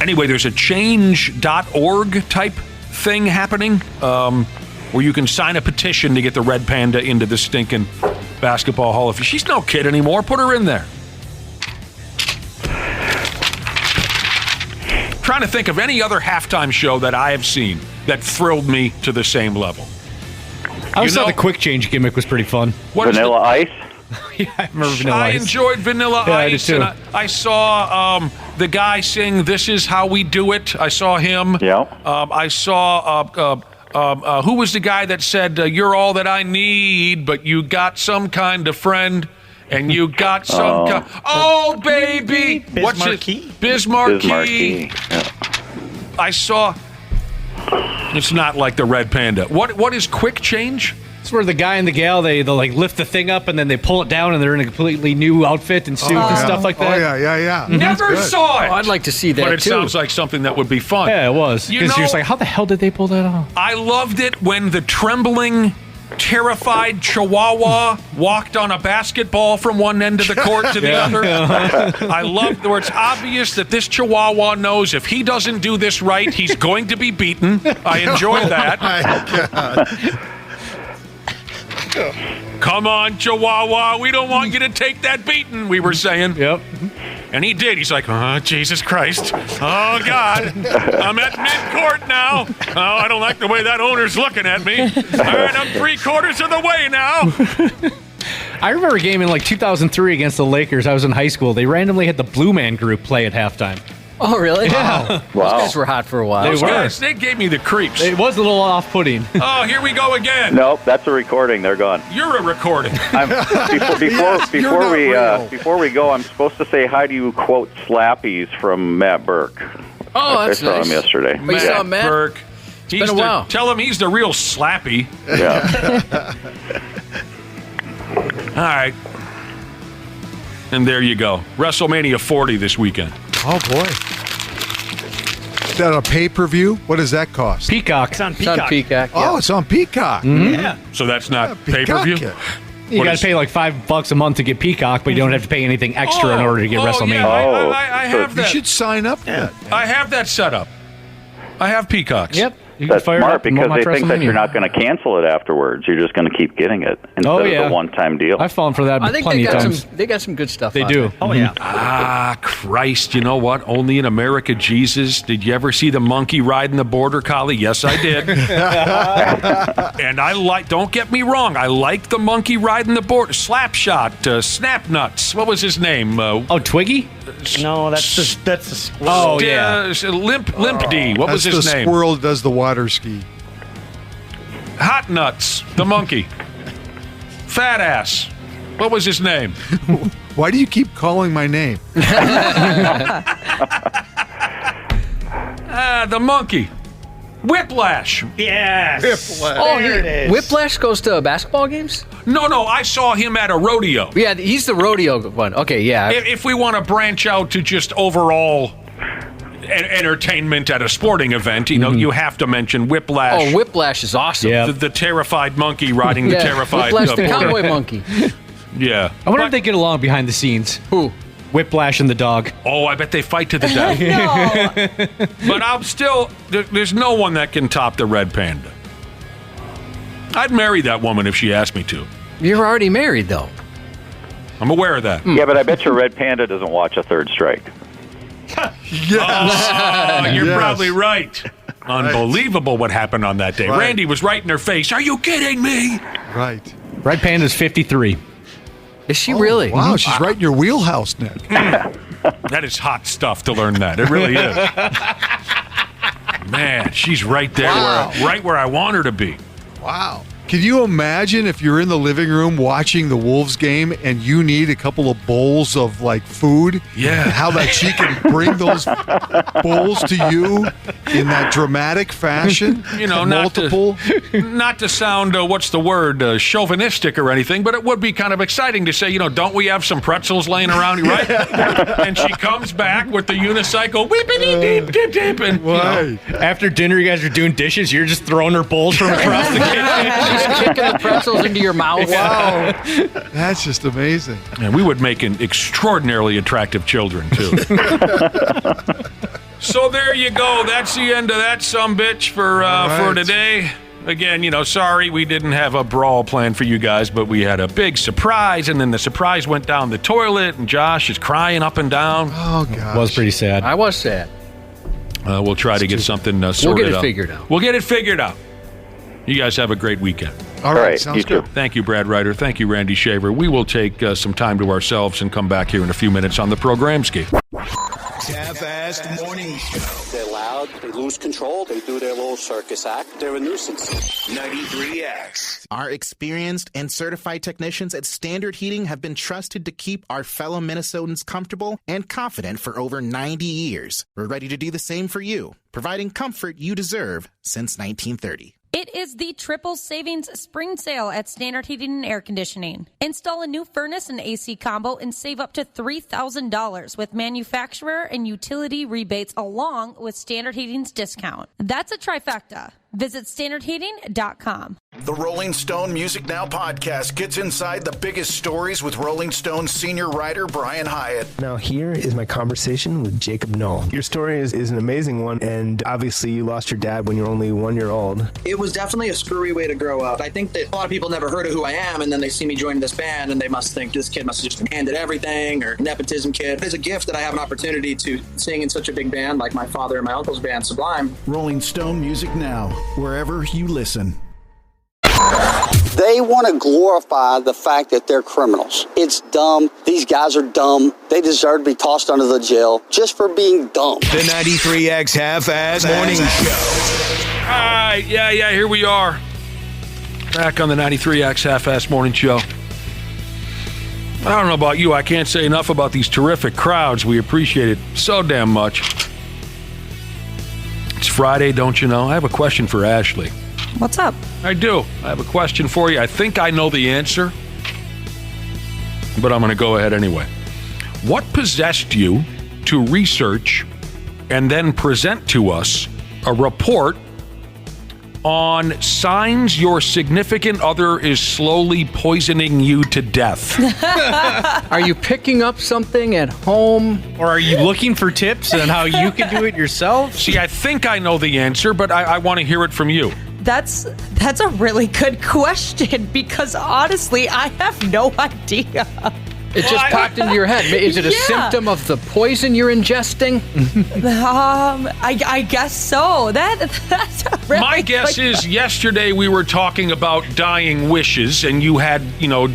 Anyway, there's a change.org type thing happening where you can sign a petition to get the Red Panda into the stinking Basketball Hall of Fame. She's no kid anymore. Put her in there. Trying to think of any other halftime show that I have seen that thrilled me to the same level. I always thought the quick change gimmick was pretty fun. Vanilla Ice? Yeah, I remember Vanilla Ice. I enjoyed Vanilla Yeah, I did Ice. too. And I saw the guy sing "This Is How We Do It." I saw him. Yeah. I saw who was the guy that said "You're all that I need, but you got some kind of friend." And you got some oh, baby. What's it? Bismarcky. Yeah. I saw. It's not like the Red Panda. What is quick change? It's where the guy and the gal, they like lift the thing up and then they pull it down and they're in a completely new outfit and suit and stuff like that. Oh, yeah. Never saw it. Oh, I'd like to see that, but it too. sounds like something that would be fun. Yeah, it was. Because you're just like, how the hell did they pull that off? I loved it when the trembling, terrified Chihuahua walked on a basketball from one end of the court to the other. I loved where it's obvious that this Chihuahua knows if he doesn't do this right, he's going to be beaten. I enjoy that. Oh, my God. Come on, Chihuahua. We don't want you to take that beating, we were saying. Yep. And he did. He's like, oh, Jesus Christ. Oh, God. I'm at mid-court now. Oh, I don't like the way that owner's looking at me. All right, I'm 3/4 of the way now. I remember a game in like 2003 against the Lakers. I was in high school. They randomly had the Blue Man Group play at halftime. Oh, really? Yeah. Those guys were hot for a while. Those guys, they gave me the creeps. It was a little off-putting. Oh, here we go again. Nope, that's a recording. They're gone. You're a recording. Before we go, I'm supposed to say hi to you, quote, slappies from Matt Burke. Oh, that's I saw nice. him yesterday. Oh, you saw Matt? Burke. It's been a while. Tell him he's the real slappy. Yeah. All right. And there you go. WrestleMania 40 this weekend. Oh, boy. Is that a pay-per-view? What does that cost? Peacock. It's on Peacock. It's on Peacock. Oh, it's on Peacock. Yeah. So that's not Peacock pay-per-view? it. You got to pay like $5 a month to get Peacock, but you don't have to pay anything extra in order to get WrestleMania. Yeah, I have You that. should sign up for that. I have that set up. I have Peacocks. Yep. You That's can fire it smart up and because watch they think that WrestleMania. you're not going to cancel it afterwards. You're just going to keep getting it instead of the one-time deal. I've fallen for that I think plenty they of got times. they got some good stuff. They on do. there. Oh, yeah. Ah, Christ. You know what? Only in America, Jesus. Did you ever see the monkey riding the border collie? Yes, I did. And I like, don't get me wrong, I like the monkey riding the border. Slapshot, Snap Nuts. What was his name? Twiggy? No, that's the squirrel. Oh, yeah. Limp D. What was That's his the name? squirrel that does the water ski. Hot Nuts, the monkey. Fat Ass. What was his name? Why do you keep calling my name? The monkey. Whiplash. Yes. Whiplash. Oh, There it is. Whiplash goes to basketball games? No, I saw him at a rodeo. Yeah, he's the rodeo one. Okay, yeah. If we want to branch out to just overall entertainment at a sporting event, you know, you have to mention Whiplash. Oh, Whiplash is awesome. The terrified monkey riding the terrified... Whiplash the cowboy monkey. Yeah. I wonder if they get along behind the scenes. Who? Whiplash and the dog. Oh, I bet they fight to the death. But I'm still... There's no one that can top the red panda. I'd marry that woman if she asked me to. You're already married, though. I'm aware of that. Yeah, but I bet your red panda doesn't watch a third strike. Oh, you're probably right. Unbelievable what happened on that day. Right. Randy was right in her face. Are you kidding me? Right. Red Panda's 53. Is she really? Wow, she's right in your wheelhouse, Nick. That is hot stuff to learn that. It really is. Man, she's right there, right where I want her to be. Wow. Can you imagine if you're in the living room watching the Wolves game and you need a couple of bowls of like food? Yeah. How that she can bring those bowls to you in that dramatic fashion? You know, multiple. Not to sound, what's the word, chauvinistic or anything, but it would be kind of exciting to say, you know, don't we have some pretzels laying around, right? And she comes back with the unicycle, whippity dip dip dip, and you know, after dinner, you guys are doing dishes. You're just throwing her bowls from across the kitchen. Just kicking the pretzels into your mouth. Wow. That's just amazing. And we would make an extraordinarily attractive children, too. So there you go. That's the end of that sumbitch for today. Again, you know, sorry we didn't have a brawl planned for you guys, but we had a big surprise, and then the surprise went down the toilet, and Josh is crying up and down. Oh, gosh. Was pretty sad. I was sad. We'll try to get something sorted out. We'll get it figured out. We'll get it figured out. You guys have a great weekend. All right, sounds good. Thank you, Brad Ryder. Thank you, Randy Shaver. We will take some time to ourselves and come back here in a few minutes on the Programski. Half-assed morning show. They're loud, they lose control, they do their little circus act, they're a nuisance. 93X. Our experienced and certified technicians at Standard Heating have been trusted to keep our fellow Minnesotans comfortable and confident for over 90 years. We're ready to do the same for you, providing comfort you deserve since 1930. It is the triple savings spring sale at Standard Heating and Air Conditioning. Install a new furnace and AC combo and save up to $3,000 with manufacturer and utility rebates along with Standard Heating's discount. That's a trifecta. Visit standardheating.com. The Rolling Stone Music Now podcast gets inside the biggest stories with Rolling Stone senior writer Brian Hyatt. Now here is my conversation with Jacob Knoll. Your story is an amazing one, and obviously you lost your dad when you were only 1 year old. It was definitely a screwy way to grow up. I think that a lot of people never heard of who I am, and then they see me join this band, and they must think this kid must have just been handed everything, or nepotism kid. It's a gift that I have an opportunity to sing in such a big band like my father and my uncle's band, Sublime. Rolling Stone Music Now, wherever you listen. They want to glorify the fact that they're criminals. It's dumb. These guys are dumb. They deserve to be tossed under the jail just for being dumb. The 93X Half-Ass Morning Show. All right, yeah, here we are. Back on the 93X Half-Ass Morning Show. I don't know about you. I can't say enough about these terrific crowds. We appreciate it so damn much. It's Friday, don't you know? I have a question for Ashley. What's up? I do. I have a question for you. I think I know the answer, but I'm going to go ahead anyway. What possessed you to research and then present to us a report on signs your significant other is slowly poisoning you to death? Are you picking up something at home? Or are you looking for tips on how you can do it yourself? See, I think I know the answer, but I want to hear it from you. That's a really good question because honestly, I have no idea. It just popped into your head. Is it a symptom of the poison you're ingesting? I guess so. That's a really My guess is yesterday we were talking about dying wishes, and you had,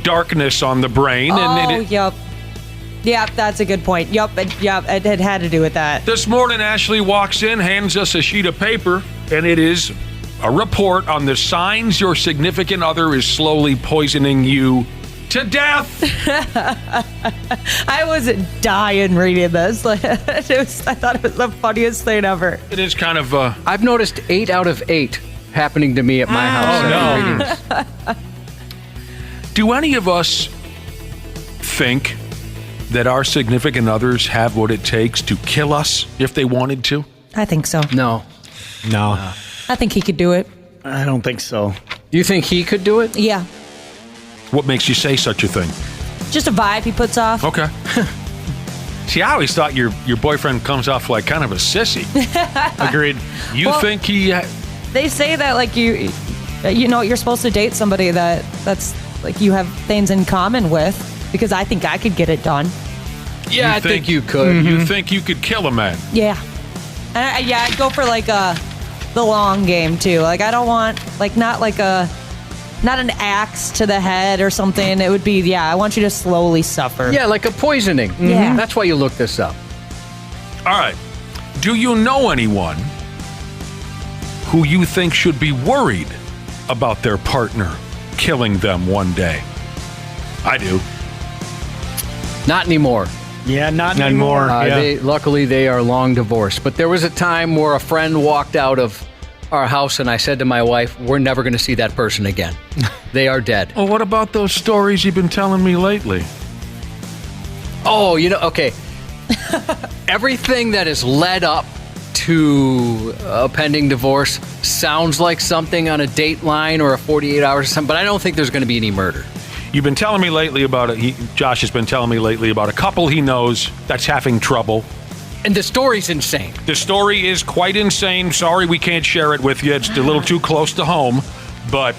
darkness on the brain. Yep. Yep, that's a good point. Yep, it had to do with that. This morning, Ashley walks in, hands us a sheet of paper, and it is a report on the signs your significant other is slowly poisoning you to death. I was dying reading this. I thought it was the funniest thing ever. It is kind of. I've noticed 8 out of 8 happening to me at my house. Oh, no. Do any of us think that our significant others have what it takes to kill us if they wanted to? I think so. No. I think he could do it. I don't think so. You think he could do it? Yeah. What makes you say such a thing? Just a vibe he puts off. Okay. See, I always thought your boyfriend comes off like kind of a sissy. Agreed. You think he... They say that like you know, you're supposed to date somebody that's like you have things in common with, because I think I could get it done. Yeah, I think you could. You think you could kill a man? Yeah. And I'd go for like the long game too. Like I don't want not an axe to the head or something. It would be, I want you to slowly suffer. Yeah, like a poisoning. Yeah. That's why you look this up. All right. Do you know anyone who you think should be worried about their partner killing them one day? I do. Not anymore. Yeah, not anymore. Luckily, they are long divorced. But there was a time where a friend walked out of our house and I said to my wife, we're never going to see that person again. They are dead. Well, what about those stories you've been telling me lately? Oh, okay. Everything that has led up to a pending divorce sounds like something on a Dateline or a 48 Hours or something, but I don't think there's going to be any murder. You've been telling me lately about it. Josh has been telling me lately about a couple he knows that's having trouble. And the story's insane. The story is quite insane. Sorry we can't share it with you. It's a little too close to home. But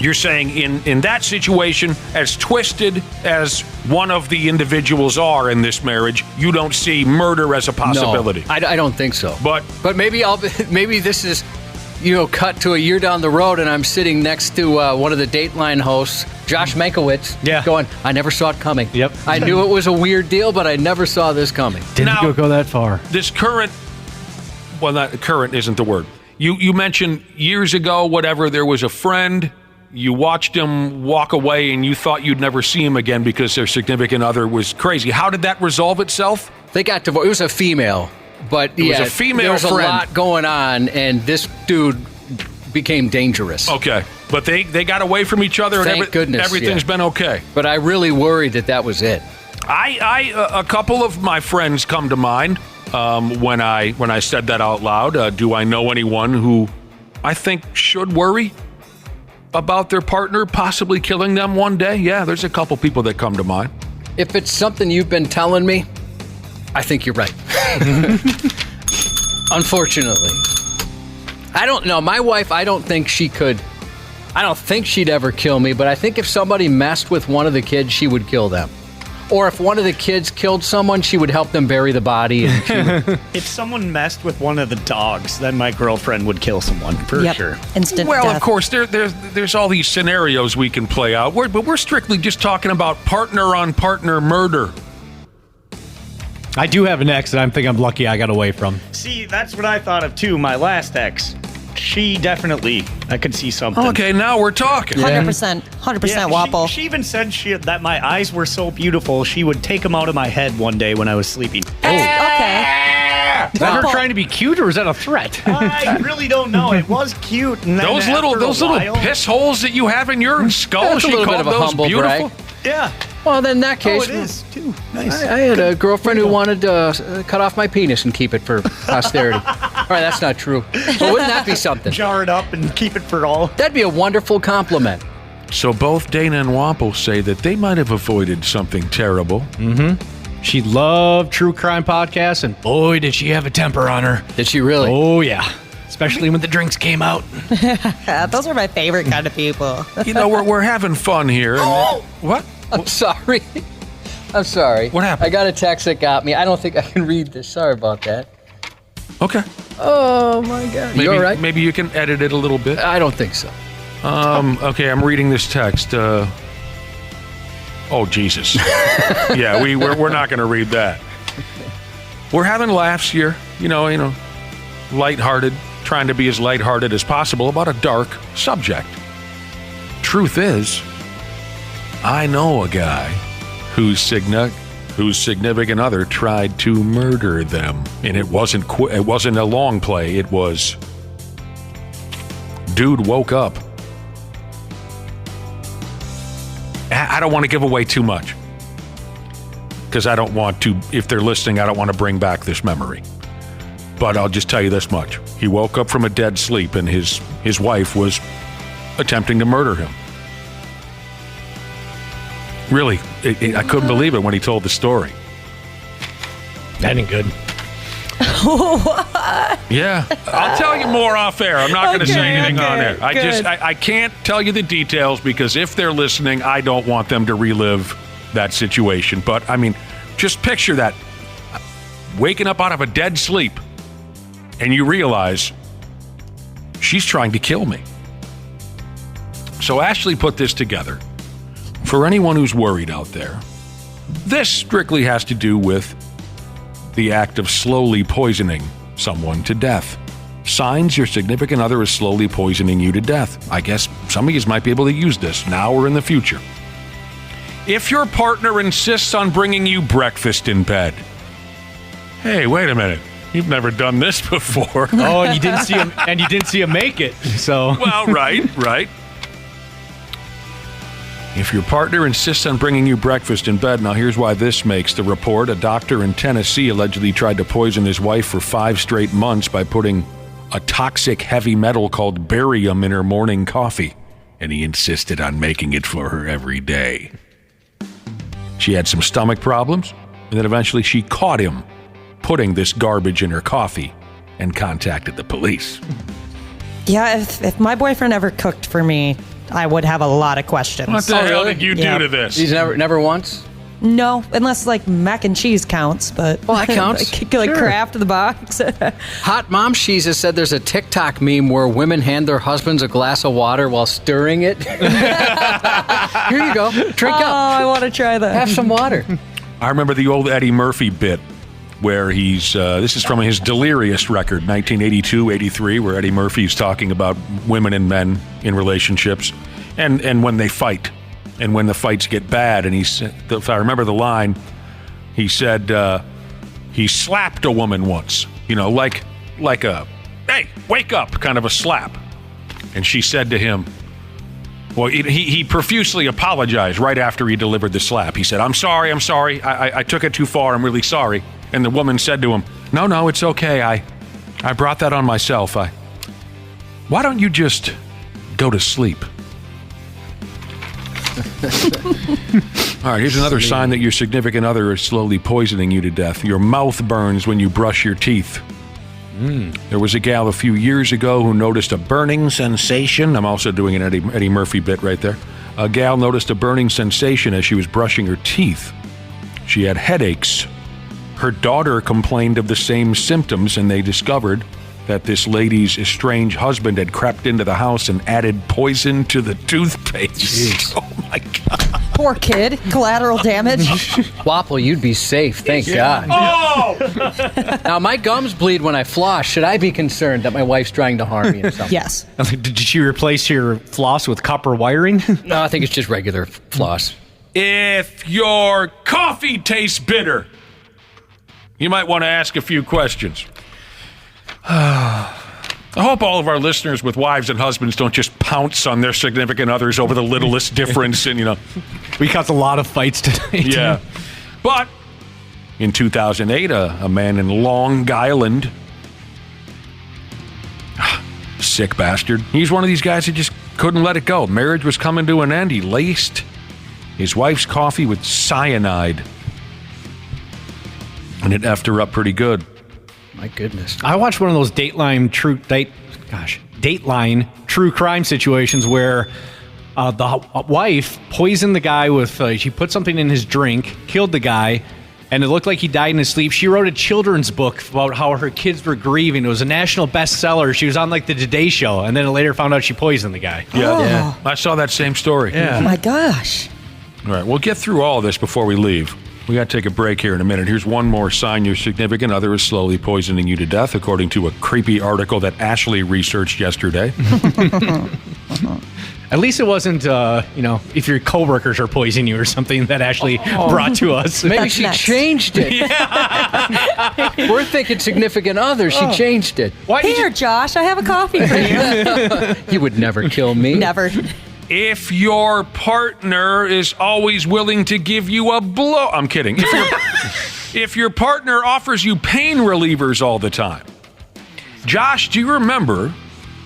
you're saying in that situation, as twisted as one of the individuals are in this marriage, you don't see murder as a possibility. No, I don't think so. But maybe this is, cut to a year down the road and I'm sitting next to one of the Dateline hosts, Josh Mankiewicz, going, I never saw it coming. Yep. I knew it was a weird deal, but I never saw this coming. Didn't go that far. This current, not current isn't the word. You mentioned years ago, whatever, there was a friend, you watched him walk away and you thought you'd never see him again because their significant other was crazy. How did that resolve itself? They got divorced. It was a female. But it was a female there was friend. A lot going on, and this dude became dangerous. Okay, but they got away from each other, Thank and goodness, everything's been okay. But I really worried that was it. A couple of my friends come to mind when I said that out loud. Do I know anyone who I think should worry about their partner possibly killing them one day? Yeah, there's a couple people that come to mind. If it's something you've been telling me, I think you're right. Unfortunately. I don't know. My wife, I don't think she'd ever kill me, but I think if somebody messed with one of the kids, she would kill them. Or if one of the kids killed someone, she would help them bury the body. And if someone messed with one of the dogs, then my girlfriend would kill someone, for sure. Instant Well, death. of course, there's all these scenarios we can play out, but we're strictly just talking about partner-on-partner murder. I do have an ex that I think I'm lucky I got away from. See, that's what I thought of, too. My last ex. She definitely, I could see something. Okay, now we're talking. 100%. 100% Wapple. She even said that my eyes were so beautiful, she would take them out of my head one day when I was sleeping. Okay. Is that her trying to be cute, or is that a threat? I really don't know. It was cute. And Those little piss holes that you have in your skull, That's a she little bit called of a those humble beautiful. brag. Yeah. Well, then in that case, it is, too. Nice. I had a girlfriend who wanted to cut off my penis and keep it for posterity. All right, that's not true. But wouldn't that be something? Jar it up and keep it for all. That'd be a wonderful compliment. So both Dana and Wampo say that they might have avoided something terrible. Mm-hmm. She loved true crime podcasts, and boy, did she have a temper on her. Did she really? Oh, yeah. Especially when the drinks came out. Those are my favorite kind of people. We're having fun here. And what? I'm sorry. I'm sorry. What happened? I got a text that got me. I don't think I can read this. Sorry about that. Okay. Oh, my God. Maybe, You all right? Maybe you can edit it a little bit. I don't think so. Okay, I'm reading this text. Oh, Jesus. Yeah, we're not going to read that. We're having laughs here. Lighthearted, trying to be as lighthearted as possible about a dark subject. Truth is, I know a guy whose significant other tried to murder them, and it wasn't a long play. It was, dude woke up. I don't want to give away too much because I don't want to. If they're listening, I don't want to bring back this memory. But I'll just tell you this much: he woke up from a dead sleep, and his wife was attempting to murder him. Really, I couldn't believe it when he told the story. That ain't good. What? Yeah, I'll tell you more off air. I'm not going to say anything on air. I can't tell you the details because if they're listening, I don't want them to relive that situation. But I mean, just picture that: waking up out of a dead sleep, and you realize she's trying to kill me. So Ashley put this together. For anyone who's worried out there, this strictly has to do with the act of slowly poisoning someone to death. Signs your significant other is slowly poisoning you to death. I guess some of you might be able to use this now or in the future. If your partner insists on bringing you breakfast in bed, hey, wait a minute. You've never done this before. Oh, and you didn't see him make it. So well, right. If your partner insists on bringing you breakfast in bed, now here's why this makes the report. A doctor in Tennessee allegedly tried to poison his wife for 5 straight months by putting a toxic heavy metal called barium in her morning coffee, and he insisted on making it for her every day. She had some stomach problems, and then eventually she caught him putting this garbage in her coffee and contacted the police. Yeah, if my boyfriend ever cooked for me, I would have a lot of questions. What the hell did you do to this? He's never once? No, unless like mac and cheese counts, but well, that counts. like sure. Craft the box. Hot Mom Cheese has said there's a TikTok meme where women hand their husbands a glass of water while stirring it. Here you go. Drink up. Oh, I want to try that. Have some water. I remember the old Eddie Murphy bit where he's, this is from his Delirious record, 1982-83, where Eddie Murphy's talking about women and men in relationships and when they fight and when the fights get bad. And he said, if I remember the line, he said he slapped a woman once, like a, hey, wake up, kind of a slap. And she said to him, well, he profusely apologized right after he delivered the slap. He said, I'm sorry. I took it too far. I'm really sorry. And the woman said to him, no, it's okay. I brought that on myself. Why don't you just go to sleep? All right, here's another sign that your significant other is slowly poisoning you to death. Your mouth burns when you brush your teeth. There was a gal a few years ago who noticed a burning sensation. I'm also doing an Eddie Murphy bit right there. A gal noticed a burning sensation as she was brushing her teeth. She had headaches. Her daughter complained of the same symptoms, and they discovered that this lady's estranged husband had crept into the house and added poison to the toothpaste. Jeez. Oh, my God. Poor kid. Collateral damage. Wapple, you'd be safe. Thank God. Oh! Now, my gums bleed when I floss. Should I be concerned that my wife's trying to harm me or something? Yes. Did she replace your floss with copper wiring? No, I think it's just regular floss. If your coffee tastes bitter, you might want to ask a few questions. I hope all of our listeners with wives and husbands don't just pounce on their significant others over the littlest difference. And, we caused a lot of fights tonight. Yeah. But in 2008, a man in Long Island, sick bastard, he's one of these guys that just couldn't let it go. Marriage was coming to an end. He laced his wife's coffee with cyanide, and it effed her up pretty good. My goodness. I watched one of those Dateline true crime situations where the wife poisoned the guy with, she put something in his drink, killed the guy, and it looked like he died in his sleep. She wrote a children's book about how her kids were grieving. It was a national bestseller. She was on like the Today Show, and then later found out she poisoned the guy. Yeah. I saw that same story. Yeah. Oh my gosh. All right, we'll get through all of this before we leave. We got to take a break here in a minute. Here's one more sign your significant other is slowly poisoning you to death, according to a creepy article that Ashley researched yesterday. At least it wasn't, if your coworkers are poisoning you or something that Ashley brought to us. Maybe she changed it. Yeah. We're thinking significant other. She changed it. Here, Josh, I have a coffee for you. He would never kill me. Never. If your partner is always willing to give you a blow... I'm kidding. If your partner offers you pain relievers all the time. Josh, do you remember,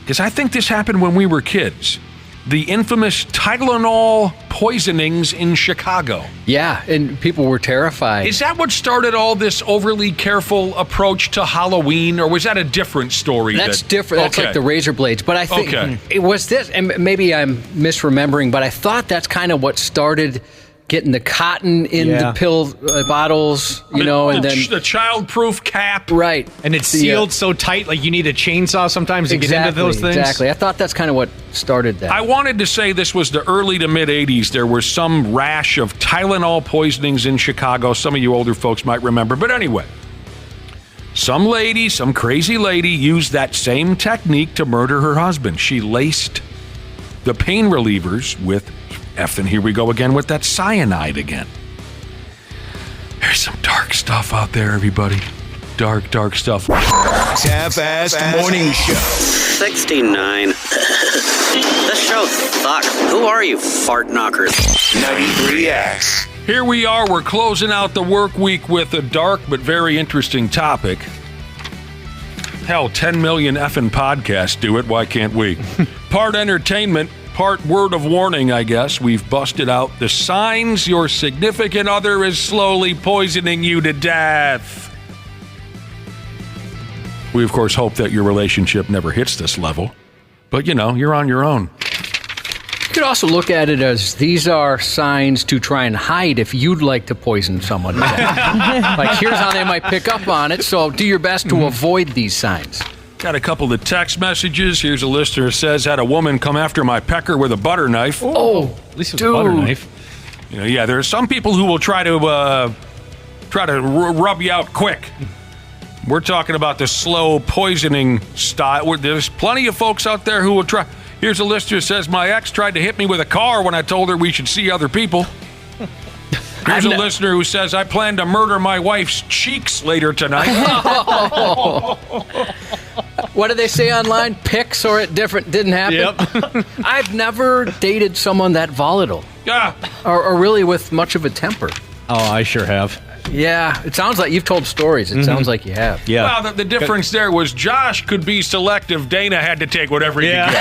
because I think this happened when we were kids, the infamous Tylenol poisonings in Chicago? Yeah, and people were terrified. Is that what started all this overly careful approach to Halloween, or was that a different story? That's different. That's like the razor blades. But I think it was this, and maybe I'm misremembering, but I thought that's kind of what started getting the cotton in the pill bottles, and then the child-proof cap. Right. And it's sealed so tight, like you need a chainsaw sometimes to get into those things. Exactly. I thought that's kind of what started that. I wanted to say this was the early to mid-'80s. There was some rash of Tylenol poisonings in Chicago. Some of you older folks might remember. But anyway, some crazy lady used that same technique to murder her husband. She laced the pain relievers with and here we go again with that cyanide again. There's some dark stuff out there, everybody. Dark, dark stuff. Half-assed morning show. 69. This show sucks. Who are you, fart knockers? 93X. Here we are. We're closing out the work week with a dark but very interesting topic. Hell, 10 million effing podcasts do it. Why can't we? Part entertainment, part word of warning, I guess. We've busted out the signs your significant other is slowly poisoning you to death. We, of course, hope that your relationship never hits this level. But, you're on your own. You could also look at it as these are signs to try and hide if you'd like to poison someone to death. Like, here's how they might pick up on it, so do your best to avoid these signs. Got a couple of text messages. Here's a listener who says, had a woman come after my pecker with a butter knife. Oh, at least it was a butter knife. There are some people who will try to rub you out quick. We're talking about the slow poisoning style. There's plenty of folks out there who will try. Here's a listener who says, my ex tried to hit me with a car when I told her we should see other people. Here's a listener who says, I plan to murder my wife's cheeks later tonight. What do they say online? Pics or it didn't happen? Yep. I've never dated someone that volatile. Yeah. Or really with much of a temper. Oh, I sure have. Yeah, it sounds like you've told stories. It sounds like you have. Yeah. Well, the difference there was Josh could be selective. Dana had to take whatever he could get.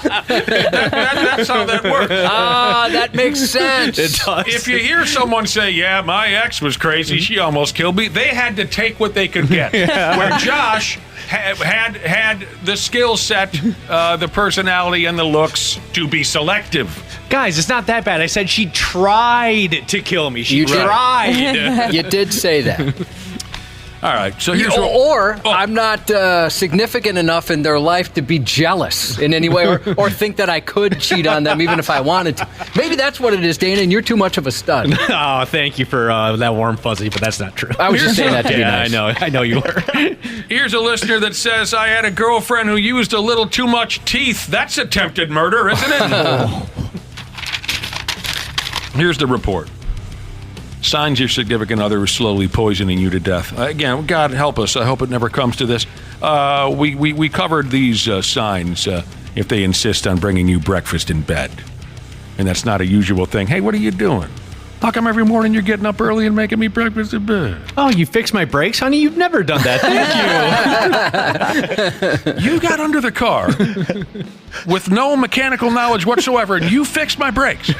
That's how that works. That makes sense. It does. If you hear someone say, yeah, my ex was crazy, she almost killed me, they had to take what they could get. Where Josh had the skill set, the personality, and the looks to be selective. Guys, it's not that bad. I said she tried to kill me. She tried. You did say that. All right. So here's I'm not significant enough in their life to be jealous in any way or think that I could cheat on them even if I wanted to. Maybe that's what it is, Dana, and you're too much of a stud. Oh, thank you for that warm fuzzy, but that's not true. I was just saying that to be nice. I know you were. Here's a listener that says, I had a girlfriend who used a little too much teeth. That's attempted murder, isn't it? Here's the report. Signs your significant other is slowly poisoning you to death. Again, God help us. I hope it never comes to this. We covered these signs if they insist on bringing you breakfast in bed. And that's not a usual thing. Hey, what are you doing? How come every morning you're getting up early and making me breakfast in bed? Oh, you fixed my brakes, honey? You've never done that. Thank you. You got under the car with no mechanical knowledge whatsoever, and you fixed my brakes.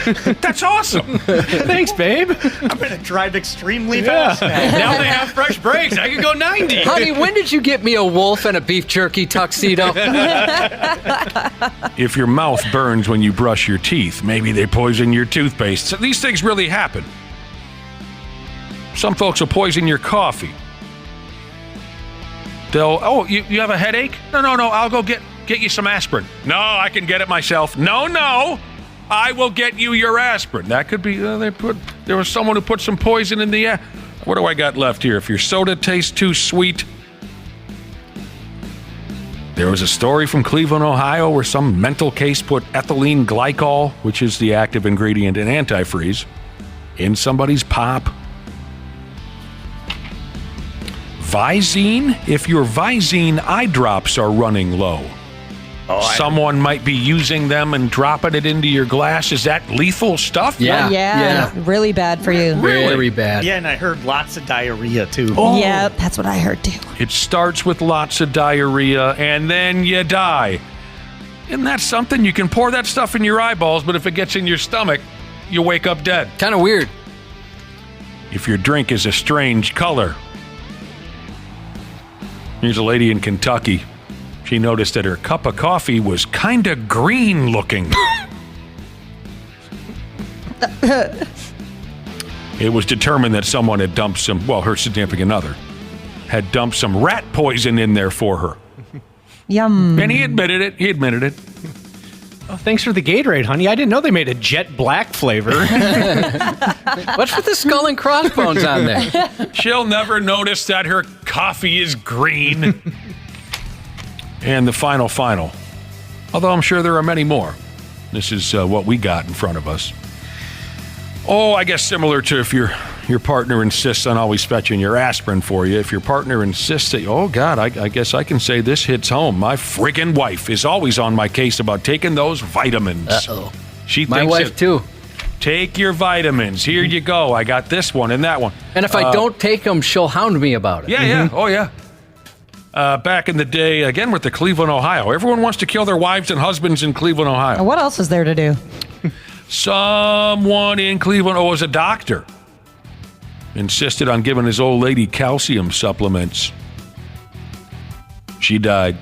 That's awesome. Thanks, babe. I'm going to drive extremely fast now. Now they have fresh brakes. I can go 90. Honey, when did you get me a wolf and a beef jerky tuxedo? If your mouth burns when you brush your teeth, maybe they poison your toothpaste. So these things really happen. Some folks will poison your coffee. They'll, you have a headache? No, I'll go get you some aspirin. No, I can get it myself. No, I will get you your aspirin. That could be, there was someone who put some poison in the air. What do I got left here? If your soda tastes too sweet, There was a story from Cleveland, Ohio, where some mental case put ethylene glycol, which is the active ingredient in antifreeze, in somebody's pop. Visine, if your Visine eye drops are running low, someone might be using them and dropping it into your glass. Is that lethal stuff? Yeah. Really bad for you. Very bad. Yeah, and I heard lots of diarrhea, too. Yeah, that's what I heard, too. It starts with lots of diarrhea, and then you die. Isn't that something? You can pour that stuff in your eyeballs, but if it gets in your stomach, you wake up dead. Kind of weird. If your drink is a strange color. Here's a lady in Kentucky. She noticed that her cup of coffee was kind of green looking. It was determined that someone had dumped her significant other, had dumped some rat poison in there for her. Yum. And he admitted it. Oh, thanks for the Gatorade, honey. I didn't know they made a jet black flavor. What's with the skull and crossbones on there? She'll never notice that her coffee is green. And the final, although I'm sure there are many more. This is what we got in front of us. Oh, I guess similar to if your partner insists on always fetching your aspirin for you. If your partner insists that, oh, God, I guess I can say this hits home. My friggin' wife is always on my case about taking those vitamins. Uh-oh. She My thinks wife, too. Take your vitamins. Here you go. I got this one and that one. And if I don't take them, she'll hound me about it. Yeah. Oh, yeah. Back in the day, again with the Cleveland, Ohio. Everyone wants to kill their wives and husbands in Cleveland, Ohio. What else is there to do? Someone in Cleveland, was a doctor, insisted on giving his old lady calcium supplements. She died.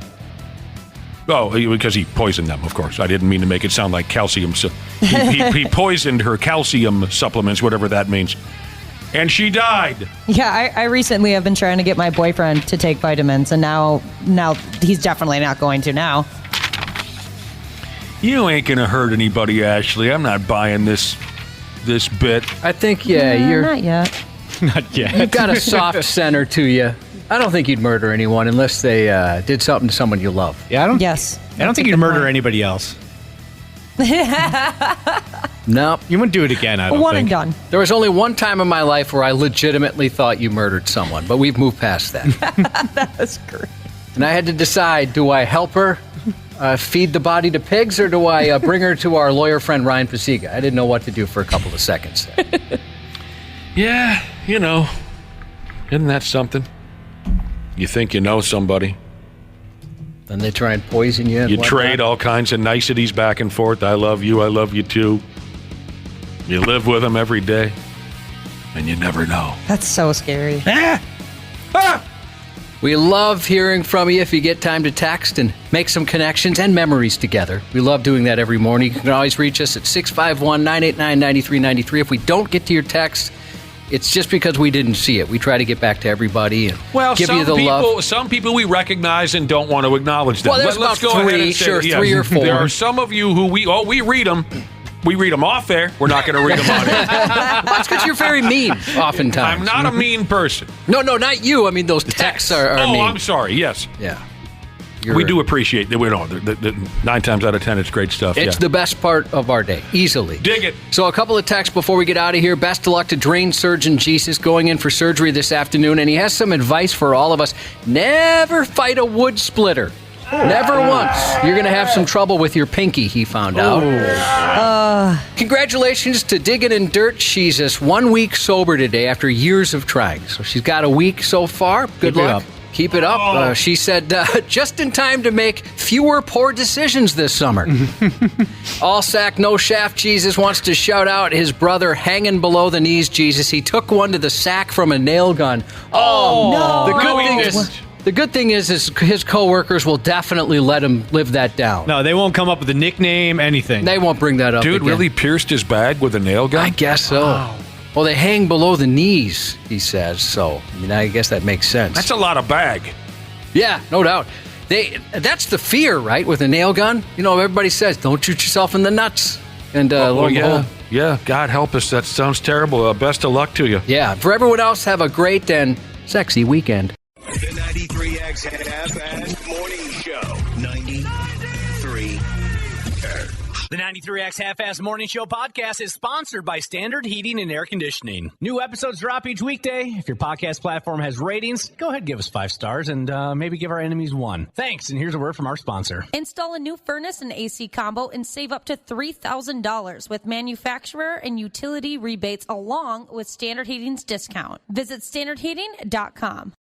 Oh, because he poisoned them, of course. I didn't mean to make it sound like calcium. He poisoned her calcium supplements, whatever that means. And she died. Yeah, I recently have been trying to get my boyfriend to take vitamins, and now he's definitely not going to now. You ain't gonna hurt anybody, Ashley. I'm not buying this bit. I think, you're... Not yet. Not yet. You've got a soft center to you. I don't think you'd murder anyone unless they did something to someone you love. Yeah, I don't That's think you'd murder anybody else. Nope. You wouldn't do it again, I don't One think. and done. There was only one time in my life where I legitimately thought you murdered someone, but we've moved past that. That was great. And I had to decide, do I help her feed the body to pigs, or do I bring her to our lawyer friend Ryan Pasiga? I didn't know what to do for a couple of seconds there. Yeah, isn't that something? You think you know somebody. Then they try and poison you. You trade all kinds of niceties back and forth. I love you too. You live with them every day, and you never know. That's so scary. We love hearing from you if you get time to text and make some connections and memories together. We love doing that every morning. You can always reach us at 651-989-9393. If we don't get to your text, it's just because we didn't see it. We try to get back to everybody and give you the love. Some people we recognize and don't want to acknowledge them. Well, there's Let's about go three, ahead and say, sure, yes, 3 or 4. There are some of you who we read them. We read them off air. We're not going to read them on air. That's because you're very mean, oftentimes. I'm not a mean person. No, not you. I mean, those texts are mean. Oh, I'm sorry. Yes. Yeah. We do appreciate that. We know the 9 times out of 10, it's great stuff. It's the best part of our day, easily. Dig it. So a couple of texts before we get out of here. Best of luck to drain surgeon Jesus going in for surgery this afternoon. And he has some advice for all of us. Never fight a wood splitter. Never once. You're going to have some trouble with your pinky, he found out. Congratulations to Diggin' in Dirt. She's just 1 week sober today after years of trying. So she's got a week so far. Good luck. Keep it up. She said, just in time to make fewer poor decisions this summer. All sack, no shaft Jesus wants to shout out his brother hanging below the knees Jesus. He took one to the sack from a nail gun. No. The good thing is his coworkers will definitely let him live that down. No, they won't come up with a nickname, anything. They won't bring that up Dude again. really pierced his bag with a nail gun? I guess so. Wow. Well, they hang below the knees, he says. So, I guess that makes sense. That's a lot of bag. Yeah, no doubt. That's the fear, right, with a nail gun? Everybody says, don't shoot yourself in the nuts. And yeah, God help us. That sounds terrible. Best of luck to you. Yeah, for everyone else, have a great and sexy weekend. The 93X Half-Ass Morning Show. 93. The 93X Half-Ass Morning Show podcast is sponsored by Standard Heating and Air Conditioning. New episodes drop each weekday. If your podcast platform has ratings, go ahead and give us 5 stars and maybe give our enemies 1. Thanks, and here's a word from our sponsor. Install a new furnace and AC combo and save up to $3,000 with manufacturer and utility rebates along with Standard Heating's discount. Visit standardheating.com.